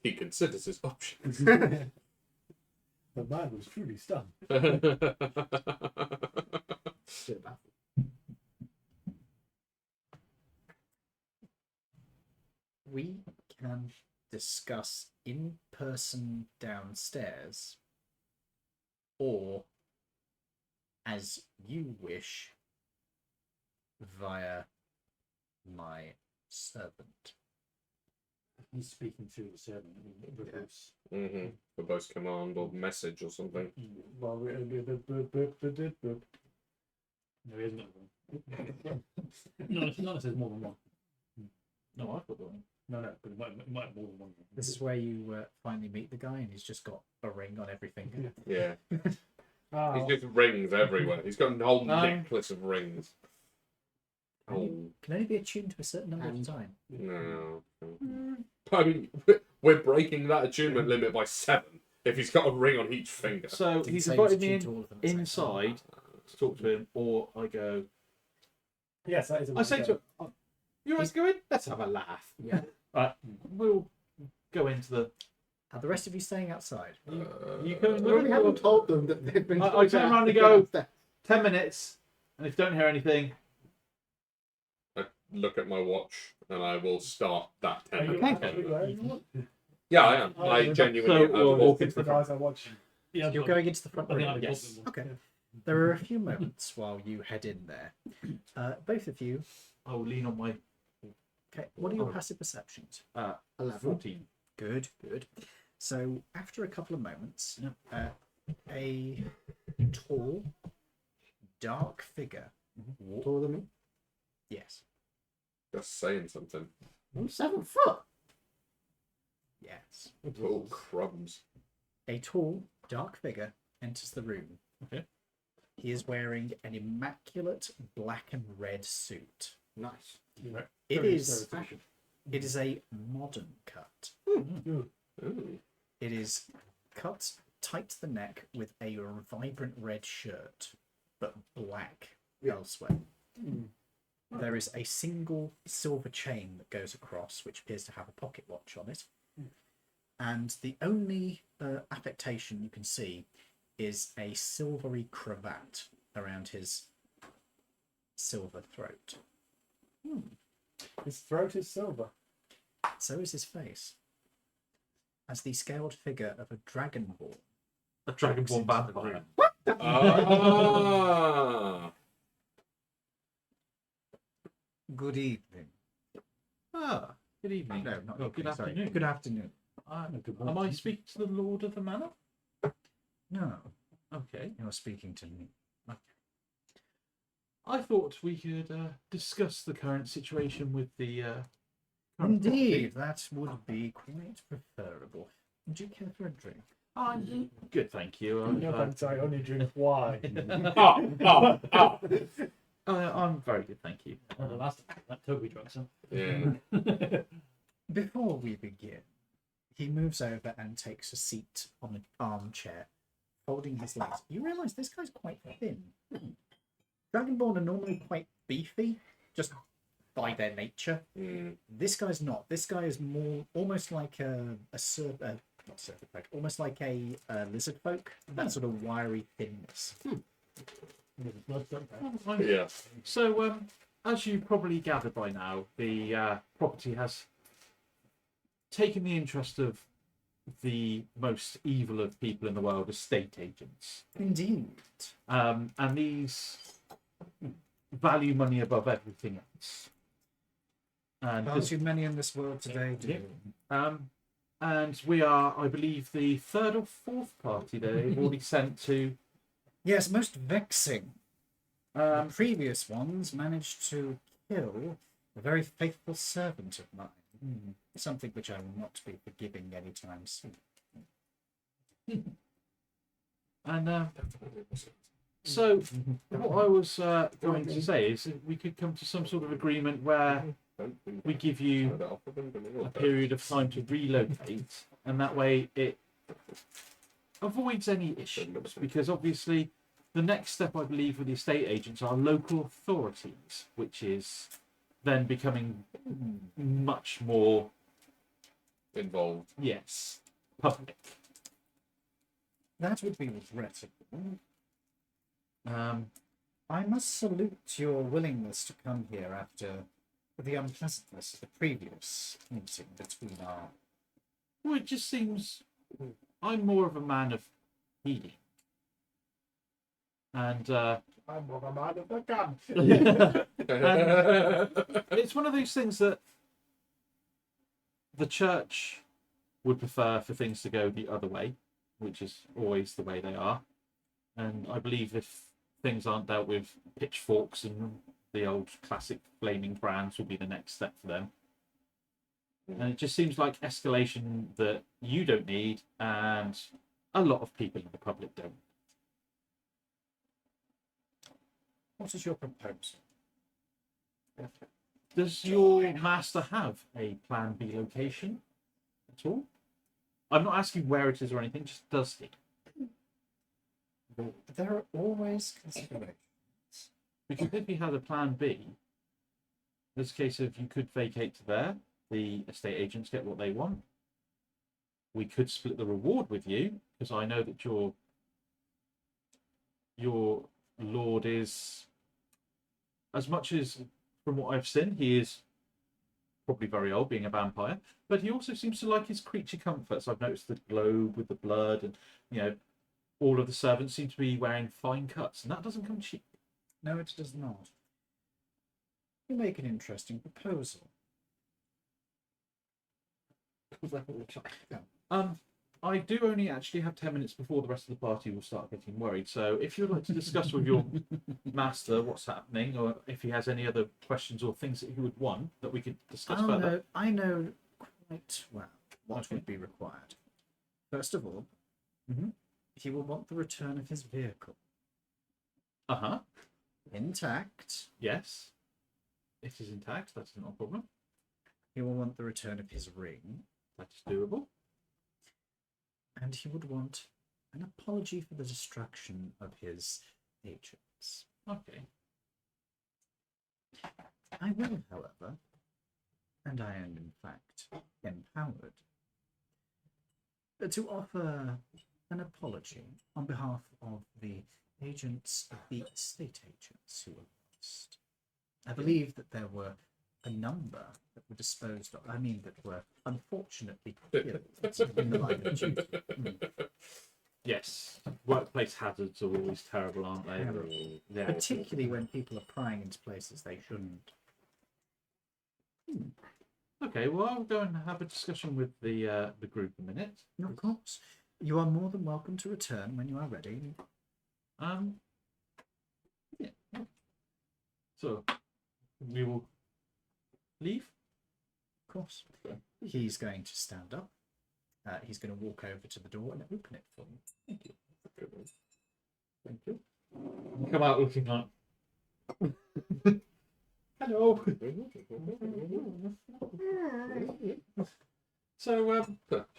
He considers his options. The man was truly stunned. Shit about We can discuss in person downstairs, or as you wish via my servant. He's speaking to the servant. I mean, Bruce. The voice command or message or something. Well, No, he hasn't got one. No, it's not. It says more than one. No, I've got the one. No, but it might have more than one. This is where you finally meet the guy, and he's just got a ring on every finger. Yeah. Oh, He's just rings everywhere. He's got a whole No. necklace of rings. Oh, Can only be attuned to a certain number at a time. no. I mean, we're breaking that attunement limit by 7 if he's got a ring on each finger. So Didn't he's say invited attuned me to all of them at the same time. inside to talk to him, or I go. yes, that is. I say to him, oh, "You guys go in? Let's have a laugh." Yeah. Right, we'll go into the. Are the rest of you staying outside? You go and Well, look we at haven't the told them that they've been. I turn around and go, 10 minutes, and if you don't hear anything, I look at my watch and I will start that 10 Are you minutes. actually wearing one? Yeah, I am. Oh, I yeah. genuinely So, am. we'll walk It's the guys I watch. Yeah, You're going into the front I think room. I'd Yes. bought them Okay. one. There are a few moments while you head in there. Both of you. I will lean on my Okay. What are your Oh. passive perceptions? 14. Good. Good. So after a couple of moments, Yeah. a tall, dark figure. Taller than me. Yes. Just saying something. I'm 7 foot. Yes. Oh, crumbs. A tall, dark figure enters the room. Okay. He is wearing an immaculate black and red suit. Nice. It Very is. fashion. It is a modern cut. Ooh. It is cut tight to the neck with a vibrant red shirt, but black elsewhere. There is a single silver chain that goes across, which appears to have a pocket watch on it. And the only affectation you can see is a silvery cravat around his silver throat. His throat is silver. So is his face. As the scaled figure of a dragonborn. A dragonborn walks into the vampire. room. Ah. Good evening. Ah, good evening. No, not Oh, evening, good sorry. afternoon. Good afternoon. Am I speaking to the Lord of the Manor? No, Okay. you're speaking to me. I thought we could discuss the current situation with the. current Indeed, that would be quite preferable. Would you care for a drink? property. Good, thank you. No, I'm sorry, only drink wine. I'm very good, thank you. Oh, the last that Toby drunk some. Yeah. Before we begin, he moves over and takes a seat on an armchair, folding his legs. You realise this guy's quite thin. Dragonborn are normally quite beefy, just by their nature. This guy's not. This guy is more almost like not serpent folk, almost like a lizard folk. That sort of wiry thinness. Yeah. So, as you probably gathered by now, the property has taken the interest of the most evil of people in the world, estate agents. Indeed. And these value money above everything else. And Far too many in this world today do. and we are, I believe, the third or fourth party that they've already sent to. Yes, most vexing. The previous ones managed to kill a very faithful servant of mine. Something which I will not be forgiving anytime soon. And so, what I was going to say is that we could come to some sort of agreement where we give you a period of time to relocate, and that way it avoids any issues. Because obviously, the next step, I believe, with the estate agents are local authorities, which is then becoming much more, Involved. yes, public. That would be regrettable. I must salute your willingness to come here after the unpleasantness of the previous meeting between our... Well, it just seems I'm more of a man of healing. And I'm more of a man of the gun. it's one of those things that the church would prefer for things to go the other way, which is always the way they are. And I believe if things aren't dealt with, pitchforks and the old classic flaming brands will be the next step for them. And it just seems like escalation that you don't need, and a lot of people in the public don't. What is your proposal? Does your master have a plan B location at all? I'm not asking where it is or anything, just does he? There are always considerations. Because if he had a plan B, there's a case of you could vacate to there, the estate agents get what they want. We could split the reward with you, because I know that your lord is, as much as from what I've seen, he is probably very old, being a vampire, but he also seems to like his creature comforts. I've noticed the globe with the blood, and all of the servants seem to be wearing fine cuts, and that doesn't come cheap. No, it does not. You make an interesting proposal. I do only actually have 10 minutes before the rest of the party will start getting worried. So if you'd like to discuss with your master what's happening, or if he has any other questions or things that he would want that we could discuss further. I know quite well what would be required. First of all, he will want the return of his vehicle. Uh-huh. Intact. Yes. It is intact. That's not a problem. He will want the return of his ring. That is doable. And he would want an apology for the destruction of his agents. Okay. I will, however, and I am in fact empowered, to offer an apology on behalf of the agents, the estate agents who were lost. I believe that there were a number that were disposed of, that were unfortunately killed in the line of duty. Yes. Workplace hazards are always terrible, aren't they? Terrible. Yeah. Particularly when people are prying into places they shouldn't. Okay, well, I'll go and have a discussion with the group a minute. Of course. You are more than welcome to return when you are ready. Yeah. So, we will leave. Of course. He's going to stand up. He's going to walk over to the door and open it for me. Thank you. Thank you. Come out looking like. Hello. So,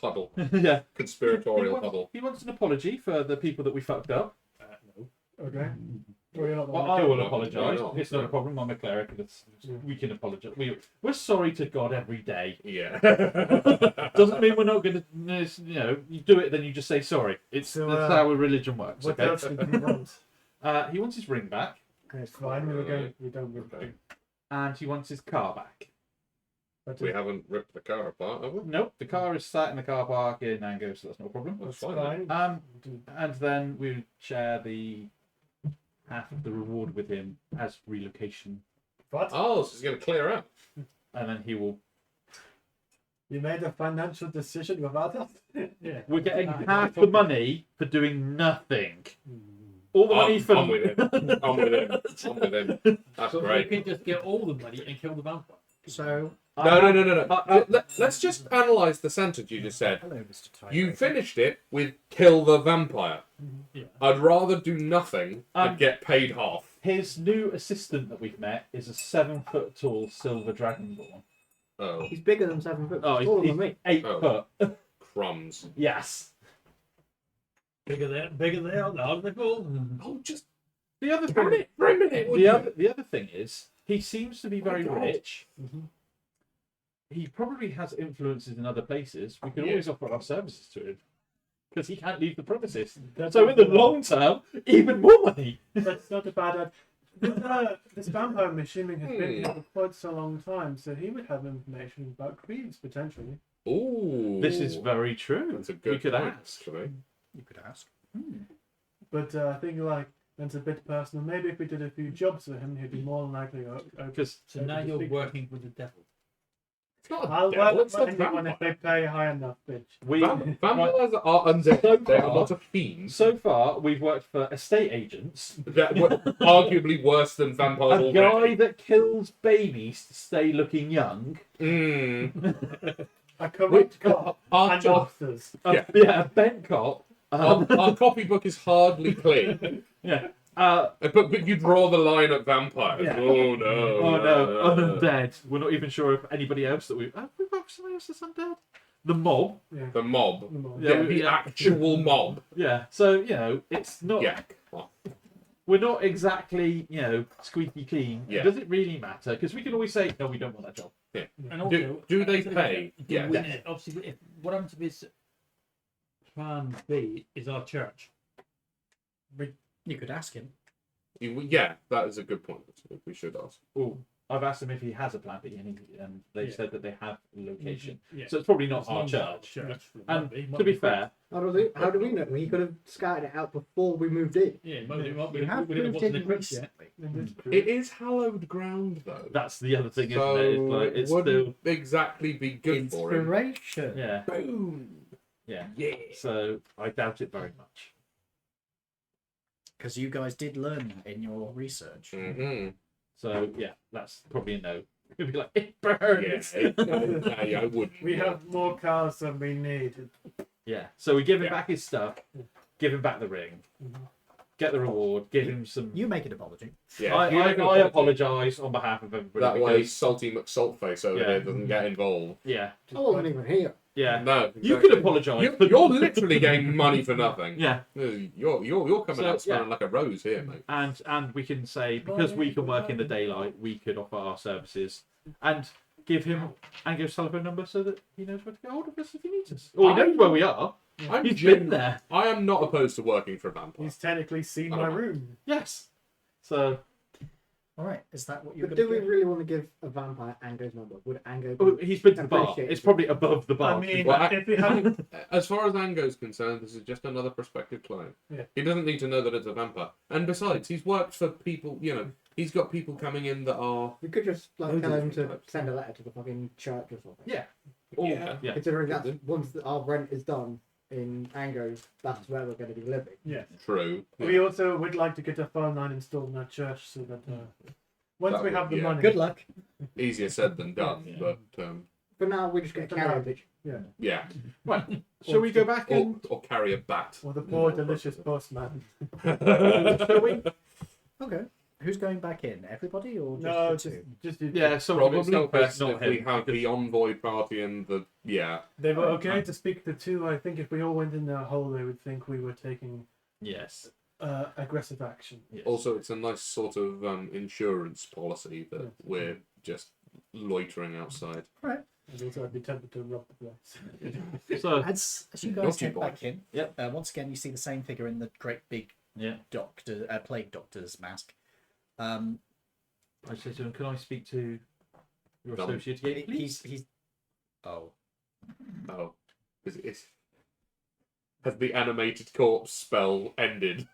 Huddle. yeah. Conspiratorial huddle. He wants an apology for the people that we fucked up. No. Okay. Well, you're not the Well, one. I will Why apologise. not? It's not a problem. I'm a cleric. We can apologise. We're sorry to God every day. Yeah. Doesn't mean we're not going to, you do it, then you just say sorry. That's how religion works. What Okay? else did you want? He wants his ring back, It's fine. We don't give Okay. and he wants his car back. But We haven't ripped the car apart, have we? Nope, the car is sat in the car park in Ango, so that's no problem. That's it's fine. fine. And then we share the half of the reward with him as relocation, What? Oh, so he's going to clear out. and then he will. You made a financial decision without us? Yeah. We're getting half the money for doing nothing. All the money for. I'm with him. I'm with him. I'm with him. That's So great. we can just get all the money and kill the vampire. So, No. Let's just analyse the sentence you just said. hello, Mr. Tiger. You finished it with kill the vampire. Yeah. I'd rather do nothing than get paid half. His new assistant that we've met is a 7-foot tall silver dragonborn. Oh, He's bigger than 7 foot. Oh, Taller he's than me. 8 Oh. foot. crumbs. Yes. Bigger they are, the harder they fall. Oh, just The other damn thing, it for a minute. would the you? other thing is, he seems to be very God. rich. He probably has influences in other places. We could Yeah. always offer our services to him because he can't leave the premises. That's So in the long term, even more money. That's not a bad idea. This vampire, I'm assuming, has been here for quite so long time, so he would have information about creeds, potentially. Ooh, This is very true. That's a good we could point, ask. actually. You could ask. But I think, that's a bit personal. Maybe if we did a few jobs for him, he'd be more than likely Because So now you're working with the devil. It's not a I'll devil, work it's for a anyone if they vampire. pay high enough, bitch. Vampires are undead. They are not a fiend. So far, we've worked for estate agents, That were arguably worse than vampires a guy already. that kills babies to stay looking young, A corrupt cop Our, and officers. Yeah. a bent cop. our copybook is hardly clean. Yeah. But you draw the line at vampires. Yeah. Oh no. Oh no, undead. We're not even sure if anybody else that we've got somebody else that's undead. The mob. Yeah. The mob. Yeah, The actual mob. Yeah. So it's not. Yeah. We're not exactly squeaky clean. Yeah. Does it really matter? Because we can always say no, we don't want that job. And also, Do they pay? Yeah. Yeah. Obviously, if what happens if his plan B is our church? You could ask him. Yeah, that is a good point. We should ask. Oh, I've asked him if he has a plan B, and they've said that they have a location. Yeah. So it's probably not It's our not our church. church. And Might to be quick. fair, How do we know? He could have scouted it out before we moved in. Yeah, it might be. You have we don't know moved what's in in the crypt yet. recently. It is hallowed ground, though. that's the other thing, So isn't it? It's like it's wouldn't still exactly be good for him. Inspiration. yeah, Boom. yeah. Yeah. So I doubt it very much. Because you guys did learn that in your research. Mm-hmm. So yeah, that's probably a no. It'd be like it burns. Yeah, I wouldn't. We have more cars than we need. Yeah. So we give him Yeah. back his stuff, give him back the ring, get the reward, give him some. You make an apology. Yeah, I you make an apology. apologise on behalf of everybody. That way, because- Salty McSaltface over Yeah. here doesn't get involved. Yeah. I wasn't even here. Yeah. No, You exactly. could apologise. You're literally getting money for nothing. Yeah. You're coming So, out smelling yeah. like a rose here, mate. And we can say because we can work in the daylight, we could offer our services and give him Ango's telephone number so that he knows where to get hold of us if he needs us. Or he knows where we are. I'm He's gen- been there. I am not opposed to working for a vampire. He's technically seen I my don't know. room. Yes. So All right, is that what you're But going do to we do? really want to give a vampire Ango's number? Would Ango? oh, he's been to the bar. Appreciate It's it. probably above the bar. I mean, Well, if we have As far as Ango's concerned, this is just another prospective client. Yeah. He doesn't need to know that it's a vampire. And besides, he's worked for people, he's got people coming in that are... We could just Loads tell of him to different types. send a letter to the fucking church or something. Yeah. Or, Yeah. yeah. Considering Could that once our rent is done in Ango's, that's where we're going to be living. yeah. True. We also would like to get a phone line installed in our church so that once That we would- have the yeah. money. Good luck. Easier said than done, Yeah. but For now, we're just going to For carry now. a bitch. yeah. Right. Shall we go back Or, and or carry a bat. Or the poor delicious postman. shall we? Okay. Who's going back in? Everybody or just No, the just two? just you. Yeah, so Probably it's not best not if we him, have because- the envoy party and the... Yeah. They were okay to speak to two. I think if we all went in their hole, they would think we were taking Yes. aggressive action. Yes. Also, it's a nice sort of insurance policy that Yeah. we're just loitering outside. And also, I'd be tempted to rob the place. So As you guys Naughty head boy. back in, Yep. once again you see the same figure in the great big yeah, plague doctor's mask. I said to him, "Can I speak to your Done. associate again, please?" He's oh, Oh. Has the animated corpse spell ended?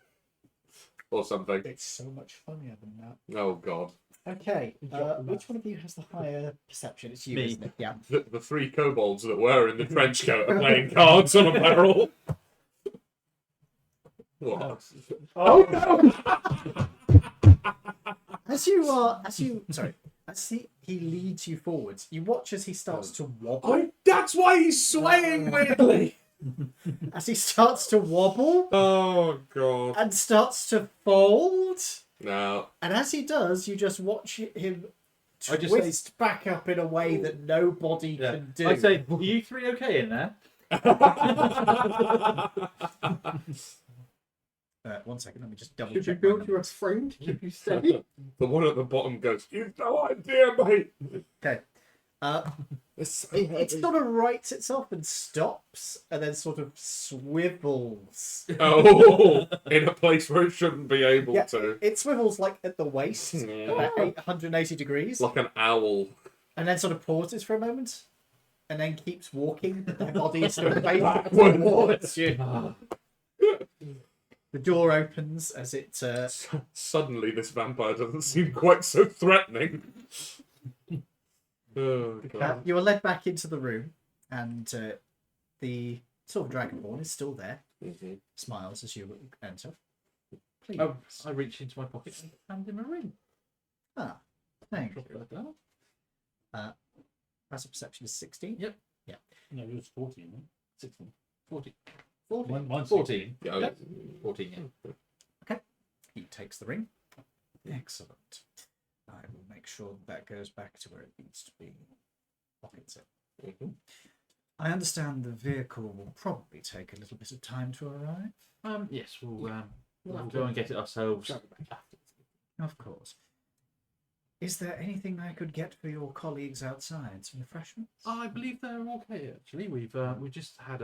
Or something? it's so much funnier than that. Oh, God. Okay, Drop the which mask. one of you has the higher perception? It's you, Me. isn't it? Yeah. The three kobolds that were in the trench coat are playing cards on a barrel. What? Oh, no! As he leads you forwards, you watch as he starts to wobble. That's why he's swaying weirdly. As he starts to wobble Oh, God. and starts to fold. No. And as he does, you just watch him I just twist back up in a way that nobody Yeah. can do. I say, "Are you three okay in there?" 1 second, let me just double Should you check. build you a frame to keep you steady? The one at the bottom goes, "You've no idea, mate." Okay. It sort of rights itself and stops, and then sort of swivels. Oh, in a place where it shouldn't be able Yeah. to. It swivels like at the waist, about 880 degrees, Like an owl. and then sort of pauses for a moment, and then keeps walking. But their body is sort of facing Backward. towards you. The door opens as it. Suddenly, this vampire doesn't seem quite so threatening. Oh, God. You are led back into the room, and the silver dragonborn is still there. Mhm. Smiles as you enter. Please. Oh, I reach into my pocket and hand him a ring. Ah, thank Drop you. that down. Passive perception is 16. Yep. No, it was 14. No? 16. 14. One 14. Yeah, Yep. 14, yeah. He takes the ring. Excellent. I will make sure that goes back to where it needs to be. Pockets it. Mhm. I understand the vehicle will probably take a little bit of time to arrive. Yes, we'll go and get it ourselves. Of course. Is there anything I could get for your colleagues outside? Some refreshments? I believe they're okay. Actually, we've just had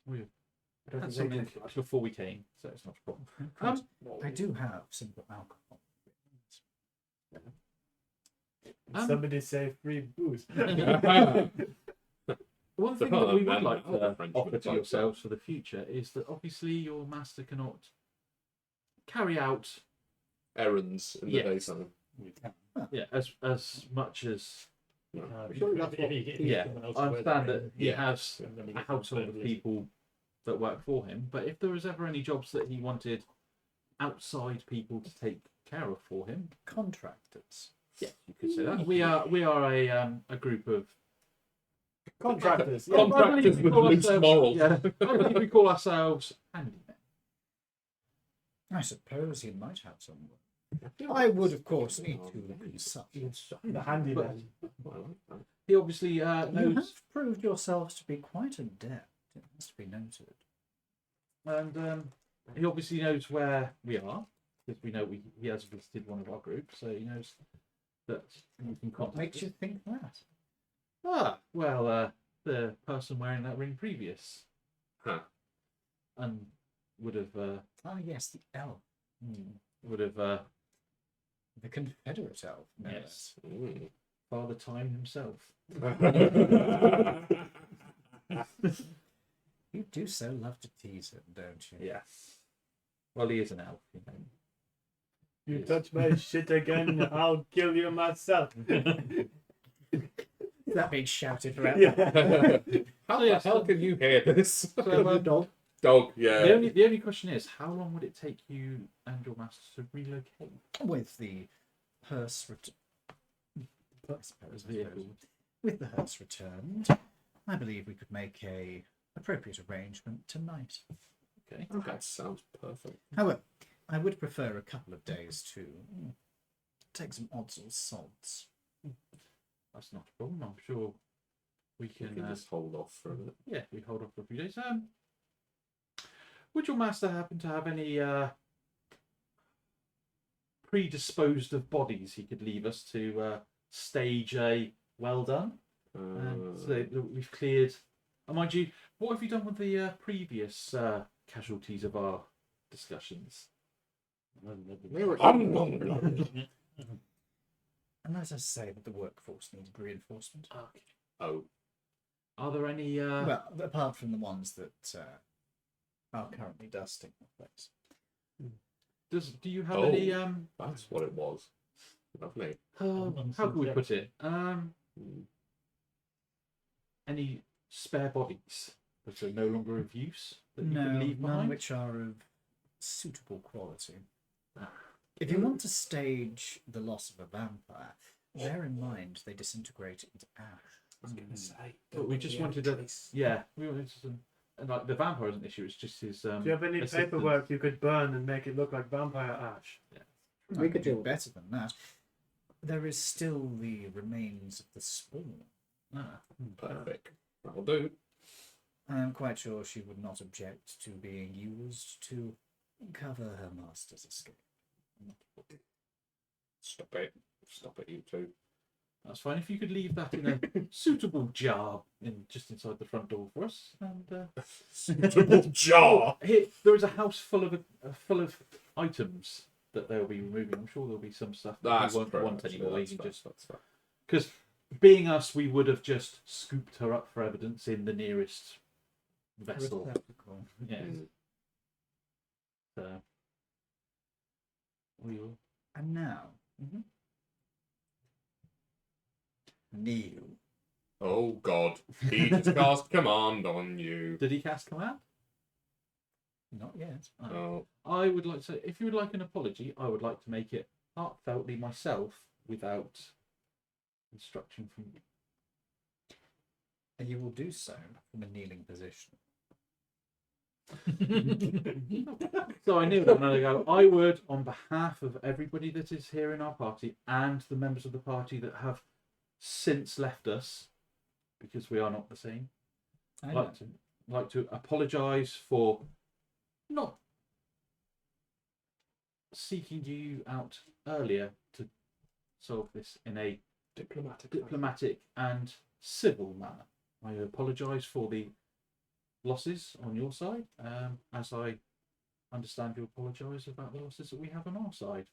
we've had something before we came, so it's not a problem. I do have simple alcohol. Somebody say free booze. One thing that we would man, like to French offer would to like yourselves for the future is that obviously your master cannot carry out Errands in the Yes. daytime. as much as Surely that's what yeah. I understand that he Yeah. has a household of people that work for him, but if there was ever any jobs that he wanted outside people to take care of for him, Contractors. yeah, you could say that. We are a group of Contractors. I believe Contractors we with call loose ourselves- morals. Yeah, I believe we call ourselves handymen. I suppose he might have some. I would, of course, need to consult. The handyman. I like that. He obviously You knows, have proved yourselves to be quite adept. It must be noted. and he obviously knows where we are because we know he has visited one of our groups, so he knows that we can What contact. makes us. you think that? Well, the person wearing that ring previous Huh. and would have Ah, yes, the elf. would have The Confederate elf. No yes, Mm. Father Time himself. less. You do so love to tease him, don't you? Yes. Well, he is an elf, you know. You Yes. touch my shit again, I'll kill you myself. That being shouted throughout. Yeah. How So, yeah, the hell so- can you hear this? So, dog. Dog, yeah. the only question is, how long would it take you and your master to relocate? With the hearse I suppose, Vehicle. with the hearse returned, I believe we could make a appropriate arrangement tonight. Okay. That sounds perfect. However, I would prefer a couple of days to take some odds or sods. That's not a problem. I'm sure we You can. can just hold off for a minute. Yeah, we hold off for a few days. Would your master happen to have any predisposed of bodies he could leave us to stage a well done? So that we've cleared. And mind you, what have you done with the previous casualties of our discussions? And as I say, that the workforce needs reinforcement. Okay. Oh, Are there any? Well, apart from the ones that are currently dusting the place. Do you have Oh. any? that's what it was. Lovely. How can we put it? Mm. Any spare bodies that are no longer of use that you No, can leave none behind? which are of suitable quality. Ah. If you want to stage the loss of a vampire, bear in mind they disintegrate into ash. I was gonna say. But we just wanted to. Yeah, we wanted to. And like the vampire isn't an issue. It's just his. Do you have any assistant. paperwork you could burn and make it look like vampire ash? We could do do- better than that. There is still the remains of the spawn. Ah, Perfect. That'll do. I am quite sure she would not object to being used to cover her master's escape. Stop it. Stop it, you two. that's fine. If you could leave that in a suitable jar just inside the front door for us, and Suitable jar. here there is a house full of items that they'll be removing. I'm sure there'll be some stuff that That's we won't fair, want actually, anymore. You that's can fair, just that's fair. because being us, we would have just scooped her up for evidence in the nearest vessel. Receptacle. Yeah. Mm. So we will. And now, kneel. Oh God, he just cast command on you. Did he cast command? Not yet. Oh, I would like to say, if you would like an apology, I would like to make it heartfeltly myself without instruction from you. And you will do so from a kneeling position. So I knew that when I go, I would, on behalf of everybody that is here in our party and the members of the party that have since left us, because we are not the same, I know. like to apologise for not seeking you out earlier to solve this in a diplomatic and civil manner. I apologise for the losses on your side, as I understand you apologise about the losses that we have on our side.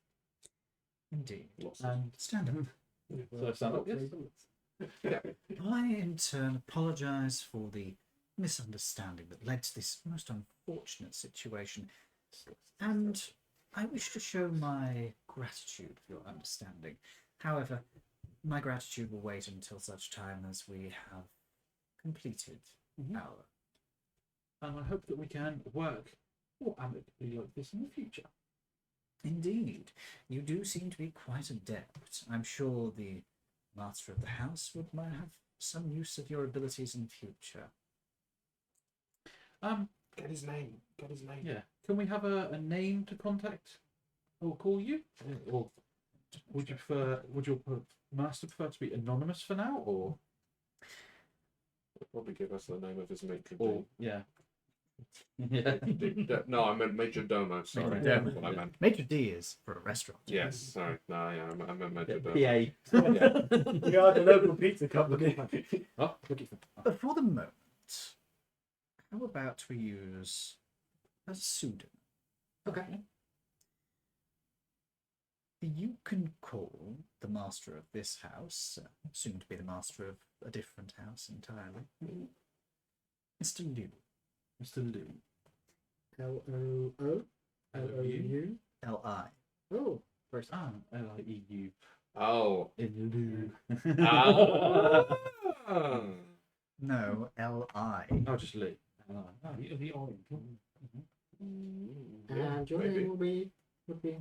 Indeed. And Stand up. so I stand up, yes. I, in turn, apologise for the misunderstanding that led to this most unfortunate situation, and I wish to show my gratitude for your understanding. However, my gratitude will wait until such time as we have completed our. And I hope that we can work more amicably like this in the future. Indeed, you do seem to be quite adept. I'm sure the master of the house might have some use of your abilities in future. get his name. Get his name. Yeah. Can we have a name to contact or call you? Or would you prefer? Would your master prefer to be anonymous for now, or He'll probably give us the name of his maitre or d'. yeah? Yeah. No, I meant major domo. Sorry, Major that's domo. what I meant. Maitre d is for a restaurant. Yes, sorry. No, yeah, I meant major domo. PA. We are the local pizza company. Oh, look at that. But for the moment, how about we use a pseudonym? Okay. You can call the master of this house, soon to be the master of a different house entirely, Mr. Liu. Mr. Lou. L-O-O? L-O-U? L-I. Oh, very Ah, Lieu. Oh. In Lou. Ah. No, L-I. Oh, just Lou. Oh, the orange. Yeah, And your maybe. name would be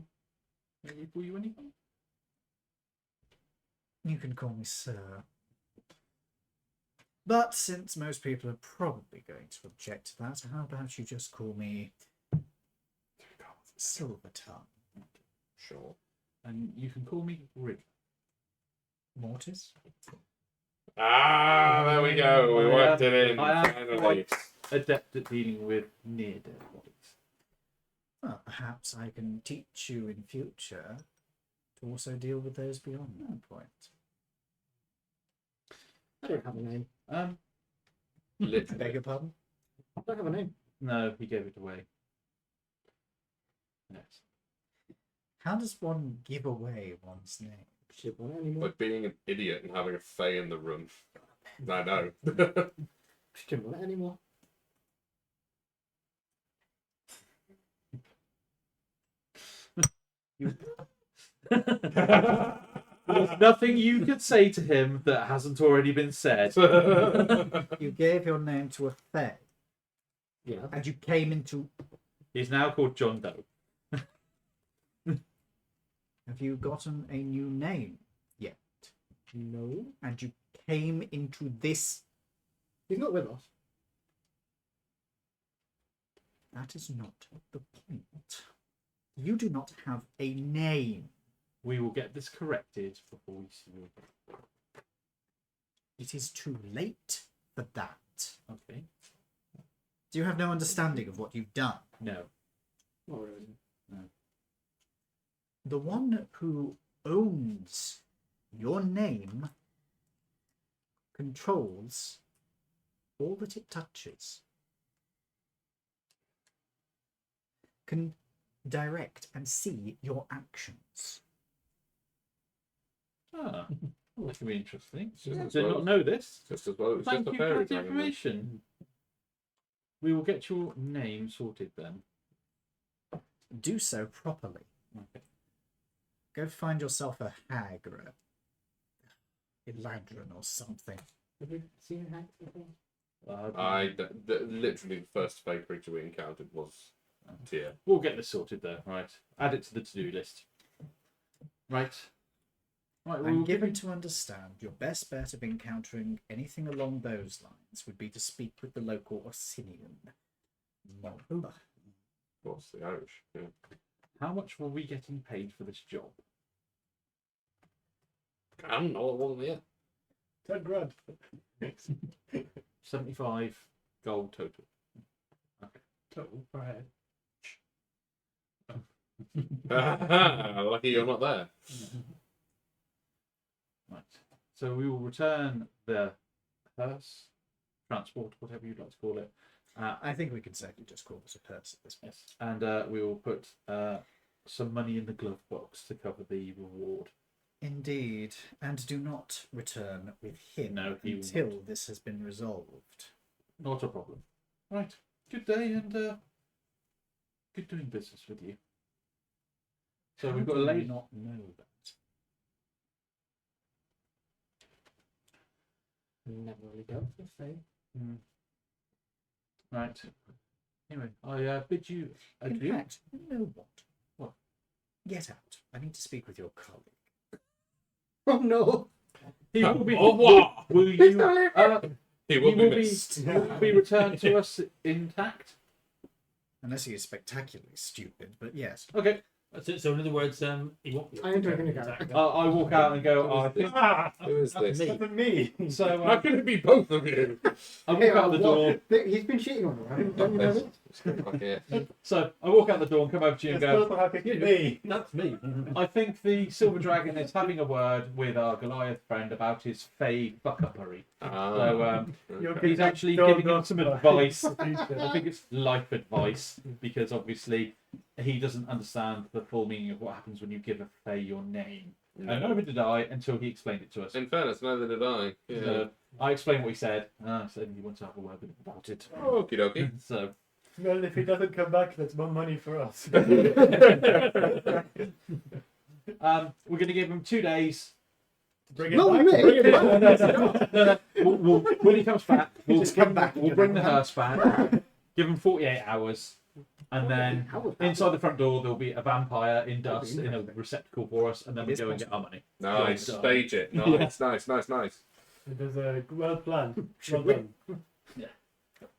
Can we call you anything? You can call me Sir. But since most people are probably going to object to that, how about you just call me Silver Tongue? Sure. And you can call me Rig. Mortis? Ah, there we go. We worked it in. I am Finally. quite adept at dealing with near-dead bodies. Well, perhaps I can teach you in future to also deal with those beyond that point. I don't have a name. I Literally. beg your pardon? I don't have a name. No, he gave it away. Yes. How does one give away one's name? Shit, want it anymore. Like being an idiot and having a fae in the room. I know. Shit, want it anymore. There's nothing you could say to him that hasn't already been said. You gave your name to a fae, Yeah. and you came into. He's now called John Doe. Have you gotten a new name yet? No. And you came into this. He's not with us. That is not the point. You do not have a name. We will get this corrected before we see you again. It is too late for that. Okay. Do you have no understanding of what you've done? No. Not really. The one who owns your name controls all that it touches, can direct and see your actions. Ah, well, that could be interesting. Just as Did well not as- know this. Just as well. It's Thank just you a for fairy the dragon. information. We will get your name sorted then. Do so properly. Okay. Go find yourself a hag or a... Eladrin or something. Have you seen a hack before? Literally the first fey creature we encountered was Tyr. We'll get this sorted though, right? Add it to the to-do list. Right. Right, I'm we'll given to understand your best bet of encountering anything along those lines would be to speak with the local Orsinian mob. Of course, the Irish. Yeah. How much were we getting paid for this job? I don't know what wasn't yet. 10 grand. 75 gold total. Total per head. Lucky you're not there. Right. So we will return the hearse, transport, whatever you'd like to call it. I think we can safely just call this a purse at this point. Yes. And we will put some money in the glove box to cover the reward. Indeed, and do not return with him No, he will until not. this has been resolved. Not a problem. Right. Good day and good doing business with you. So How we've got a do you lady. not know that. Never really dealt with Faye. Right. Anyway, I bid you In adieu. fact, you know what? What? Get out. I need to speak with your colleague. Oh no! He will be. Oh, what? Will you? He He will be will be, missed. he will be returned to us intact. Unless he is spectacularly stupid, but yes. Okay. So in other words, he won't be. I am drinking again. I walk out and go. I think Who is this? That's me. so. How can it be both of you? I walk out the door. He's been cheating on me. Don't you know it? So I walk out the door and come over to you and It's go. not how it could be. That's me. I think the Silver Dragon is having a word with our Goliath friend about his fey buck-uppery. So he's actually giving him some advice. I think it's life advice because obviously he doesn't understand the full meaning of what happens when you give a fey your name. And neither did I until he explained it to us. In fairness, neither did I. Yeah. So I explained what he said. And I said he wants to have a word with him about it. Okie dokie. So Well, if he doesn't come back, that's more money for us. we're going to give him 2 days. Bring it No, back. mate. Bring it back. When he comes back, we'll Just come back. We'll bring the hearse back. Give him 48 hours. And then inside the front door, there'll be a vampire in dust in a receptacle for us, and then we go and get our money. Nice. Yeah. Stage it. Nice, nice, nice, nice. There's a well planned. Well we? done.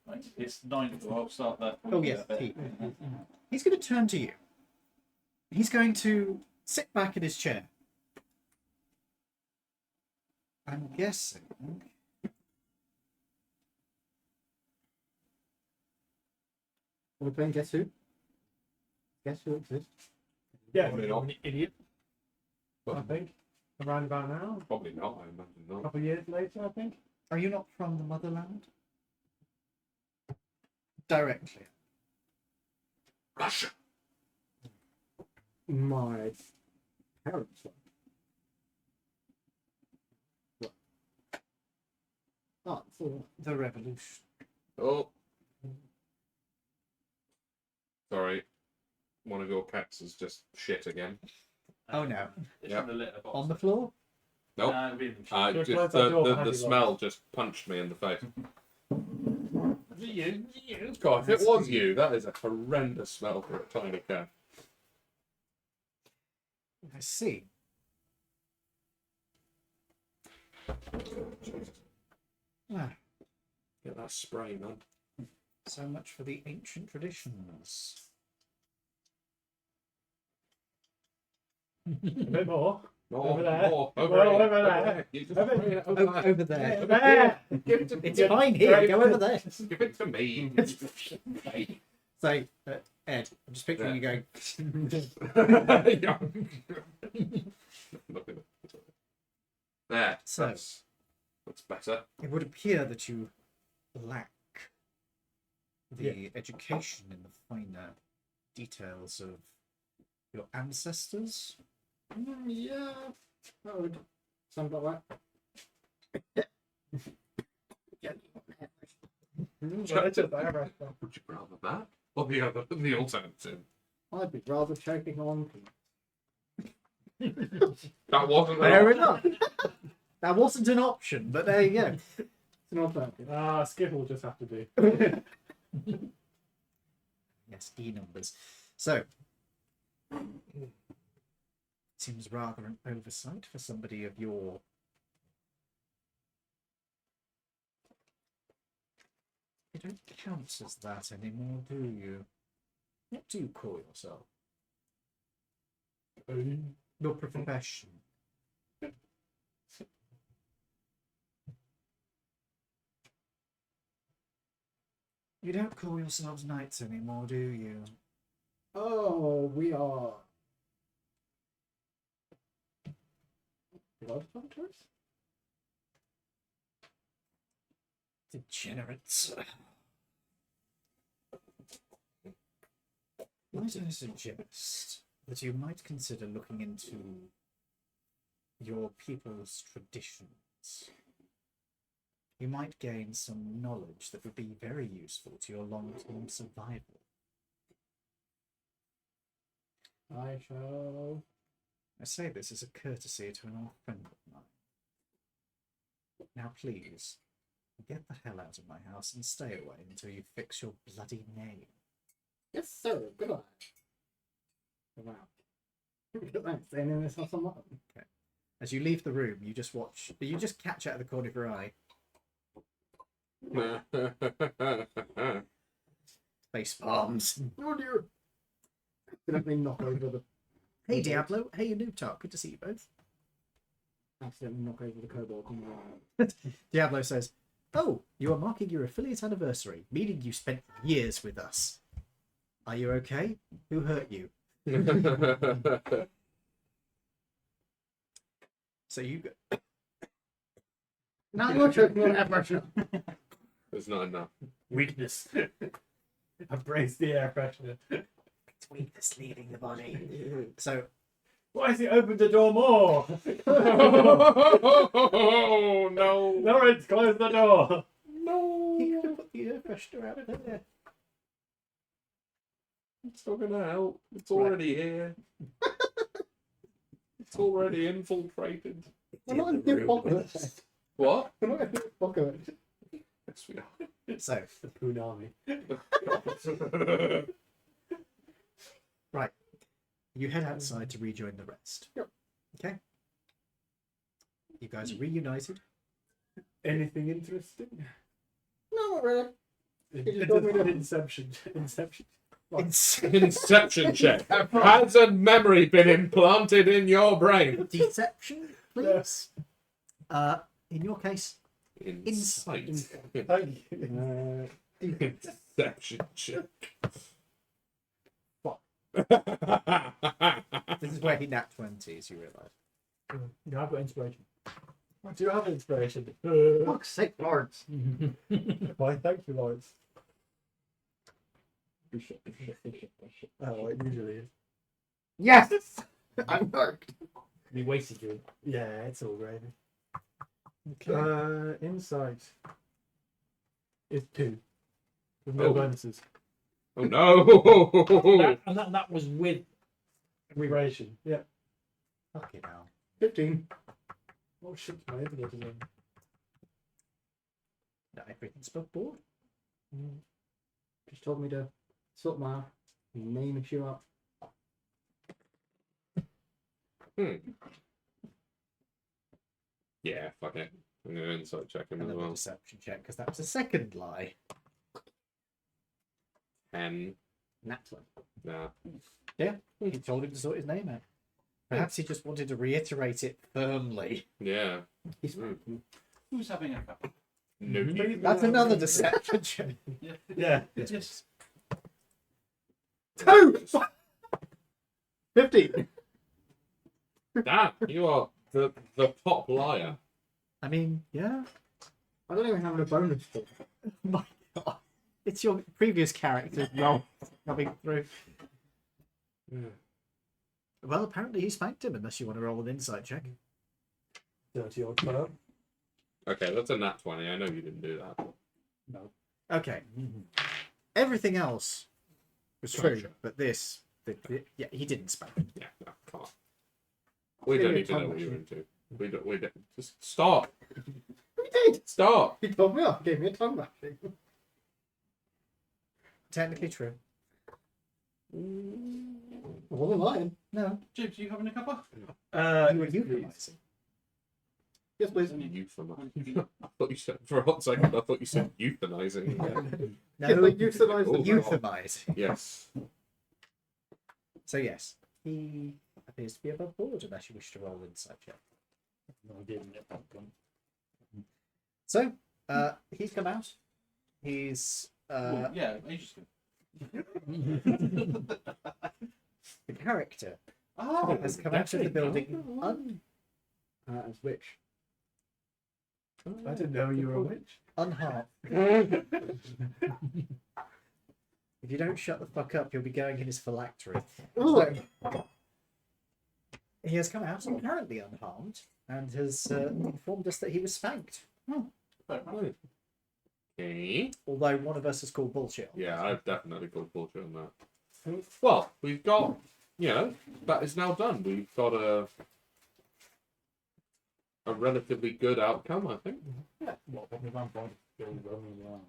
Right. It's 9, so I'll start that. Oh, yes. He's going to turn to you. He's going to sit back in his chair. I'm guessing. We're playing Guess Who? Guess Who exists? Yeah, Probably not. Idiot. I think. Around about now. Probably not. I imagine A not. couple of years later, I think. Are you not from the motherland? Directly. Russia. My parents were. What? Oh, so The revolution. Oh. Sorry. One of your cats is just shit again. Oh no. It's Yep. in the litter box. On the floor? Nope. It'll be in the I Just just, close that door the behind you, smell just punched me in the face. You. God, if it was you, that is a horrendous smell for a tiny cat. I see. Ah, Get that spray, man. so much for the ancient traditions. A bit more. More, Over there. more, Well, here, over there. You just Over- spray it over Oh, there. over there. There. Give it to It's fine here. Go over there. Give it to me. So, Ed, I'm just picturing you going. There. So- That's better. It would appear that you lack the education in the finer details of your ancestors. yeah, that would sound about right. Well, it's just there, right? Would you rather that or the other, the alternative? I'd be rather choking on. That wasn't Fair an enough. That wasn't an option, but there you go. It's an alternative. Skip will just have to do. Yes, E numbers. So, seems rather an oversight for somebody of your. You don't count as that anymore, do you? What do you call yourself? Your profession. You don't call yourselves knights anymore, do you? Oh, we are. Blood hunters? Degenerates. Might I suggest that you might consider looking into your people's traditions? You might gain some knowledge that would be very useful to your long-term survival. I shall. I say this as a courtesy to an old friend of mine. Now please, get the hell out of my house and stay away until you fix your bloody name. Yes, sir. Goodbye. Wow. Thanks. Staying in this house on what? Okay. As you leave the room, you just catch out of the corner of your eye face palms. Oh dear. Accidentally knock over the. Hey Diablo, hey Newtalk, good to see you both. Accidentally knock over the kobold on the right. Diablo says, "Oh, you are marking your affiliate anniversary, meaning you spent years with us. Are you okay? Who hurt you?" So you go. Now you're choking on air pressure. There's not enough. Weakness. Embrace the air pressure. It's weakness leaving the body. So Why has he opened the door more? Oh no! Lawrence, close the door. No! he could have put the air freshener out of there. It's not gonna help. It's already here. It's already infiltrated. We're not in the apocalypse. What? We're not in the apocalypse. Yes, we are. So The Punami. you head outside to rejoin the rest. Yep. Okay. You guys are reunited. Anything interesting? No, not really. It told me to- Inception. Inception. Inception check. Has a memory been implanted in your brain? Deception, please. In your case, Insight. Thank you. Inception check. this is where he nat 20s, you realise. Yeah, I've got inspiration. I do have inspiration. Fuck's sake, Lawrence. Why, thank you, Lawrence. Oh, it usually is. Yes! I'm marked. We wasted you. Yeah, it's all gravy. Okay. Insight is 2. With no Oh. bonuses. Oh no! That was with. Inspiration. Yeah. Fucking hell. 15. Oh shit, my internet is on. No, everything's above board. Just told me to sort my name issue out. Yeah, fuck it. I'm gonna insight check him as Another well. deception check, because that was a second lie. 10. Naturally. Nah. He told him to sort his name out. Perhaps he just wanted to reiterate it firmly. Yeah. He's Who's having a cup? No. That's another deception check. Yeah. Yes. 2! 15. Damn, you are the top liar. I mean, yeah. I don't even have a bonus for it. My God. It's your previous character's role coming through. Well, apparently he spanked him, unless you want to roll an insight check. 30 odd fellow. Okay, that's a nat 20. I know you didn't do that. Okay. Everything else was Sure, true, sure. but this, yeah, he didn't spank him. Yeah, no, come on. We don't need to know what you're into. We don't. Just stop. We did. Stop. He told me off. Gave me a tongue lashing. Technically true. I wasn't lying. No, Jibs, you having a cuppa? you were euphemising. Yes, please. Euthanizing. I thought you said for a hot second. I thought you said euthanizing. No, Yes, like euthanize Oh, the euphemizing. Yes. So yes, he appears to be above board unless you wish to roll insight check. No, I didn't get that one. So, he's come out. He's Yeah, ages ago. the character Oh, has come out of the building as witch. I didn't know you were a witch. unharmed. If you don't shut the fuck up, you'll be going in his phylactery. Oh, So, he has come out apparently unharmed and has informed us that he was spanked. Okay. Although one of us has called bullshit. Yeah, I've definitely called bullshit on that. Well, we've got, that is now done. We've got a relatively good outcome, I think. What the vampire still roaming around?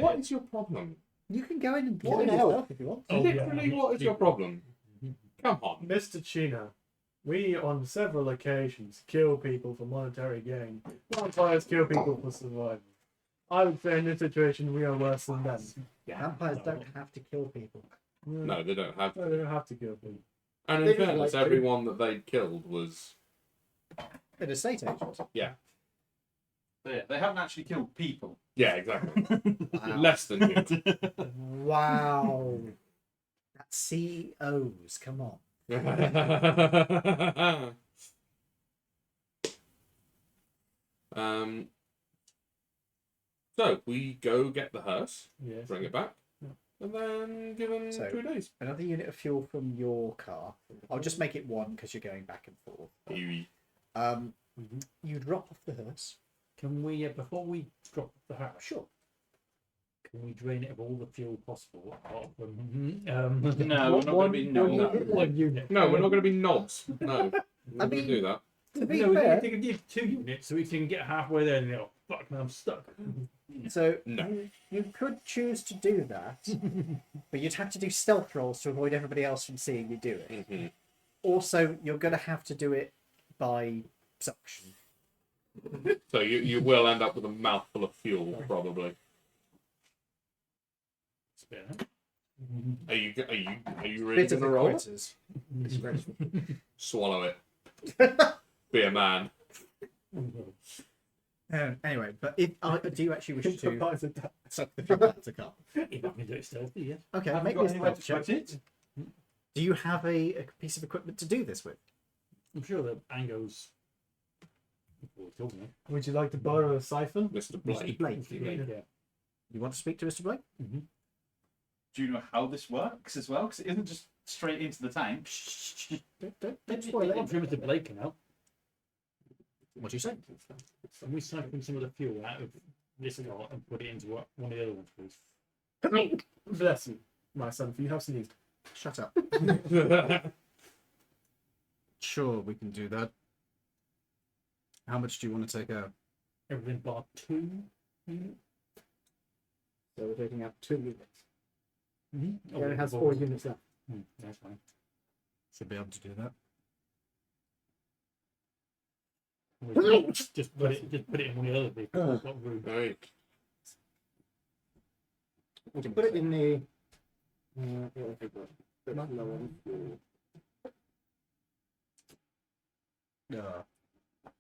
What is your problem? You can go in and kill What him the hell? yourself if you want. Oh, Literally, yeah. what is your problem? Come on. Mr. Chino, we on several occasions kill people for monetary gain. Vampires kill people for survival. I would say in this situation we are worse than them. Vampires don't have to kill people. No, they don't have No, to. they don't have to kill people. And They in just fairness, like to. everyone that they'd killed was. An estate agent. Yeah, they haven't actually killed people. Yeah, exactly. Wow. Less than you. Wow. That's CEOs. Come on. So we go get the hearse, Yes. bring it back, and then give them So- 2 days. Another unit of fuel from your car. I'll just make it one because you're going back and forth. You drop off the hearse. Can we, before we drop the house, Sure. can we drain it of all the fuel possible? Apart from, No, we're not going to be one unit. No, we're not going to be knobs. No, we're I not going to mean- do that. To be No, we fair, need to give 2 units so we can get halfway there and go, fuck, man, I'm stuck. so No. you could choose to do that, but you'd have to do stealth rolls to avoid everybody else from seeing you do it. Mhm. Also, you're going to have to do it by suction. So you will end up with a mouthful of fuel, probably. Spare. Are you really Bit of going to the roll? quitters. Disgraceful. Swallow it. Be a man. Anyway, but if do you actually wish to Surprise attack. suck the fuel out to come? If I can do it stealthy, yes. Okay, Have make you got this anywhere to stealth put check. it? Do you have a piece of equipment to do this with? I'm sure that Ango's. Well, told me. Would you like to borrow a siphon? Mr. Mr. Blake. Blake. Yeah. You want to speak to Mr. Blake? Do you know how this works as well? Because it isn't just straight into the tank. Don't spoil I'm it. sure Mr. Blake can help. What do you say? Can we siphon some of the fuel out of this car and put it into one of the other ones, please? Bless you, my son, for you have sneezed. Shut up. Sure, we can do that. How much do you want to take out? Everything bar 2 units. So we're taking out 2 units. Mm-hmm. It only has 4 units left. That's fine. Should be able to do that. Just put it in one of the other vehicles. We've got room. Right. We can put it in the. What have we got? That's low on fuel.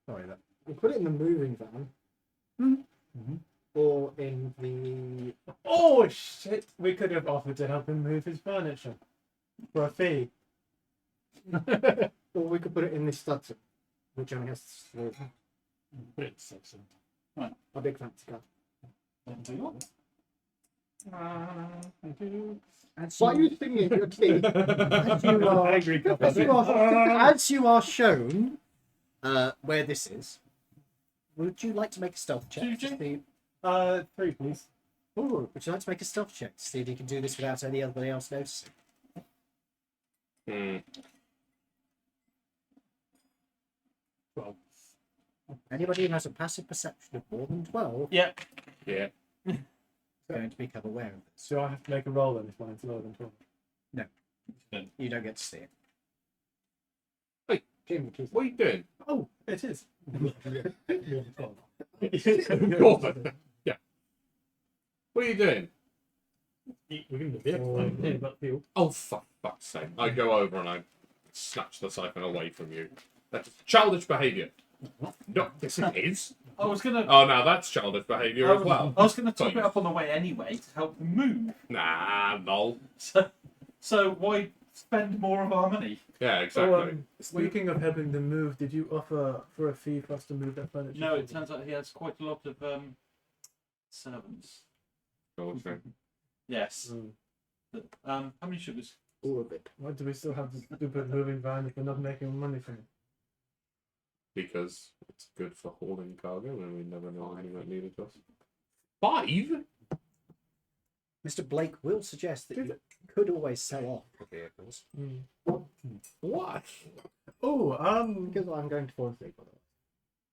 Sorry, that. We'll put it in the moving van. Mm-hmm. Or in the. Oh shit! We could have offered to help him move his furniture for a fee. Or we could put it in the Stutzer, which only has Put it in section. a big fancy car. Do you want? Why are you thinking of your tea? As you are, Angry couple. as you are shown where this is, would you like to make a stealth check? to see- 3, please. Ooh, would you like to make a stealth check to see if you can do this without anybody else noticing? Hmm. Well, Anybody who has a passive perception of more than 12 Yeah. Yeah. is going to become aware of this. So I have to make a roll then if mine's lower than 12. You don't get to see it. Jim, keep What are you doing? oh, it is. More than 12. Yeah. What are you doing? We're going to be here, but field. Oh, for fuck's sake. I go over and I snatch the siphon away from you. That's childish behaviour. No, yes it is. I was gonna. Oh, no, that's childish behaviour as well. I was gonna top it up on the way anyway to help them move. Nah, lol. So why spend more of our money? Yeah, exactly. Speaking of helping them move, did you offer for a fee for us to move that furniture? No, it turns out he has quite a lot of servants. Okay. Yes. Mm. But, how many sugars? all of it. Why do we still have this stupid moving van if we're not making money from it? Because it's good for hauling cargo and we never know when we might need it to us. 5? Mr. Blake will suggest that you could always sell off the vehicles. What? Oh, Because I'm going to fall asleep. By the way.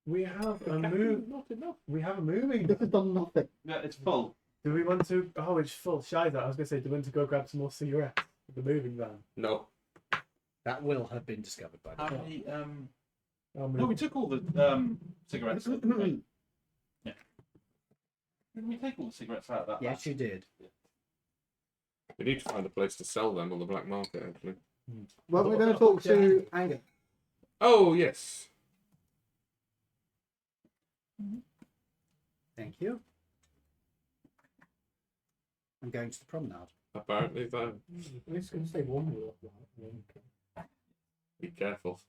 we have a move. Not enough. We have a moving This van. has done nothing. Yeah, it's full. Do we want to? Oh, it's full. Shiza. I was gonna say, do we want to go grab some more cigarettes? The moving van. No. That will have been discovered by How now. many? I'll No, move. we took all the cigarettes. Yeah. Didn't we take all the cigarettes out of that? Yes, you did. We need to find a place to sell them on the black market, actually. Well, we're going to talk to Anger. Oh, yes. Thank you. I'm going to the promenade. Apparently, so. I'm just going to say one more. Be careful.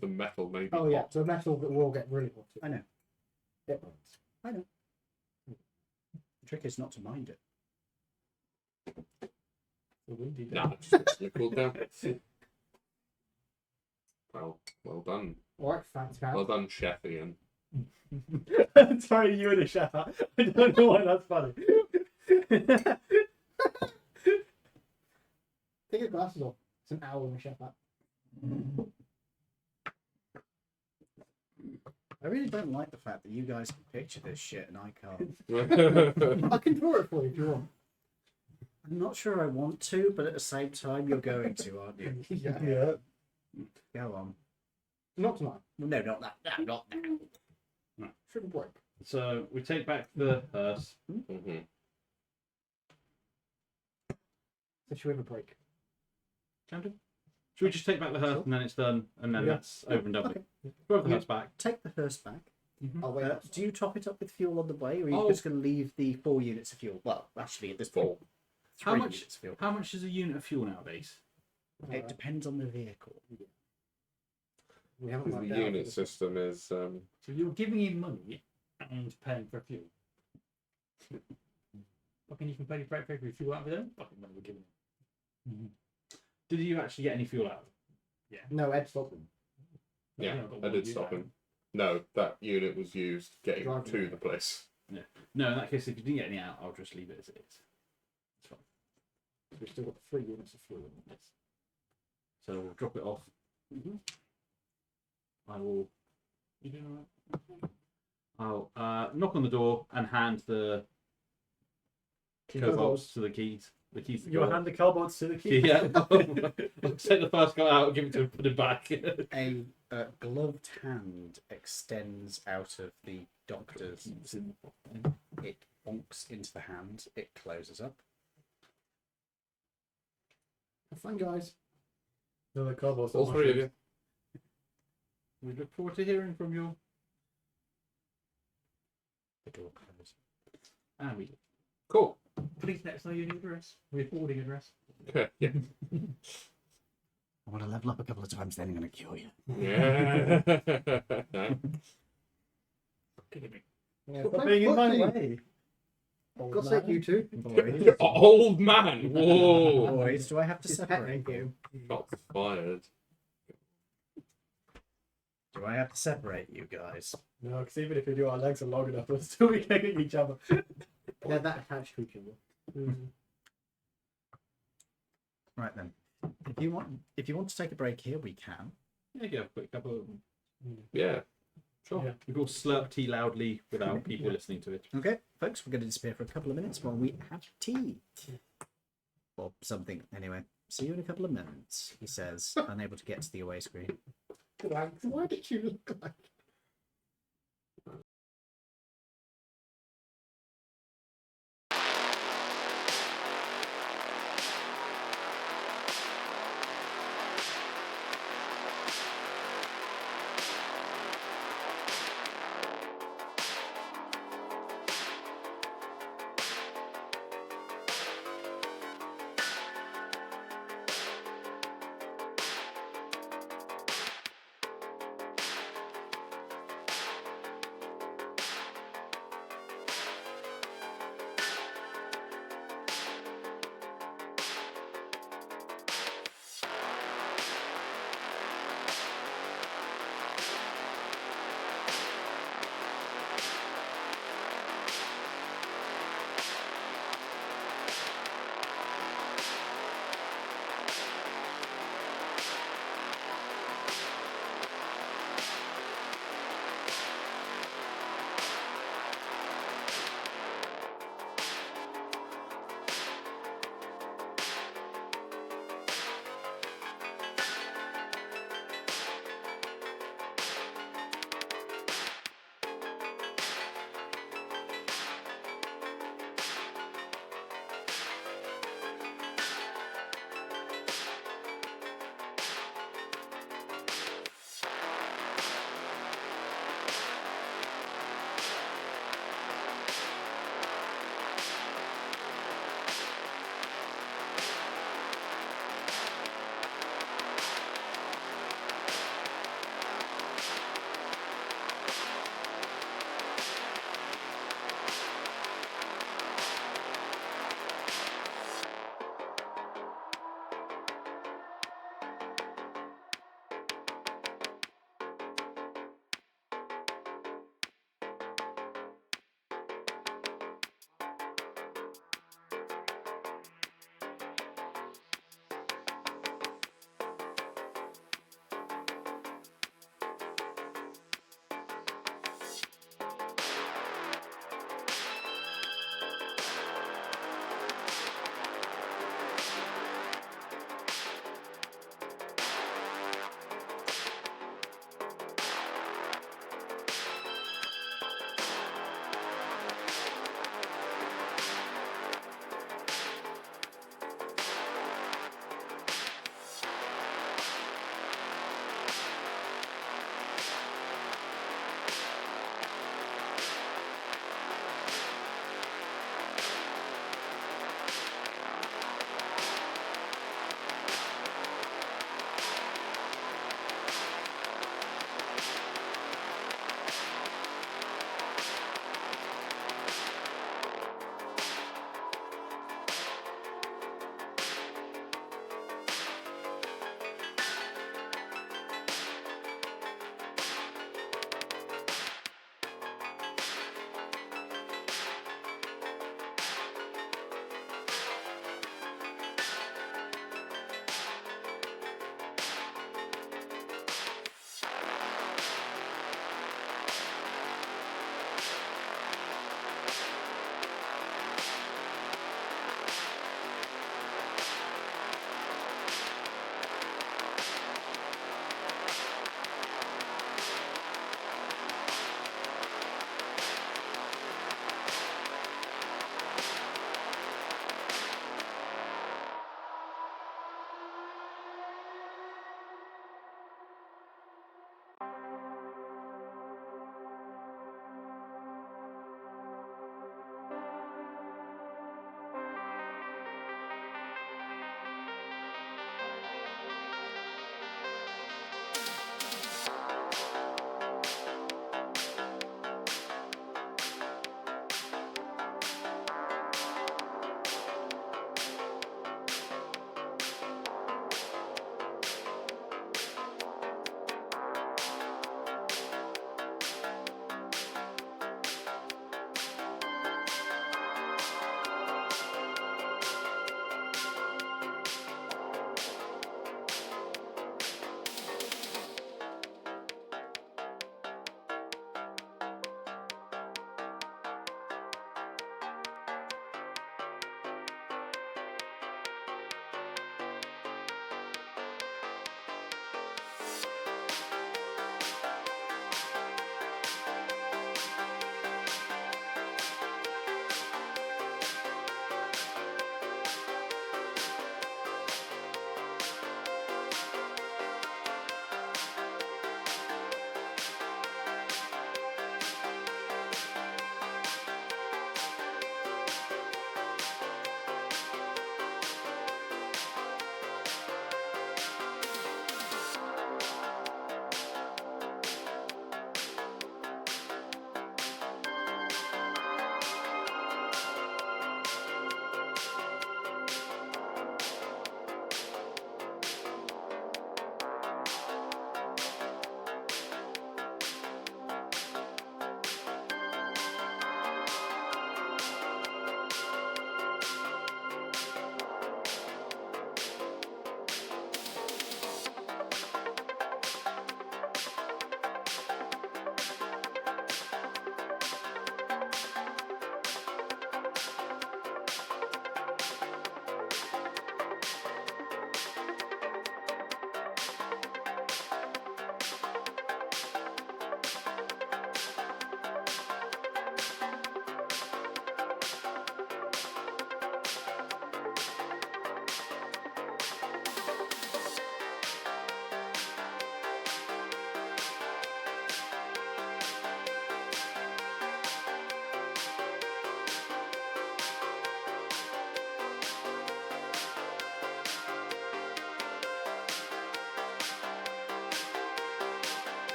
The metal may be Oh yeah, hot. so metal that will get really hot. I know. It I know. The trick is not to mind it. The windy day. Nah, it's just gonna cool down. Well done. All right, fantastic. Well done, Chef Ian. Sorry, you and a chef. I don't know why that's funny. Take your glasses off. It's an owl and a chef hat. I really don't like the fact that you guys can picture this shit and I can't. I can draw it for you if you want. I'm not sure I want to, but at the same time, you're going to, aren't you? Yeah. Go on. Not tonight. No, not that. No, not now. Shouldn't break. So we take back the hearse. Mhm. So should we have a break? Should we just take back the hearse and then it's done and then Yeah. that's over and done with? Okay. Throw the hearse back. Take the hearse back. I'll wait. Do you top it up with fuel on the way, or are you Oh. just going to leave the 4 units of fuel? Well, actually, at this point, 4. How 3 much- units of fuel. How much is a unit of fuel nowadays? It depends on the vehicle. We haven't Because worked the out unit this. system is. So you're giving him money and paying for fuel. Fucking you can pay for fuel out of them. Fucking money we're giving him. Did you actually get any fuel out of it? No, Ed stopped them. Yeah, Yeah, but I what did you stop know. him. No, that unit was used getting Driving to away. the place. No, in that case, if you didn't get any out, I'll just leave it as it is. It's fine. We've still got 3 units of fuel. Yes. So we'll drop it off. I will. You doing all right? I'll knock on the door and hand the cobolts to the keys. The keys. To You'll go hand the cowboys to the key. Yeah. I'll take the first guy out and give it to him, put it back. A gloved hand extends out of the doctor's. It bonks into the hand. It closes up. Have fun, guys. No, the cowboys. All 3 of you. We look forward to hearing from you. The door closes. And we. Cool. Please let us know your new address. Your forwarding address. Okay. Yeah. I want to level up a couple of times, then I'm going to kill you. Yeah. Kidding me. Yeah, Stop being in my footsie. way. God's sake, you two. Boys, Old man. Whoa. boys, do I have to Just separate petting you? Shots fired. Do I have to separate you guys? No, because even if we do, our legs are long enough, we'll still be kicking each other. They're that attached to each other. Right then. If you want to take a break here, we can. Yeah, go a quick couple. Yeah. Sure. Yeah. We will slurp tea loudly without people listening to it. Okay, folks, we're going to disappear for a couple of minutes while we have tea. Or something, anyway. See you in a couple of minutes, he says, unable to get to the away screen. Why did you look like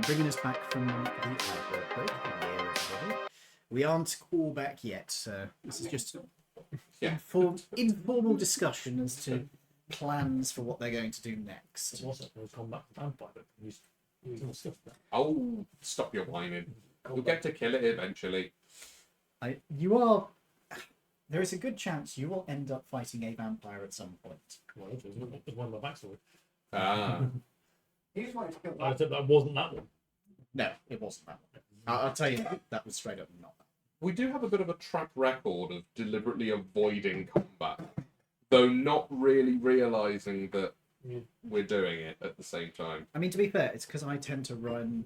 bringing us back from the advert break. Hello, everybody. We aren't all back yet, so this is just Yeah. informal discussion as to plans for what they're going to do next. It wasn't a combat vampire, but using stuff there. Oh, stop your whining. We'll get to kill it eventually. There is a good chance you will end up fighting a vampire at some point. Well, it was one of my backstory. Ah. He's wanting to kill I that. said that wasn't that one. No, it wasn't that one. I'll tell you that was straight up not that. We do have a bit of a track record of deliberately avoiding combat, though not really realizing that Yeah. we're doing it at the same time. I mean, to be fair, it's because I tend to run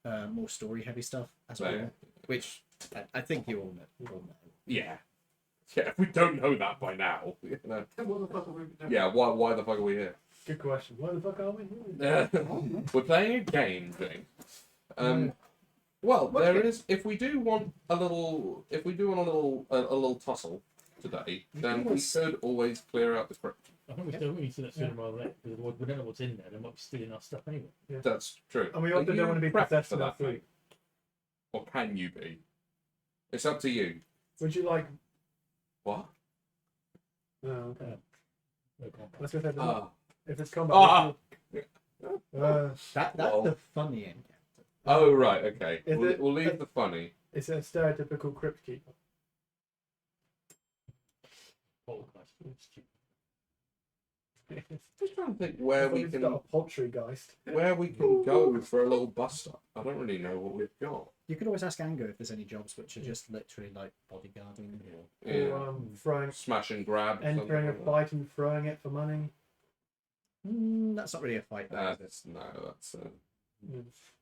more story-heavy stuff as well, Yeah. which I think you all know. Yeah. Yeah, we don't know that by now. You know. What the fuck are we doing? Yeah, why the fuck are we here? Good question. Why the fuck are we? We're playing a game thing. Well, there is. If we do want a little tussle today, then we should always clear out the crypt. I think we still need to do that sooner rather than later because otherwise we don't know what's in there. They might be stealing our stuff anyway. That's true. And we Are also you don't want to be prepped possessed for with that that thing, food. or can you be? It's up to you. Would you like? What? No, okay. No combat. Let's go ahead. Ah. If it's combat, Ah. That's Well. the funny encounter. Oh right, okay. Is it- We'll leave the funny. it's a stereotypical crypt keeper. Poltergeist. It's cheap. Just trying to think where we It's got a can poultrygeist. go for a little bust up. I don't really know what we've got. You could always ask Ango if there's any jobs which are just literally like bodyguarding or Yeah. Or throwing, Smash and grab. entering a something like fight and throwing it for money. That's not really a fight. that. Though, is it? That's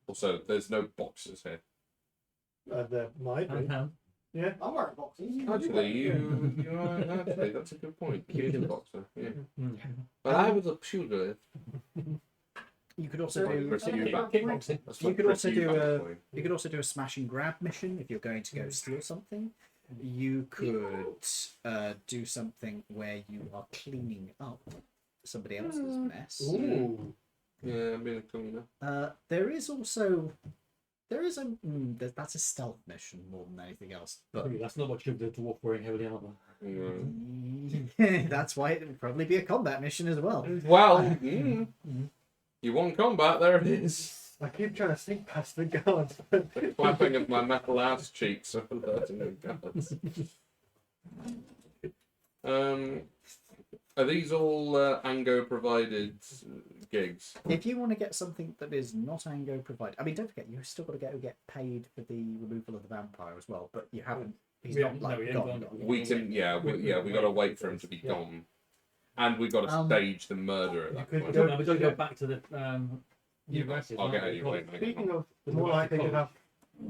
also there's no boxes here. There might be. And Yeah. I'm wearing boxes. Actually, you are actually that's a good point. You a boxer, yeah. Mm. But I was a shooter. You could also do. Pursue Okay. back. Kickboxing. That's You what could also pursue do back a- for you. You could also do a smash and grab mission if you're going to go steal something. You could do something where you are cleaning up somebody else's mess. Ooh. Yeah, I'm being a cleaner. That's a stealth mission more than anything else. But Maybe that's not what you do to dwarf wearing heavily armor. Yeah. that's why it would probably be a combat mission as well. Well, you want combat? There it is. I keep trying to sneak past the guards. Clapping of my metal ass cheeks over the guards. Are these all Ango provided gigs? If you want to get something that is not Ango provided, I mean, don't forget you've still got to get paid for the removal of the vampire as well. But you haven't. He's Yeah, not no, like he ain't gone. gone. gone. We can, we got to wait for him to be gone, and we got to stage the murder at that You point. could We've got to go back to the university. I'll get you right. Speaking of more likely to have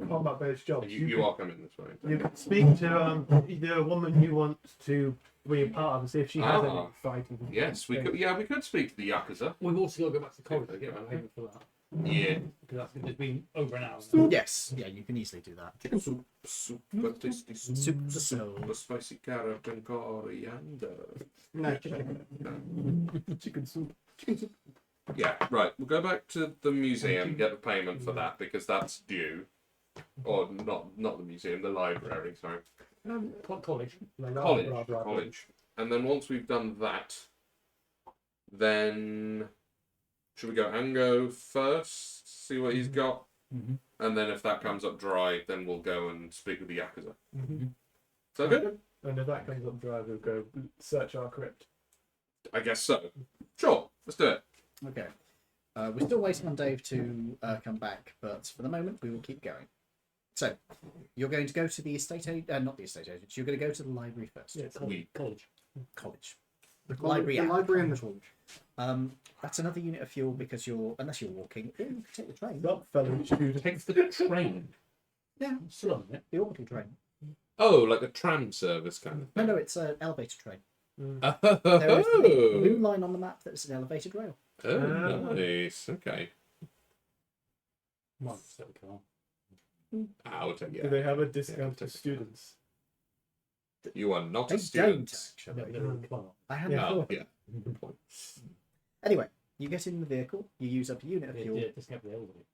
combat-based jobs, You are coming this way. you could speak to the woman you want to be a part of and see if she has any Ah. fighting. Yes, we could. Yeah, we could speak to the yakuza. We've also got to go back to college to get my payment for that. Yeah. Because that's been over an hour. Yes, yeah, you can easily do that. Super tasty, Super slow. super spicy carrot and coriander. No, chicken. Chicken soup. Yeah, right. We'll go back to the museum, get the payment for that because that's due. Or not the museum, the library. Sorry, College. college. And then once we've done that, then should we go Ango first? See what he's got, and then if that comes up dry, then we'll go and speak with the yakuza. Is that good? And if that comes up dry, we'll go search our crypt. I guess so. Sure, let's do it. Okay. We're still waiting on Dave to come back, but for the moment, we will keep going. So, you're going to go to the not the estate agents. You're going to go to the library first. Yeah, College. College. The Library app. library and the college. That's another unit of fuel because unless you're walking, you can take the train. Stop, fellow student. Take the train. Yeah, Still on it. the orbital train. Oh, like a tram service kind of. No, it's an elevator train. Oh, There is the blue line on the map that's an elevated rail. Nice. Okay. Mine's still car. I'll take Do it. they have a discount Yeah, to students? You are not They a student. don't, actually. They're in car. I hadn't Oh, thought. yeah. Good point. Anyway, You get in the vehicle. You use up a unit of fuel. Yeah, discount the elderly.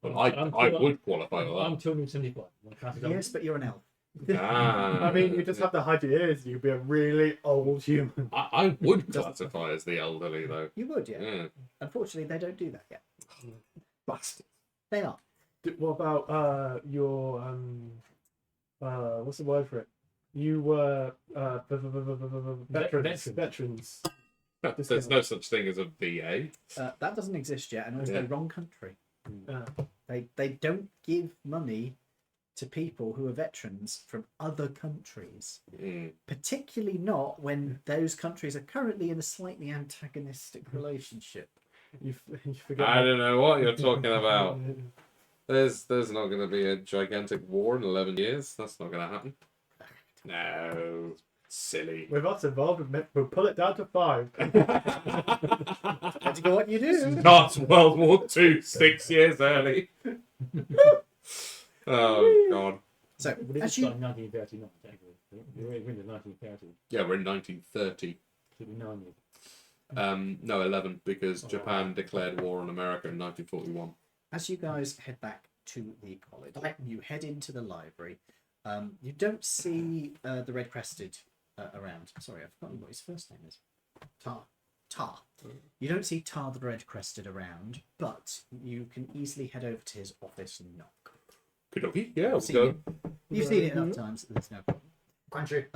But I would qualify for I'm that. 275. I'm classic elderly. Yes, but you're an elf. Ah, I mean, you just have to hide your ears. You'd be a really old human. I would classify as the elderly though. You would, yeah. Yeah. Unfortunately, they don't do that yet. Bastard. They are. What about your what's the word for it? You were veterans. Veterans. Veterans. There's no such thing as a VA. That doesn't exist yet, and also Yeah. the wrong country. Uh, They don't give money to people who are veterans from other countries, Mm. particularly not when those countries are currently in a slightly antagonistic relationship. you forget. I don't know what you're talking about. There's not going to be a gigantic war in 11 years. That's not going to happen. No. Silly. With us involved, we'll pull it down to 5. Depending on what you do. Not World War II, 6 years early. Oh, God. So, But it's as you, like 1939, technically. We're in the 1930s. Yeah, we're in 1930. So it'll be 9 years. No, 11, because Japan declared war on America in 1941. as you guys head back to the college, you head into the library. You don't see the Red Crested around. Sorry, I've forgotten what his first name is. Tar. You don't see Tar the Red Crested around, but you can easily head over to his office and knock. Kudoki? Yeah, we'll See go. you. You've seen it enough times. There's no problem. Crunchy.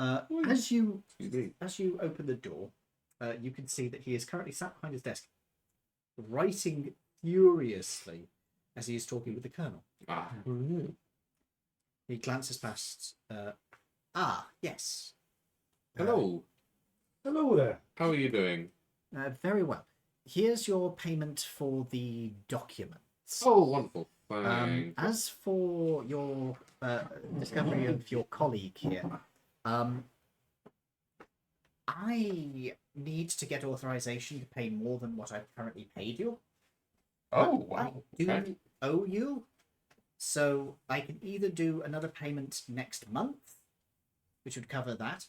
As you Excuse me. as you open the door, you can see that he is currently sat behind his desk, writing furiously as he is talking with the colonel. Ah, He glances past. Yes. hello. Hello there. How are you doing? Very well. Here's your payment for the documents. Oh, wonderful. Thank As for your discovery of your colleague here, I need to get authorization to pay more than what I've currently paid you. Oh, I wow. do Okay. owe you, so I can either do another payment next month, which would cover that,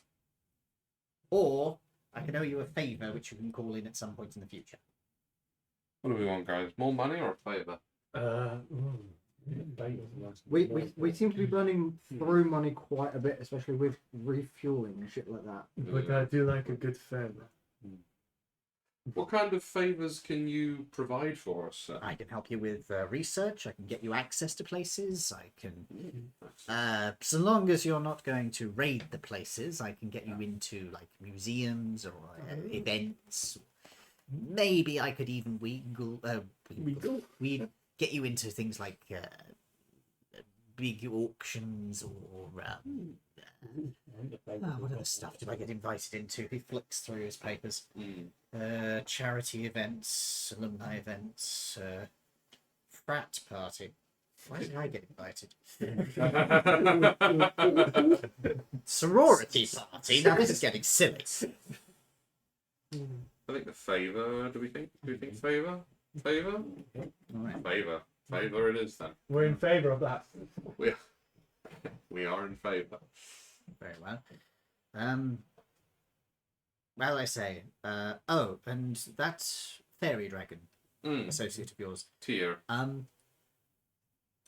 or I can owe you a favour, which you can call in at some point in the future. What do we want, guys? More money or a favour? We seem to be burning through money quite a bit, especially with refueling and shit like that. But I do like a good favour. What kind of favours can you provide for us, sir? I can help you with research. I can get you access to places. I can, so long as you're not going to raid the places, I can get you into like museums or events. Maybe I could even we get you into things like big auctions or what other stuff did I get invited into? He flicks through his papers. Charity events, alumni events, frat party. Why did I get invited? Sorority party. Now this is getting silly. I think the favour. Do we think favour? Favour? All right. Favour. Favour it is then. We're in favour of that. We are in favour. Very well. Well, I say. And that fairy dragon associate of yours. Tier.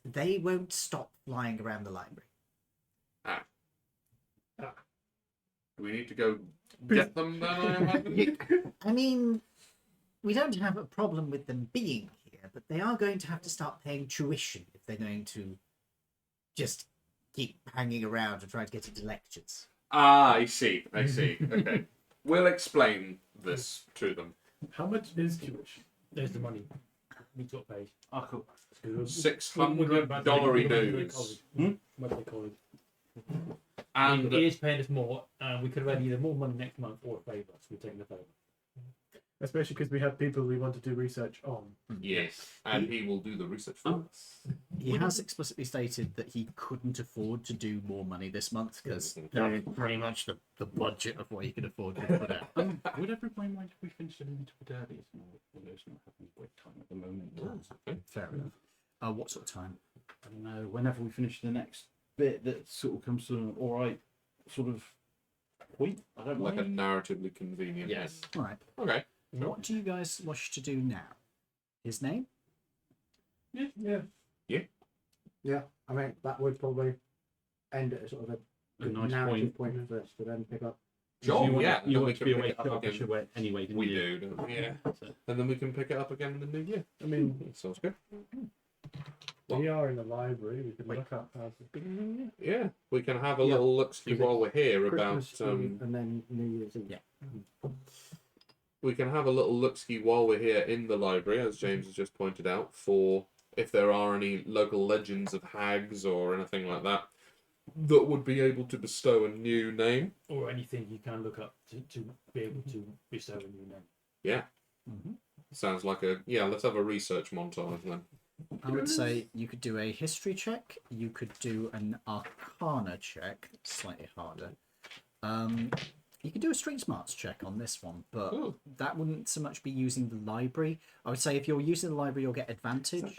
They won't stop flying around the library. Do we need to go get them then, I imagine? I mean, we don't have a problem with them being here, but they are going to have to start paying tuition if they're going to just keep hanging around and try to get into lectures. Ah, I see. Okay. We'll explain this to them. How much is tuition? There's the money. We got paid. Oh, cool. $600 dues. What they call it. And He is paying us more, and we could have had either more money next month or a favour, so we're taking the favour. Especially because we have people we want to do research on. yes, and he will do the research for us. He has explicitly stated that he couldn't afford to do more money this month because Okay. pretty much the budget of what he could afford to put out. Would everybody mind if we finished it a little bit early? It's not having great time at the moment. Okay. Fair enough. What sort of time? I don't know. Whenever we finish the next bit, that sort of comes to an alright sort of point. I don't Like a mind. narratively convenient. Yes. All right. Okay. What do you guys wish to do now? His name? Yeah. Yeah, I mean that would probably end at a sort of A good nice narrative point. point for us to then pick up. Joel, you want, yeah. You then want we to can be pick awake it up sharpish again. away anyway, didn't We you? do, don't we? Yeah. So, And then we can pick it up again in the new year. I mean, Sounds good. we are in the library. We can look up how to. Yeah, we can have a Yeah, little look-see because while we're here Christmas about. Eve and then New Year's Eve. Yeah. We can have a little look-see while we're here in the library, as James has just pointed out, for if there are any local legends of hags or anything like that that would be able to bestow a new name. Or anything you can look up to be able to bestow a new name. Yeah, Mm-hmm. sounds like a let's have a research montage then. I would say you could do a history check. You could do an arcana check. Slightly harder. You could do a street smarts check on this one, but Ooh. that wouldn't so much be using the library. I would say if you're using the library, you'll get advantage.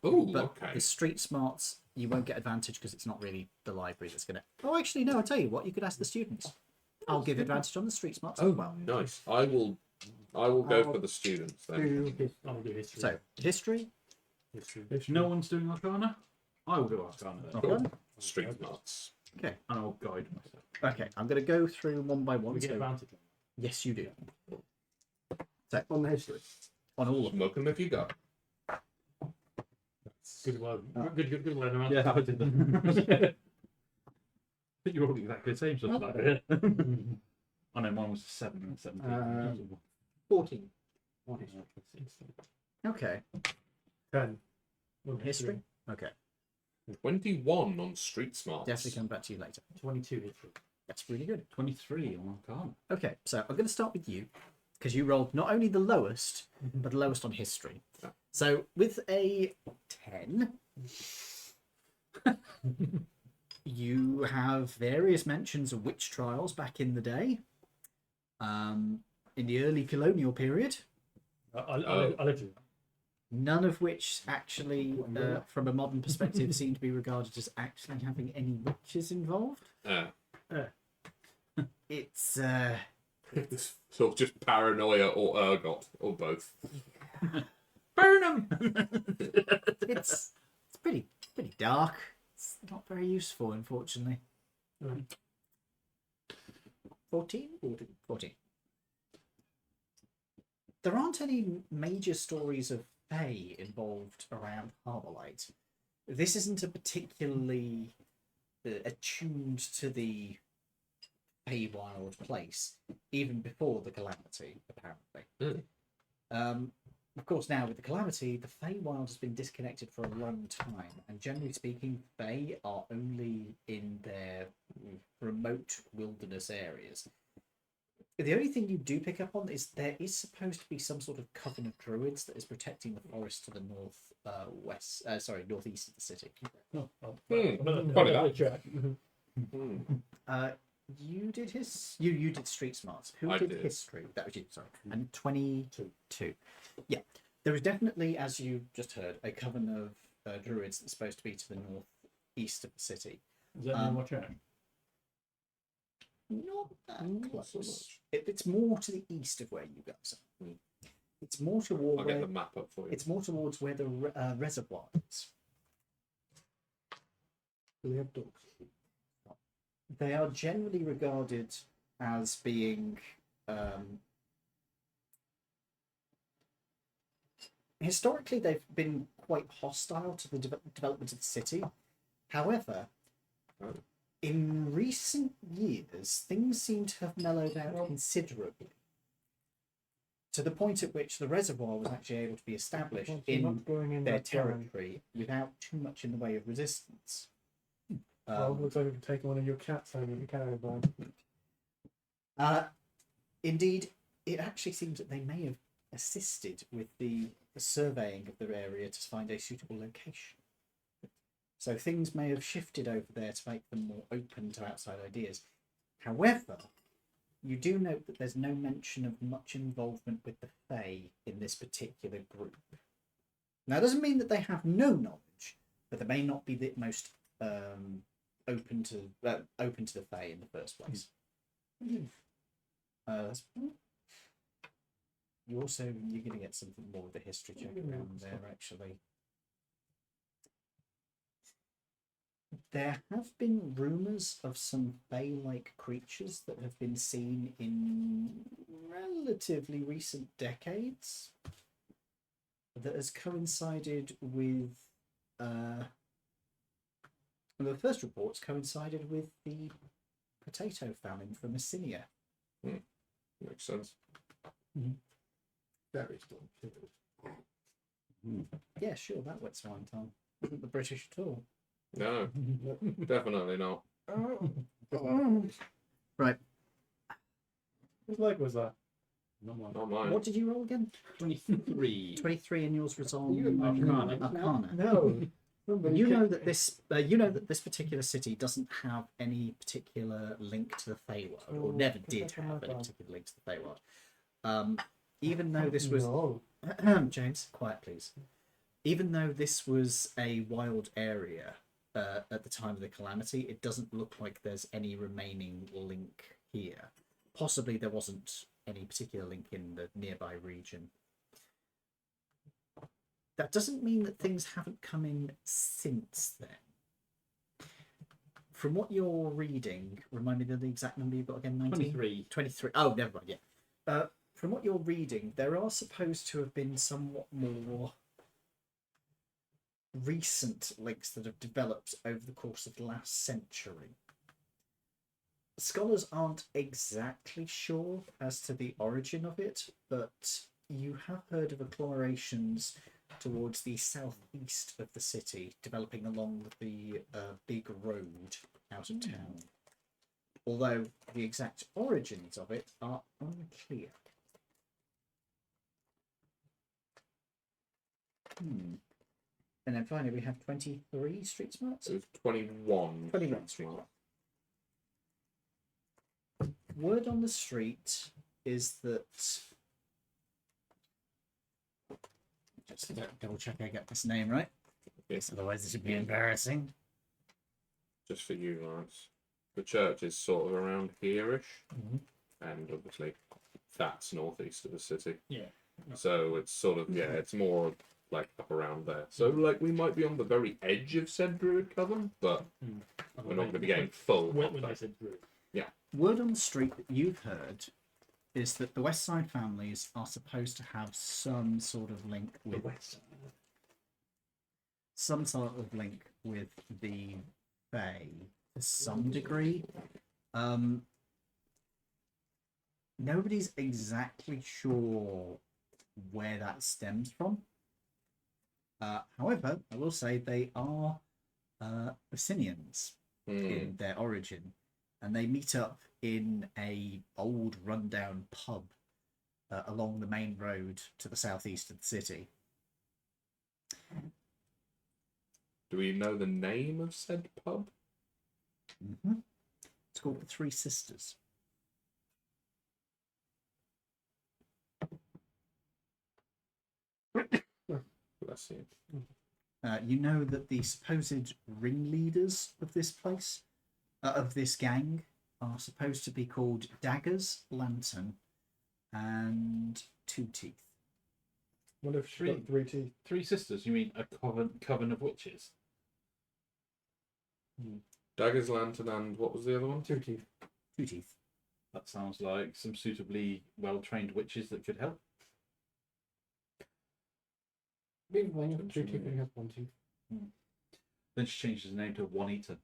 Oh, But okay. the street smarts, you won't get advantage because it's not really the library that's going to. Oh, actually, no. I'll tell you what. You could ask the students. I'll give advantage on the street smarts as well. Nice. I will go for the students then. Do his I'll do history. So history. history. no one's doing Arcana. I will do Arcana then, Cool. Street smarts. Okay. and I'll guide myself. Okay. I'm going to go through one by one. We get So, advantage. yes, you do. on the history. On all of them. Smoke them if you got. Good one. Good one. Yeah, I did that. I think you're all exactly the same, something like that. I know mine was 7 and 17. 14 on history. Okay. 10. On history. Okay. 21 on street smarts. Definitely come back to you later. 22 history. That's really good. 23 on Arcana. Okay, so I'm going to start with you because you rolled not only the lowest, but the lowest on history. Yeah. So with a 10, you have various mentions of witch trials back in the day, in the early colonial period. I'll let you. None of which actually, from a modern perspective, seem to be regarded as actually having any witches involved. It's It's sort of just paranoia or ergot or both. burn them. it's pretty dark. It's not very useful, unfortunately. 14? 14. There aren't any major stories of Fae involved around Harbourlight. This isn't a particularly attuned to the Feywild place, even before the Calamity, apparently. Of course, now with the Calamity, the Feywild has been disconnected for a long time, and generally speaking, Fae are only in their remote wilderness areas. The only thing you do pick up on is there is supposed to be some sort of coven of druids that is protecting the forest to the northeast of the city. Funny that. You did you did street smarts. Who I did did. history? That was you, sorry. And 22. Yeah. There is definitely, as you just heard, a coven of druids that's supposed to be to the northeast of the city. Is that Um, more check? Not that Not so close. much. It's more to the east of where you guys are. It's more I'll toward get where, the map up for you. it's more towards where the reservoir is. Do we have dogs? They are generally regarded as being historically they've been quite hostile to the development of the city. However, in recent years, things seem to have mellowed out considerably, to the point at which the reservoir was actually able to be established in their territory without too much in the way of resistance. Looks like we've taken one of your cats home in the caravan. Indeed, it actually seems that they may have assisted with the surveying of their area to find a suitable location. So things may have shifted over there to make them more open to outside ideas. However, you do note that there's no mention of much involvement with the Fae in this particular group. Now, it doesn't mean that they have no knowledge, but they may not be the most open to the Fae in the first place. you're going to get something more with the history check around there. Actually, there have been rumours of some Fey-like creatures that have been seen in relatively recent decades. That has coincided with. The first reports coincided with the potato famine from Abyssinia. Makes sense. Very strong. Yeah, sure, that wet swine tongue. Wasn't the British at all. No, definitely not. Right. Whose leg was that? Not mine. What did you roll again? 23. 23, and yours was on You Arcana. Arcana. No. You know that this particular city doesn't have any particular link to the Feywild, or never did have any particular link to the Feywild. Even though this was No. James, quiet please. Even though this was a wild area at the time of the calamity, it doesn't look like there's any remaining link here. Possibly there wasn't any particular link in the nearby region. That doesn't mean that things haven't come in since then. From what you're reading, remind me of the exact number you've got again, 19? 23. 23. Oh, never mind, yeah. From what you're reading, there are supposed to have been somewhat more recent links that have developed over the course of the last century. Scholars aren't exactly sure as to the origin of it, but you have heard of agglomerations towards the southeast of the city, developing along the big road out of town. Although the exact origins of it are unclear. And then finally we have 23 street smarts. It was 21. 21 street smarts. Word on the street is that... Just double check I get this name right. Yes. Otherwise it would be embarrassing. Just for you, Lawrence. The church is sort of around here-ish. And obviously that's northeast of the city. Yeah. So it's sort of, it's more like up around there. So like we might be on the very edge of said druid coven, but we're not going to be getting full. When I said druid. Word on the street that you've heard is that the West Side families are supposed to have some sort of link with the Fae to some degree. Nobody's exactly sure where that stems from. However, I will say they are Abyssinians in their origin, and they meet up in a old rundown pub along the main road to the southeast of the city. Do we know the name of said pub? It's called the Three Sisters. Bless you. You know that the supposed ringleaders of this place, of this gang, are supposed to be called Daggers, Lantern, and Two Teeth. What if she got 3 teeth? 3 sisters? You mean a coven of witches? Dagger's Lantern and what was the other one? 2 teeth. Two Teeth. That sounds like some suitably well-trained witches that could help. Being fine, you have 2 teeth and you have 1 tooth. Then she changed his name to One Eater.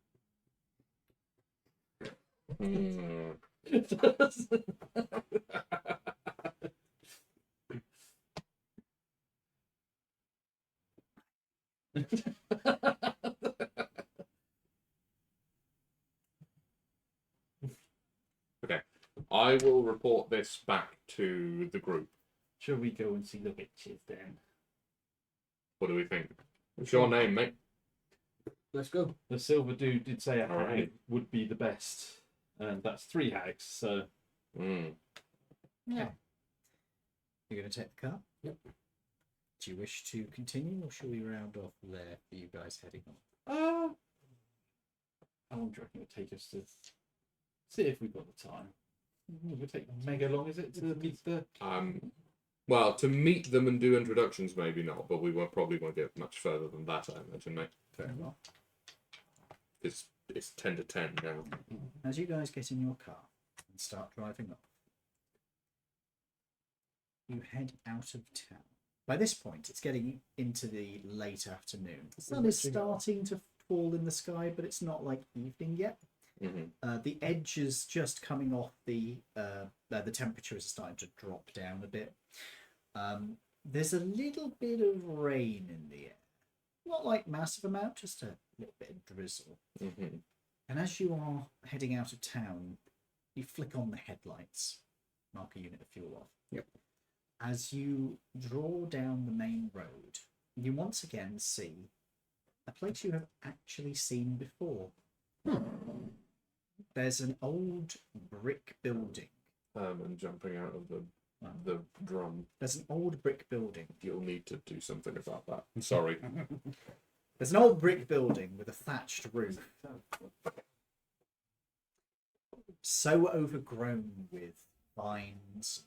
Okay. I will report this back to the group. Shall we go and see the witches then? What do we think? What's your name, mate? Let's go. The silver dude did say a hag Alright. would be the best, and that's 3 hags. So Yeah. You're going to take the car? Yep. Do you wish to continue, or shall we round off there for you guys heading on? how long do you reckon it would take us to see if we've got the time? It would take mega long, is it, to meet the? Well, to meet them and do introductions, maybe not, but we probably won't get much further than that, I imagine, mate. Very well. It's 10 to 10 now. As you guys get in your car and start driving off, you head out of town. By this point, it's getting into the late afternoon. The sun is starting to fall in the sky, but it's not like evening yet. Mm-hmm. The edge is just coming off the temperature is starting to drop down a bit. There's a little bit of rain in the air. Not like massive amount, just a little bit of drizzle. Mm-hmm. And as you are heading out of town, you flick on the headlights, mark a unit of fuel off. Yep. As you draw down the main road, you once again see a place you have actually seen before. There's an old brick building. And jumping out of the drum. There's an old brick building. You'll need to do something about that. Sorry. There's an old brick building with a thatched roof. So overgrown with vines,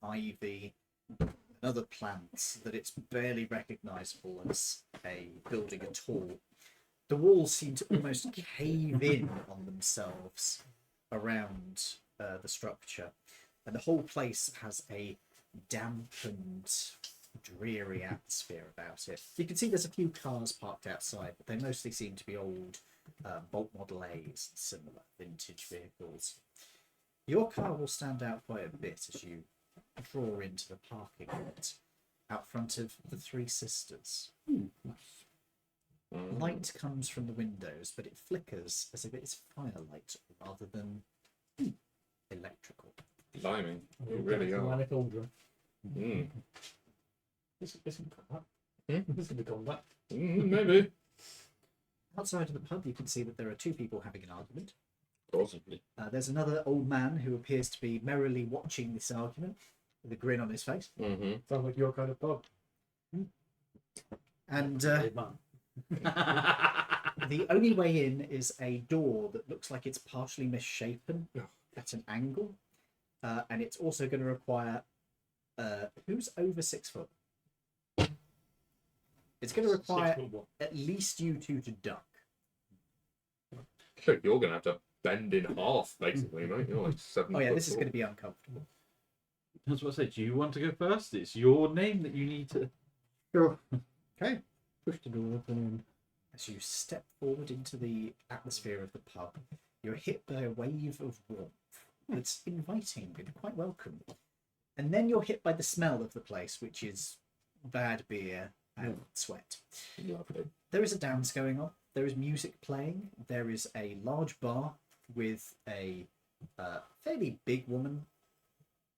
ivy, and other plants that it's barely recognisable as a building at all. The walls seem to almost cave in on themselves around the structure, and the whole place has a dampened, dreary atmosphere about it. You can see there's a few cars parked outside, but they mostly seem to be old Bolt Model A's and similar vintage vehicles. Your car will stand out quite a bit as you draw into the parking lot out front of the Three Sisters. Light comes from the windows, but it flickers as if it's firelight rather than electrical. Blimey. You really are. Manic Aldra. Mm. This can become Hmm? that. This can become that. Maybe. Outside of the pub, you can see that there are two people having an argument. Possibly. There's another old man who appears to be merrily watching this argument with a grin on his face. Mm-hmm. Sounds like your kind of pub. And Hey, man. the only way in is a door that looks like it's partially misshapen Oh. at an angle. And it's also going to require... who's over 6 foot? It's going to require 6'1". at least you two to duck. Look, you're going to have to bend in half, basically, mate. You're like 7 Oh yeah, foot this is tall. going to be uncomfortable. That's what I said. Do you want to go first? It's your name that you need to. Sure. Okay. Push the door open. As you step forward into the atmosphere of the pub, you're hit by a wave of warmth that's inviting and quite welcome. And then you're hit by the smell of the place, which is bad beer and sweat. Lovely. There is a dance going on. There is music playing. There is a large bar with a fairly big woman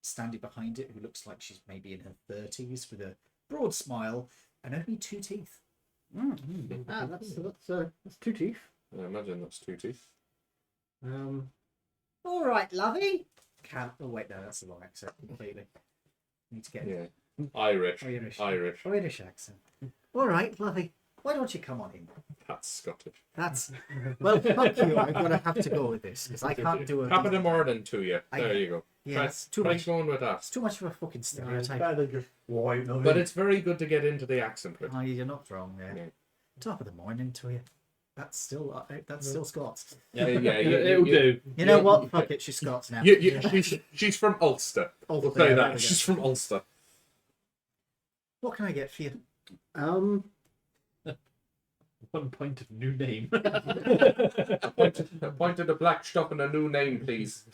standing behind it who looks like she's maybe in her 30s with a broad smile and only 2 teeth. That's 2 teeth. I imagine that's 2 teeth. All right, lovey. Oh wait, no, that's the wrong accent completely. Need to get Yeah. Irish. Irish. Irish. Irish accent. All right, lovey. Why don't you come on in? That's Scottish. That's well, fuck you. I'm gonna have to go with this because I can't do a. Top of the morning to you. There you go. Yeah, it's too Try much. going with that. It's too much of a fucking It's stereotype. better than just white. But it's very good to get into the accent with. Oh, you're not wrong there. Yeah. Top of the morning to you. That's still Scots. Yeah, It'll do. You know what? Fuck it. She's Scots now. She's from Ulster. Oh, We'll there say we that. go. She's from Ulster. What can I get for you? 1 point of new name. Appointed a black shop and a new name, please.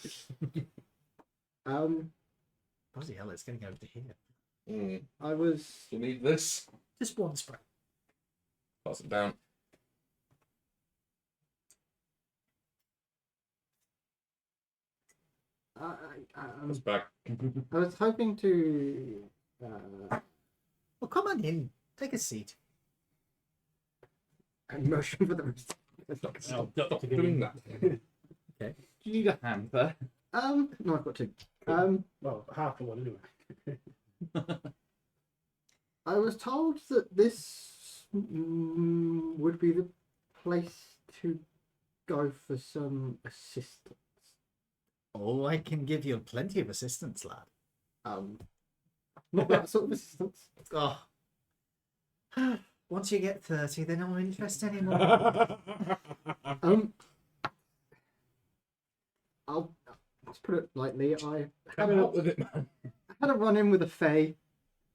Bloody hell, it's getting over to here. I was. You need this? Just one spray. Pass it down. It's back. I was hoping to. Well, come on in. Take a seat. Motion for the rest. Stop doing that. Do you need a hand there? No, I've got 2. Well, half the one anyway. I was told that this would be the place to go for some assistance. Oh, I can give you plenty of assistance, lad. Not that sort of assistance. Oh. Once you get 30, they're not of interest anymore. I'll let's put it lightly. I Come had out with it, man. a run in with a Fae,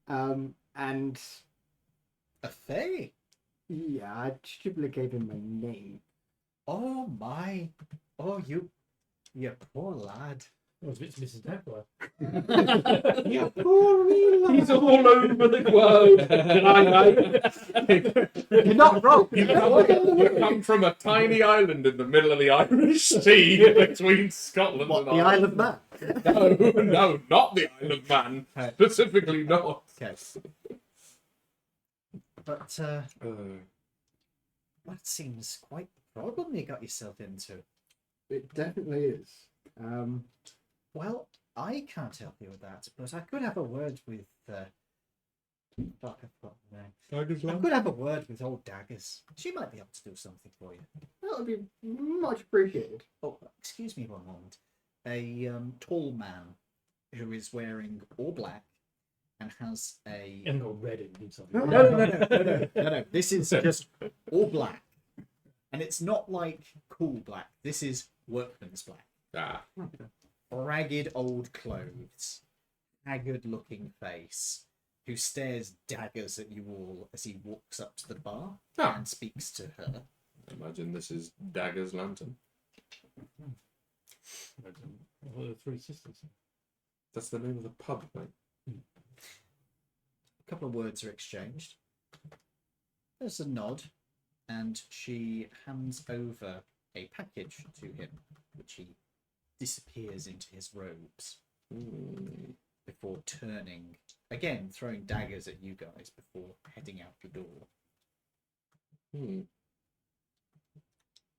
and A Fae? yeah, I stupidly gave him my name. Oh my. Oh, you poor lad. Oh, it's Mrs. Templar. Yeah, poor wee lad. He's all over the globe. Good night, mate. You're not wrong. You come from a tiny island in the middle of the Irish Sea between Scotland What, and the Isle of Man? No, not the Isle of Man. Specifically not. Okay. But that seems quite the problem you got yourself into. It definitely is. Well, I can't help you with that, but I could have a word with fuck, I've forgotten her name. I could have a word with old Daggers. She might be able to do something for you. That would be much appreciated. Oh, excuse me one moment. A tall man who is wearing all black and has a And go red and do something. no. This is just all black, and it's not like cool black. This is workman's black. Ah, Ragged old clothes, haggard-looking face, who stares daggers at you all as he walks up to the bar Ah. and speaks to her. imagine this is Dagger's lantern. Well, the Three Sisters. That's the name of the pub, mate. A couple of words are exchanged. There's a nod, and she hands over a package to him, which he disappears into his robes before turning, again throwing daggers at you guys before heading out the door. Hmm.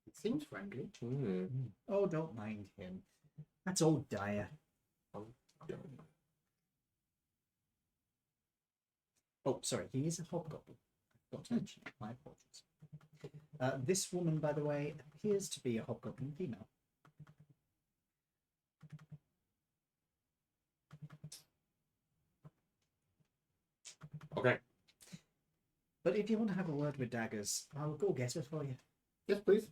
It seems friendly. Hmm. Oh, don't mind him. That's old Dyer. Oh, sorry, he is a hobgoblin. I forgot to mention it. My apologies. This woman, by the way, appears to be a hobgoblin female. Okay. But if you want to have a word with Daggers, I'll go get her for you. Yes, please.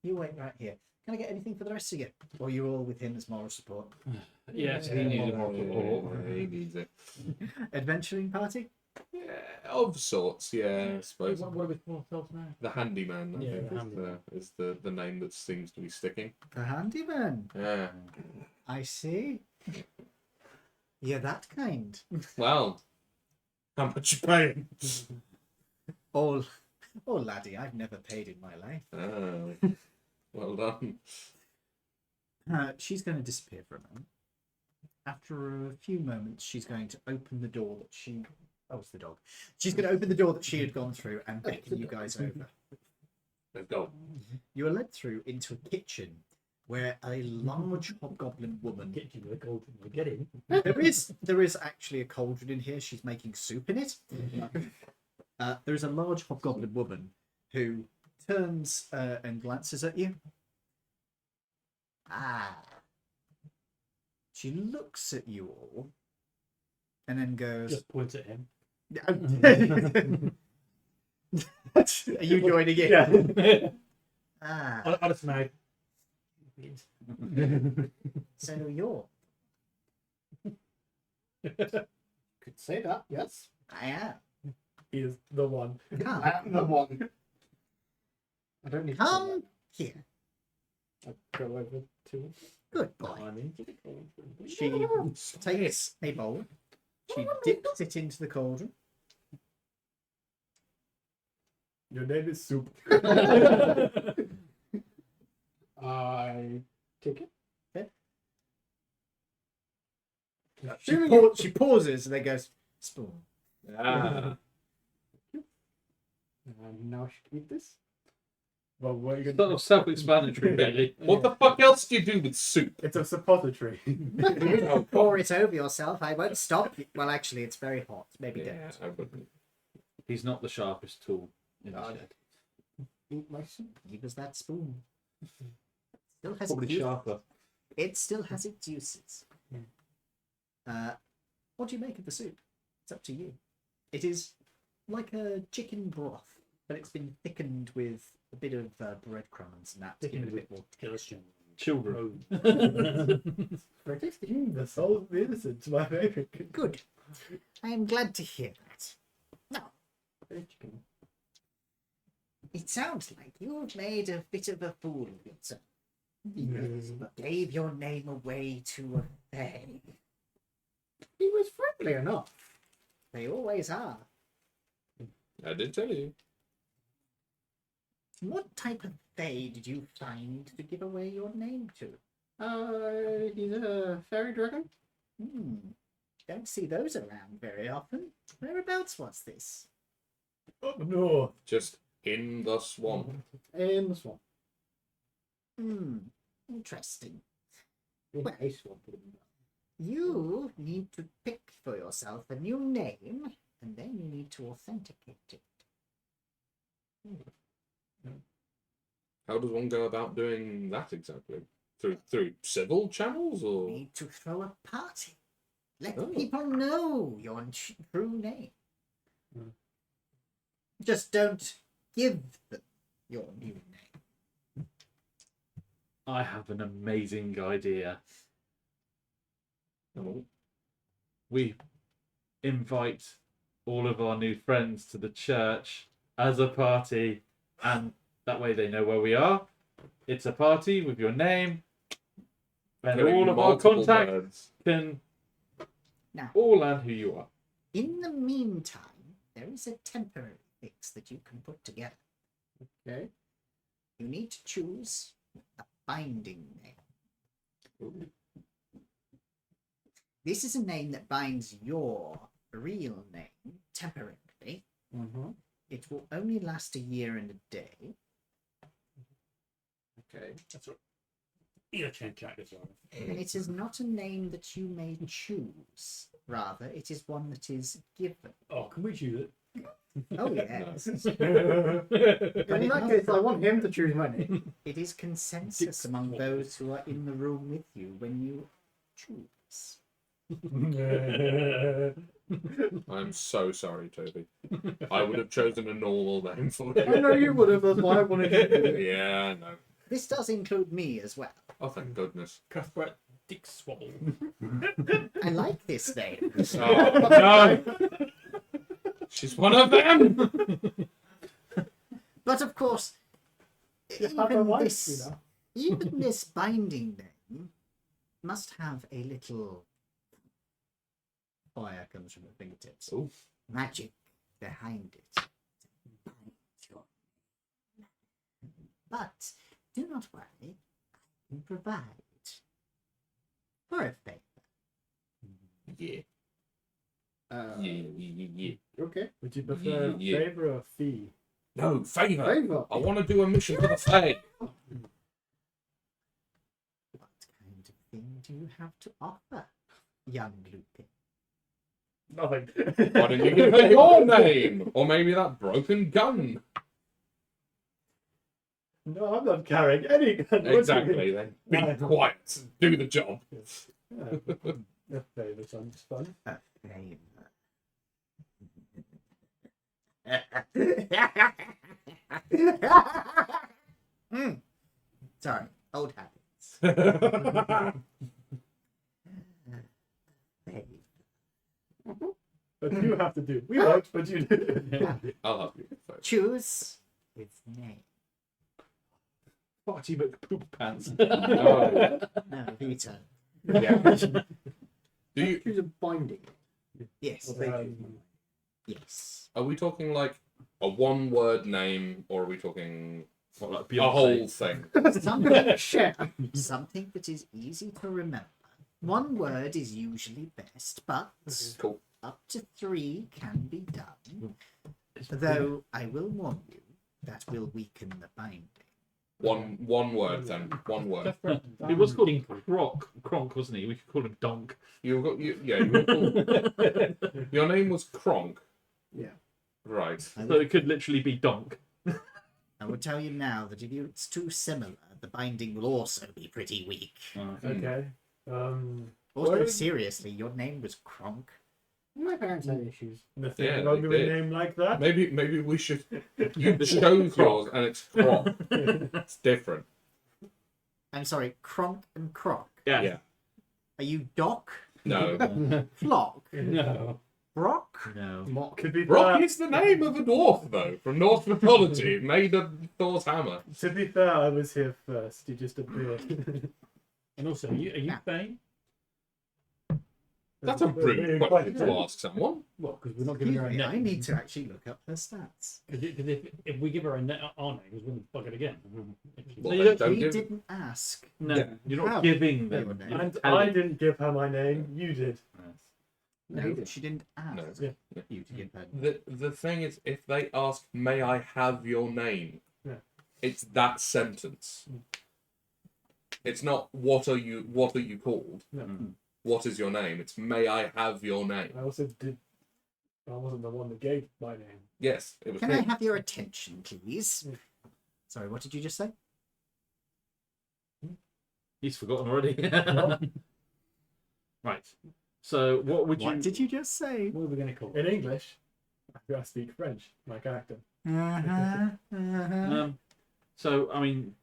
You wait right here. Can I get anything for the rest of you? Or you all with him as moral support? Yes, he needed more support. Yeah, he needs it. Adventuring party? Yeah, of sorts, yeah, I suppose. What are we calling ourselves now? The handyman, I Yeah, think, the is, handyman. is the name that seems to be sticking. The handyman. Yeah. I see. You're that kind. Well, how much you paying? Oh, laddie, I've never paid in my life. Oh, well done. She's going to disappear for a moment. After a few moments, she's going to open the door that she... Oh, it's the dog. She's going to open the door that she had gone through and beckon you guys over. Let's go. You are led through into a kitchen where a large hobgoblin woman... Get you with a cauldron. You get in. There is actually a cauldron in here. She's making soup in it. There is a large hobgoblin woman who turns and glances at you. Ah. She looks at you all and then goes... Just points at him. Are you joining in? Yeah. Ah. On a snag. So you're... Could say that, yes. I am. He is the one. Come. I am the one. I don't need to say Come here. that. I go over to him. Good boy. I mean, She takes a bowl. She dips it into the cauldron. Your name is Soup. I take it. She pauses and then goes, spoon. Ah. Now I should eat this. Well, what are you Sort gonna of self-explanatory, really. What the fuck else do you do with soup? It's a suppository. Pour it over yourself. I won't stop you. Well, actually, it's very hot. Maybe Yeah, don't. I wouldn't. He's not the sharpest tool in the shed. Eat my soup. Give us that spoon. Still has Probably its sharper. It still has its uses. What do you make of the soup? It's up to you. It is like a chicken broth, but it's been thickened with a bit of breadcrumbs and that to give it a bit more texture. Children. The soul of the innocent, my favourite. Good. I am glad to hear that. Now, it sounds like you've made a bit of a fool of yourself. You gave your name away to a fae. He was friendly enough. They always are. I did tell you. What type of fae did you find to give away your name to? He's a fairy dragon. Don't see those around very often. Whereabouts was this? Up north. Just in the swamp. In the swamp. Interesting. In Well, a swamp. You need to pick for yourself a new name, and then you need to authenticate it. How does one go about doing that exactly? Through civil channels You or? need to throw a party. Let Oh. people know your true name. Just don't give them your new name. I have an amazing idea. Oh. We invite all of our new friends to the church as a party, and that way they know where we are. It's a party with your name, and Killing all of our multiple contacts birds. can Now, all learn who you are. in the meantime, there is a temporary fix that you can put together. Okay. You need to choose a binding name. This is a name that binds your real name temporarily. It will only last a year and a day. Okay. That's what. Ear change as well. And it is not a name that you may choose. Rather, it is one that is given. Oh, can we choose it? Oh, yes. In that case, I want him to choose my name. It is consensus among those who are in the room with you when you choose. I'm so sorry, Toby. I would have chosen a normal name for I you. know you would have, that's why I wanted you to do it. Yeah, I know. This does include me as well. Oh, thank goodness. Cuthbert Dick Swallow. I like this name. Oh, no! She's one of them! But of course, You have a wife, you know. even this binding name must have a little fire comes from the fingertips. Ooh. Magic behind it. But do not worry, I can provide for a favor. Yeah. Yeah. Okay. Would you prefer Yeah. favour or fee? No, favour. Favour. I want to do a mission for the Fae. What kind of thing do you have to offer, young Lupin? Nothing. Why didn't you give her your name? Or maybe that broken gun. No, I'm not carrying any gun. Exactly, then. Be No. quiet. Do the job. A favour sounds fun. A favor. Sorry, old habits. Favor. But you have to do. We won't, but you do. I'll help you. Favour. Choose his name. Party McPoop Pants. Oh, No, Vito. yeah. Do you? Choose a binding. Yes. Yes. Are we talking like a one-word name, or are we talking What, like a Beyonce? whole thing? Something, Share. something that is easy to remember. One word is usually best, but Cool. up to 3 can be done. Though I will warn you, that will weaken the binding. One word then. One word. He was called Kronk, wasn't he? We could call him Donk. You got you. Yeah. You were called, your name was Kronk. Yeah. Right. So it could literally be Donk. I will tell you now that if it's too similar, the binding will also be pretty weak. Okay. Also, Where- seriously, your name was Kronk. My parents had issues. Nothing Yeah, wrong they with a did. name like that. Maybe we should. You chose yours, and it's Croc. It's different. I'm sorry, Kronk and Croc. Yeah. Yeah. Are you Doc? No. Flock? No. Brock? No. Mock. To be Brock fair, is the name of a dwarf, though, from Norse mythology, made of Thor's hammer. to be fair, I was here first. You just appeared. And also, are you Yeah. Bane? That's a rude question to ask someone. What? Because we're not giving Excuse her a me, name. I need to actually look up her stats. Because if we give her our name, we're going to bug it again. Well, you then don't He give- didn't ask. No, Yeah. you're not How? giving Your them. name. you're And telling I them. didn't give her my name. You did. No, she didn't ask No. Yeah. you to give her. The thing is, if they ask, "May I have your name?" Yeah. It's that sentence. It's not what are you called? No. What is your name? It's may I have your name? I also did. I wasn't the one that gave my name. Yes, it was Can I him. have your attention, please? Yeah. Sorry, what did you just say? He's forgotten already. Right. So what would What you? did you just say? What are we going to call In it? English, I speak French. My character. Uh-huh, uh-huh. So I mean,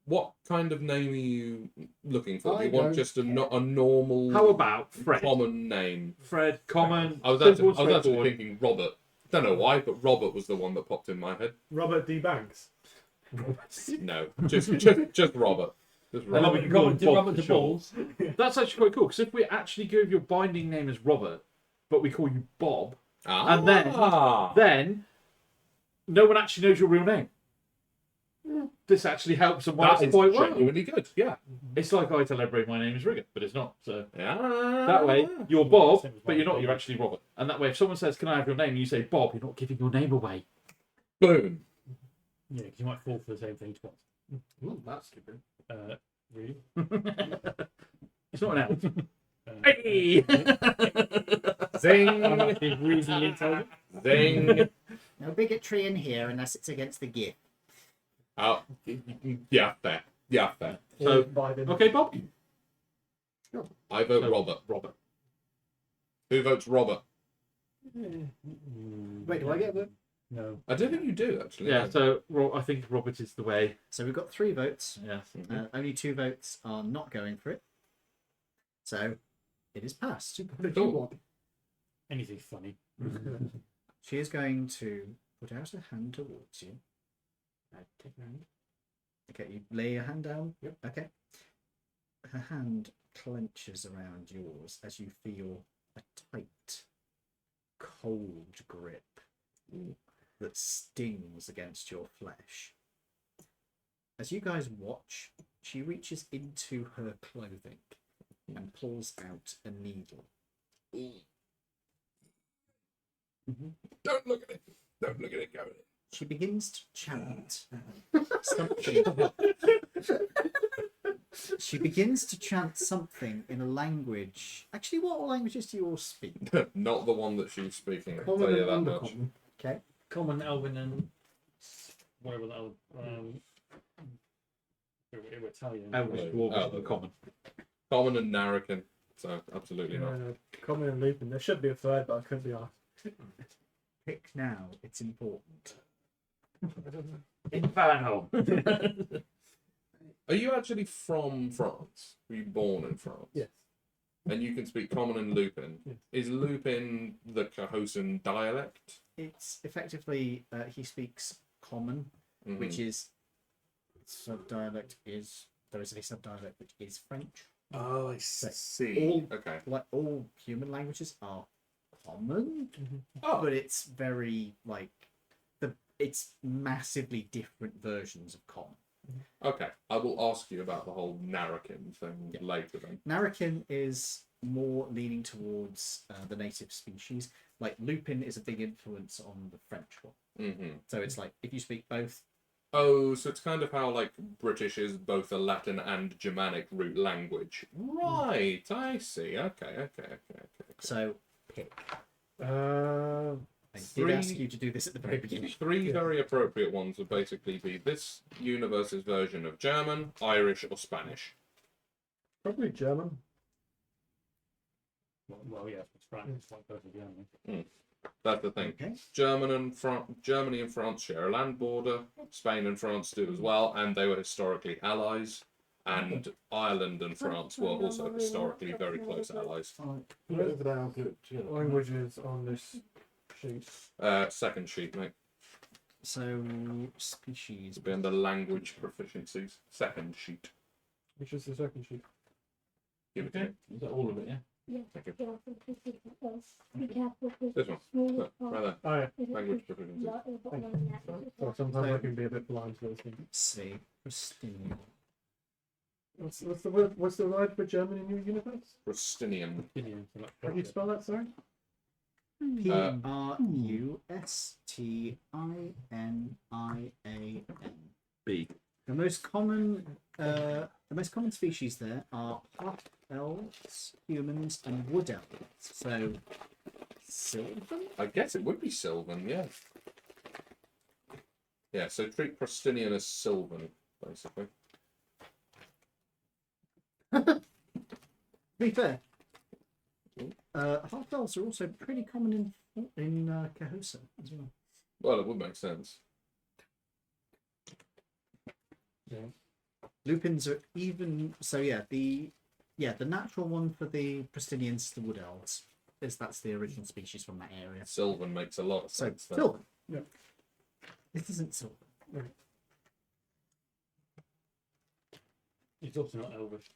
What kind of name are you looking for? Do I you want don't just a normal, how about Fred? common name? Fred, common. I was simple, actually straightforward. thinking Robert. Don't know why, but Robert was the one that popped in my head. Robert D. Banks. No, just Robert. Just I love Robert. it. Call him Bob Robert for the short. Balls. That's actually quite cool because if we actually give your binding name as Robert, but we call you Bob, Ah. and then no one actually knows your real name. This actually helps and that works is quite well. genuinely good. Yeah. It's like I tell everybody my name is Rigger, but it's not. So Yeah. that way you're Bob, Same as but you're mine. not. You're actually Robert. And that way, if someone says, "Can I have your name?" and you say Bob, you're not giving your name away. Boom. Yeah, because you might fall for the same thing twice. Ooh, that's stupid. Really? It's not an elf. Hey! Zing. He's reasonably intelligent. Zing. No bigotry in here unless it's against the gift. Oh, yeah, fair. Yeah, fair. So, Biden. okay, Bob. I vote So- Robert. Robert. Who votes Robert? Wait, do I get the? No. I don't think you do, actually. Yeah. So I think Robert is the way. So we've got 3 votes. Yes. Only 2 votes are not going for it. So it is passed. What did you want? Anything funny. She is going to put out her hand towards you. Take your hand. Okay, you lay your hand down. Yep. Okay. Her hand clenches around yours as you feel a tight, cold grip that stings against your flesh. As you guys watch, she reaches into her clothing and pulls out a needle. Don't look at it. Don't look at it going. She begins to chant something. She begins to chant something in a language. Actually, what languages do you all speak? Not the one that she's speaking. I'll Common tell you and that much. undercommon. Okay. Common, Elven, and whatever that other. We're Italian. Elvish, Oh, dwarvish, oh, and common. Common and Narracan. So absolutely not. Common and Lupin. There should be a third, but I couldn't be asked. Pick now. It's important. Infernal. Are you actually from France? Were you born in France? Yes. And you can speak Common and Lupin. Yes. Is Lupin the Cahosan dialect? It's effectively he speaks Common, Mhm. which is subdialect is there is a subdialect which is French. Oh, I see. All Okay. like all human languages are common, Oh, but it's very like it's massively different versions of Common. okay. I will ask you about the whole Narracan thing later then. Narracan is more leaning towards the native species. Like Lupin is a big influence on the French one. hmm So it's like if you speak both, Oh, so it's kind of how like British is both a Latin and Germanic root language. Right, I see. Okay. so pick. I did Three- ask you to do this at the very beginning. 3 very appropriate ones would basically be this universe's version of German, Irish, or Spanish. Probably German. Well, yes, it's France. It's quite close to Germany. That's the thing. Okay. Germany and France share a land border. Spain and France do as well, and they were historically allies. And Ireland and France were also historically very close allies. Languages on this sheet. Second sheet, mate. So species. It's been the language proficiencies. Second sheet. Which is the second sheet. Give it to me. Is that all of it? Yeah. Thank you. Be careful with This one. small Right there. Oh yeah. Language proficiencies. So sometimes I can be a bit blind to those things. See, Pristinian. What's the word? What's the word for German in your universe? Pristinian. How do you spell that? Sorry. Prustinian. B. The most common species there are half elves, humans, and wood elves. So, Sylvan? I guess it would be Sylvan, yeah. Yeah, so treat Pristinian as Sylvan, basically. To be fair, half elves are also pretty common in Cahusa as well. Well, it would make sense. Yeah. Lupins are even so. Yeah, the natural one for the Pristinians is the wood elves. That's the original species from that area. Sylvan makes a lot of So sense. then. Sylvan. Yeah. This isn't Sylvan. It's also not Elvish.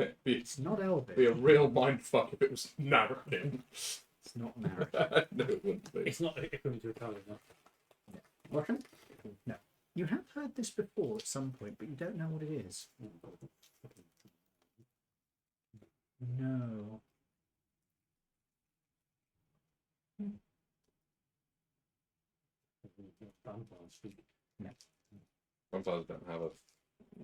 It'd be It's not Elvish. a real mindfuck if it was narrative. It's not Narek. No, it wouldn't be. It's not equivalent to Italian, no. Russian? No. You have heard this before at some point, but you don't know what it is. No. Vampires speak. Vampires don't have a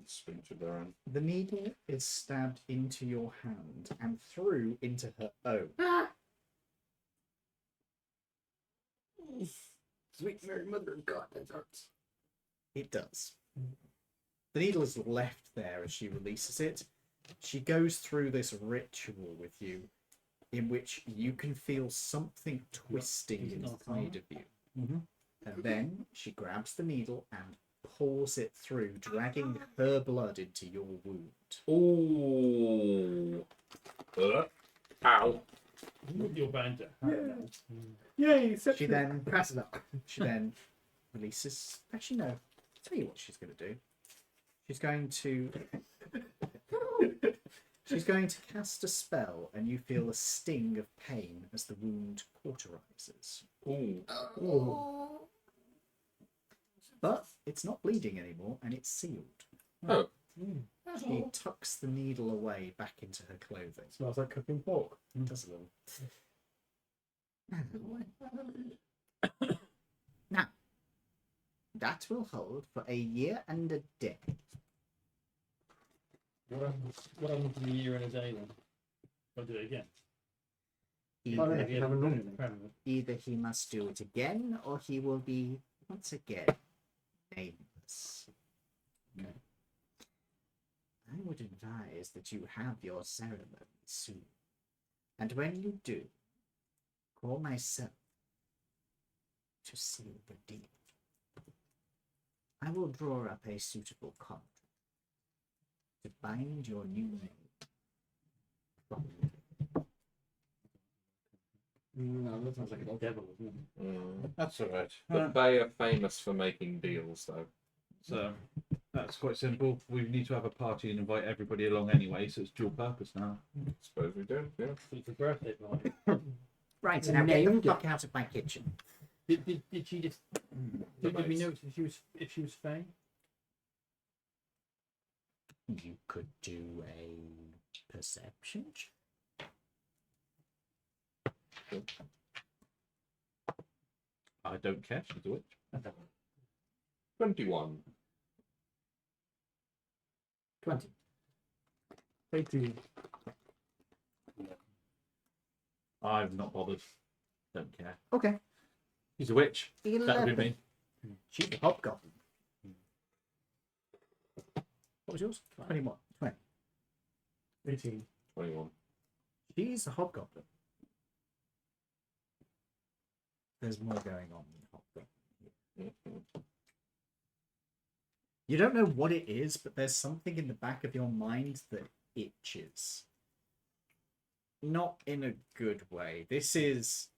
speech of their own. The needle is stabbed into your hand and through into her own. Sweet Mary Mother of God, that hurts. It does. The needle is left there as she releases it. She goes through this ritual with you in which you can feel something twisting inside of you. And then she grabs the needle and pours it through, dragging her blood into your wound. Ooh. Ow. Your banter. Yay! She then passes up. She then releases. Actually, no. I'll tell you what she's going to do. She's going to. She's going to cast a spell, and you feel a sting of pain as the wound cauterizes. Ooh. But it's not bleeding anymore, and it's sealed. Oh. She tucks the needle away back into her clothing. Smells like cooking pork. Does a little. Now, that will hold for a year and a day. What happens in a year and a day then? I'll do it again. Oh, yeah, have a normal one. Either he must do it again, or he will be once again nameless. Okay. I would advise that you have your ceremony soon, and when you do, call myself to seal the deal. I will draw up a suitable contract to bind your new name. No, that sounds like a devil, isn't it? That's all right. The Bay are famous for making deals, though. So that's quite simple. We need to have a party and invite everybody along anyway, so it's dual purpose now. Suppose we do, yeah. It's a birthday party. Right, now get the fuck out of my kitchen. Did she just? Did we notice if she was Faye? You could do a perception check. I don't care. She's a witch. 21. 20. 18. I'm not bothered. Don't care. Okay. She's a witch. That would 11. be me. She's a hobgoblin. What was yours? 21. 20. 18. 21. She's a hobgoblin. there's more going on than Hobgoblin. You don't know what it is, but there's something in the back of your mind that itches. Not in a good way. This is,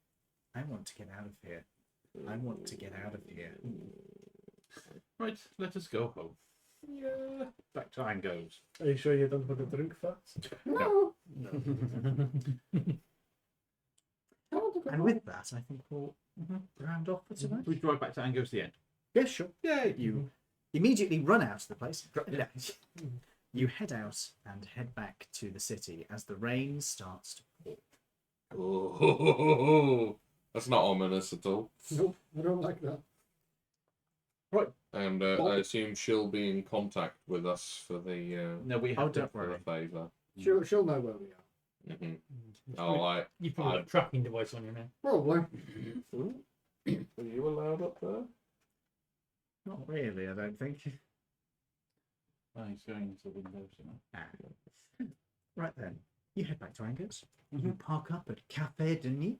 I want to get out of here. I want to get out of here. Right, let us go home. Yeah. Back to Angos. Are you sure you're done with the drink first? No. And with that, I think we'll round off for tonight. We drive back to Angos the end. Yeah, sure. Yay! You immediately run out of the place. You head out and head back to the city as the rain starts to pour. Oh, that's not ominous at all. Nope, I don't like that. And I assume she'll be in contact with us for the No, we Oh, have to. don't for worry. the favour. She'll know where we are. Mhm. Oh, You've probably got a tracking device on you now. Probably. Are you allowed up there? Not really, I don't think. Oh, he's going into the windows. Right then, you head back to Angers. You park up at Café Denis,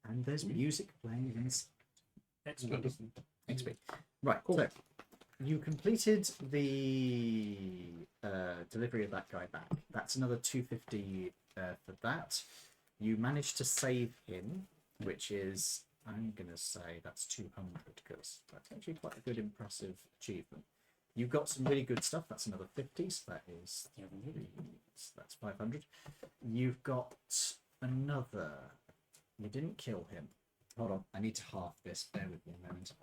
and there's music playing inside. Excellent. XP. Right, so you completed the delivery of that guy back. That's another 250 for that. You managed to save him, which is, I'm going to say that's 200 because that's actually quite a good, impressive achievement. You got some really good stuff. That's another 50, so that is that's 500. You've got another. You didn't kill him. Hold on, I need to half this. Bear with me a moment.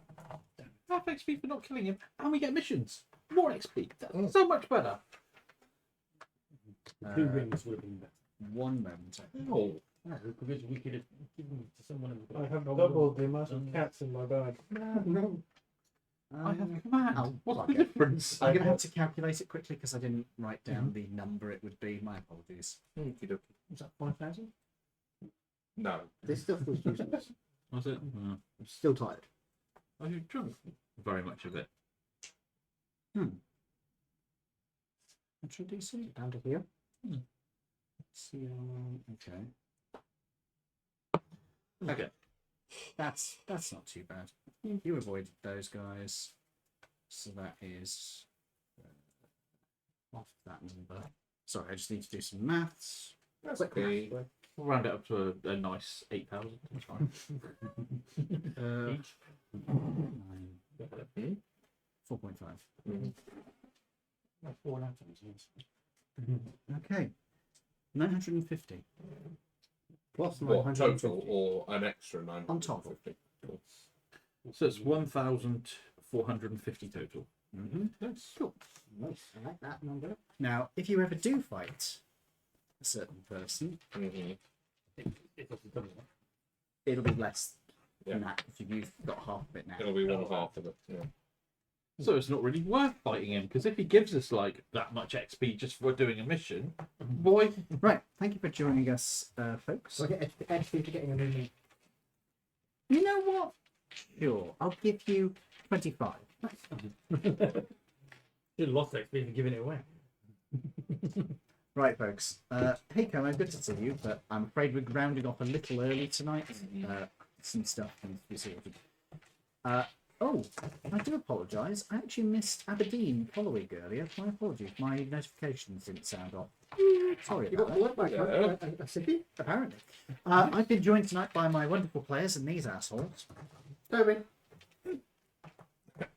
Half XP for not killing him, and we get missions. More XP. That's so much better. 2 rings would have been better. 1 moment. Oh, No, because we could have given them to someone. I have doubled the amount of cats in my bag. No. I have command. Oh, What's okay. the difference? I'm going to have to calculate it quickly because I didn't write down the number it would be. My apologies. okey-dokey. Was that 5,000? No. This stuff was useless. Was it? I'm still tired. Are you drunk? Very much of it. What's your DC? Down to here. See, okay. Okay. That's not too bad. You avoided those guys, so that is half that number. Sorry, I just need to do some maths. That's Okay. We'll round it up to a nice 8,000. That's fine. Each? 4.5. That's 4 atoms, yes. Okay, 950 plus What, 950. total or an extra 950? on top. So it's 1,450 total. Nice. Cool. Nice. I like that number. Now, if you ever do fight a certain person, Mhm. It doesn't double that. it'll be less Yeah. than that if you've got half of it now. It'll be 1/2 of it. Yeah. So it's not really worth fighting him because if he gives us like that much XP just for doing a mission, boy. Right, thank you for joining us, folks. So I get XP to getting a new meat. You know what? Sure, I'll give you 25. You lost XP for giving it away. Right, folks. Hey, Como, good to see you, but I'm afraid we're rounding off a little early tonight. Some stuff needs to be sorted. Oh, I do apologise. I actually missed Aberdeen following earlier. My apologies. My notifications didn't sound off. Sorry You about got that. work back, right? A city? Apparently. I've been joined tonight by my wonderful players and these assholes. Toby.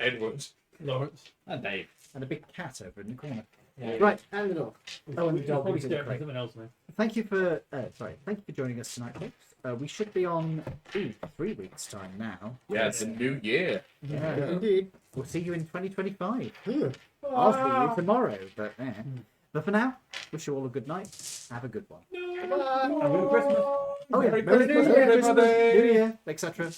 Edward. Lawrence. And Dave. And a big cat over in the corner. Yeah. Right. And the dog. Oh, and the We'll dog. probably who's in the start crate. something else now. Thank you for joining us tonight, folks. We should be on 3 weeks' time now. Yeah, it's a new year. Yeah. Indeed. We'll see you in 2025. Yeah. I'll see you tomorrow, but But for now, wish you all a good night. Have a good one. Bye. Merry Christmas. Oh yeah, Merry Merry Christmas, Christmas, everybody. New Year, etc.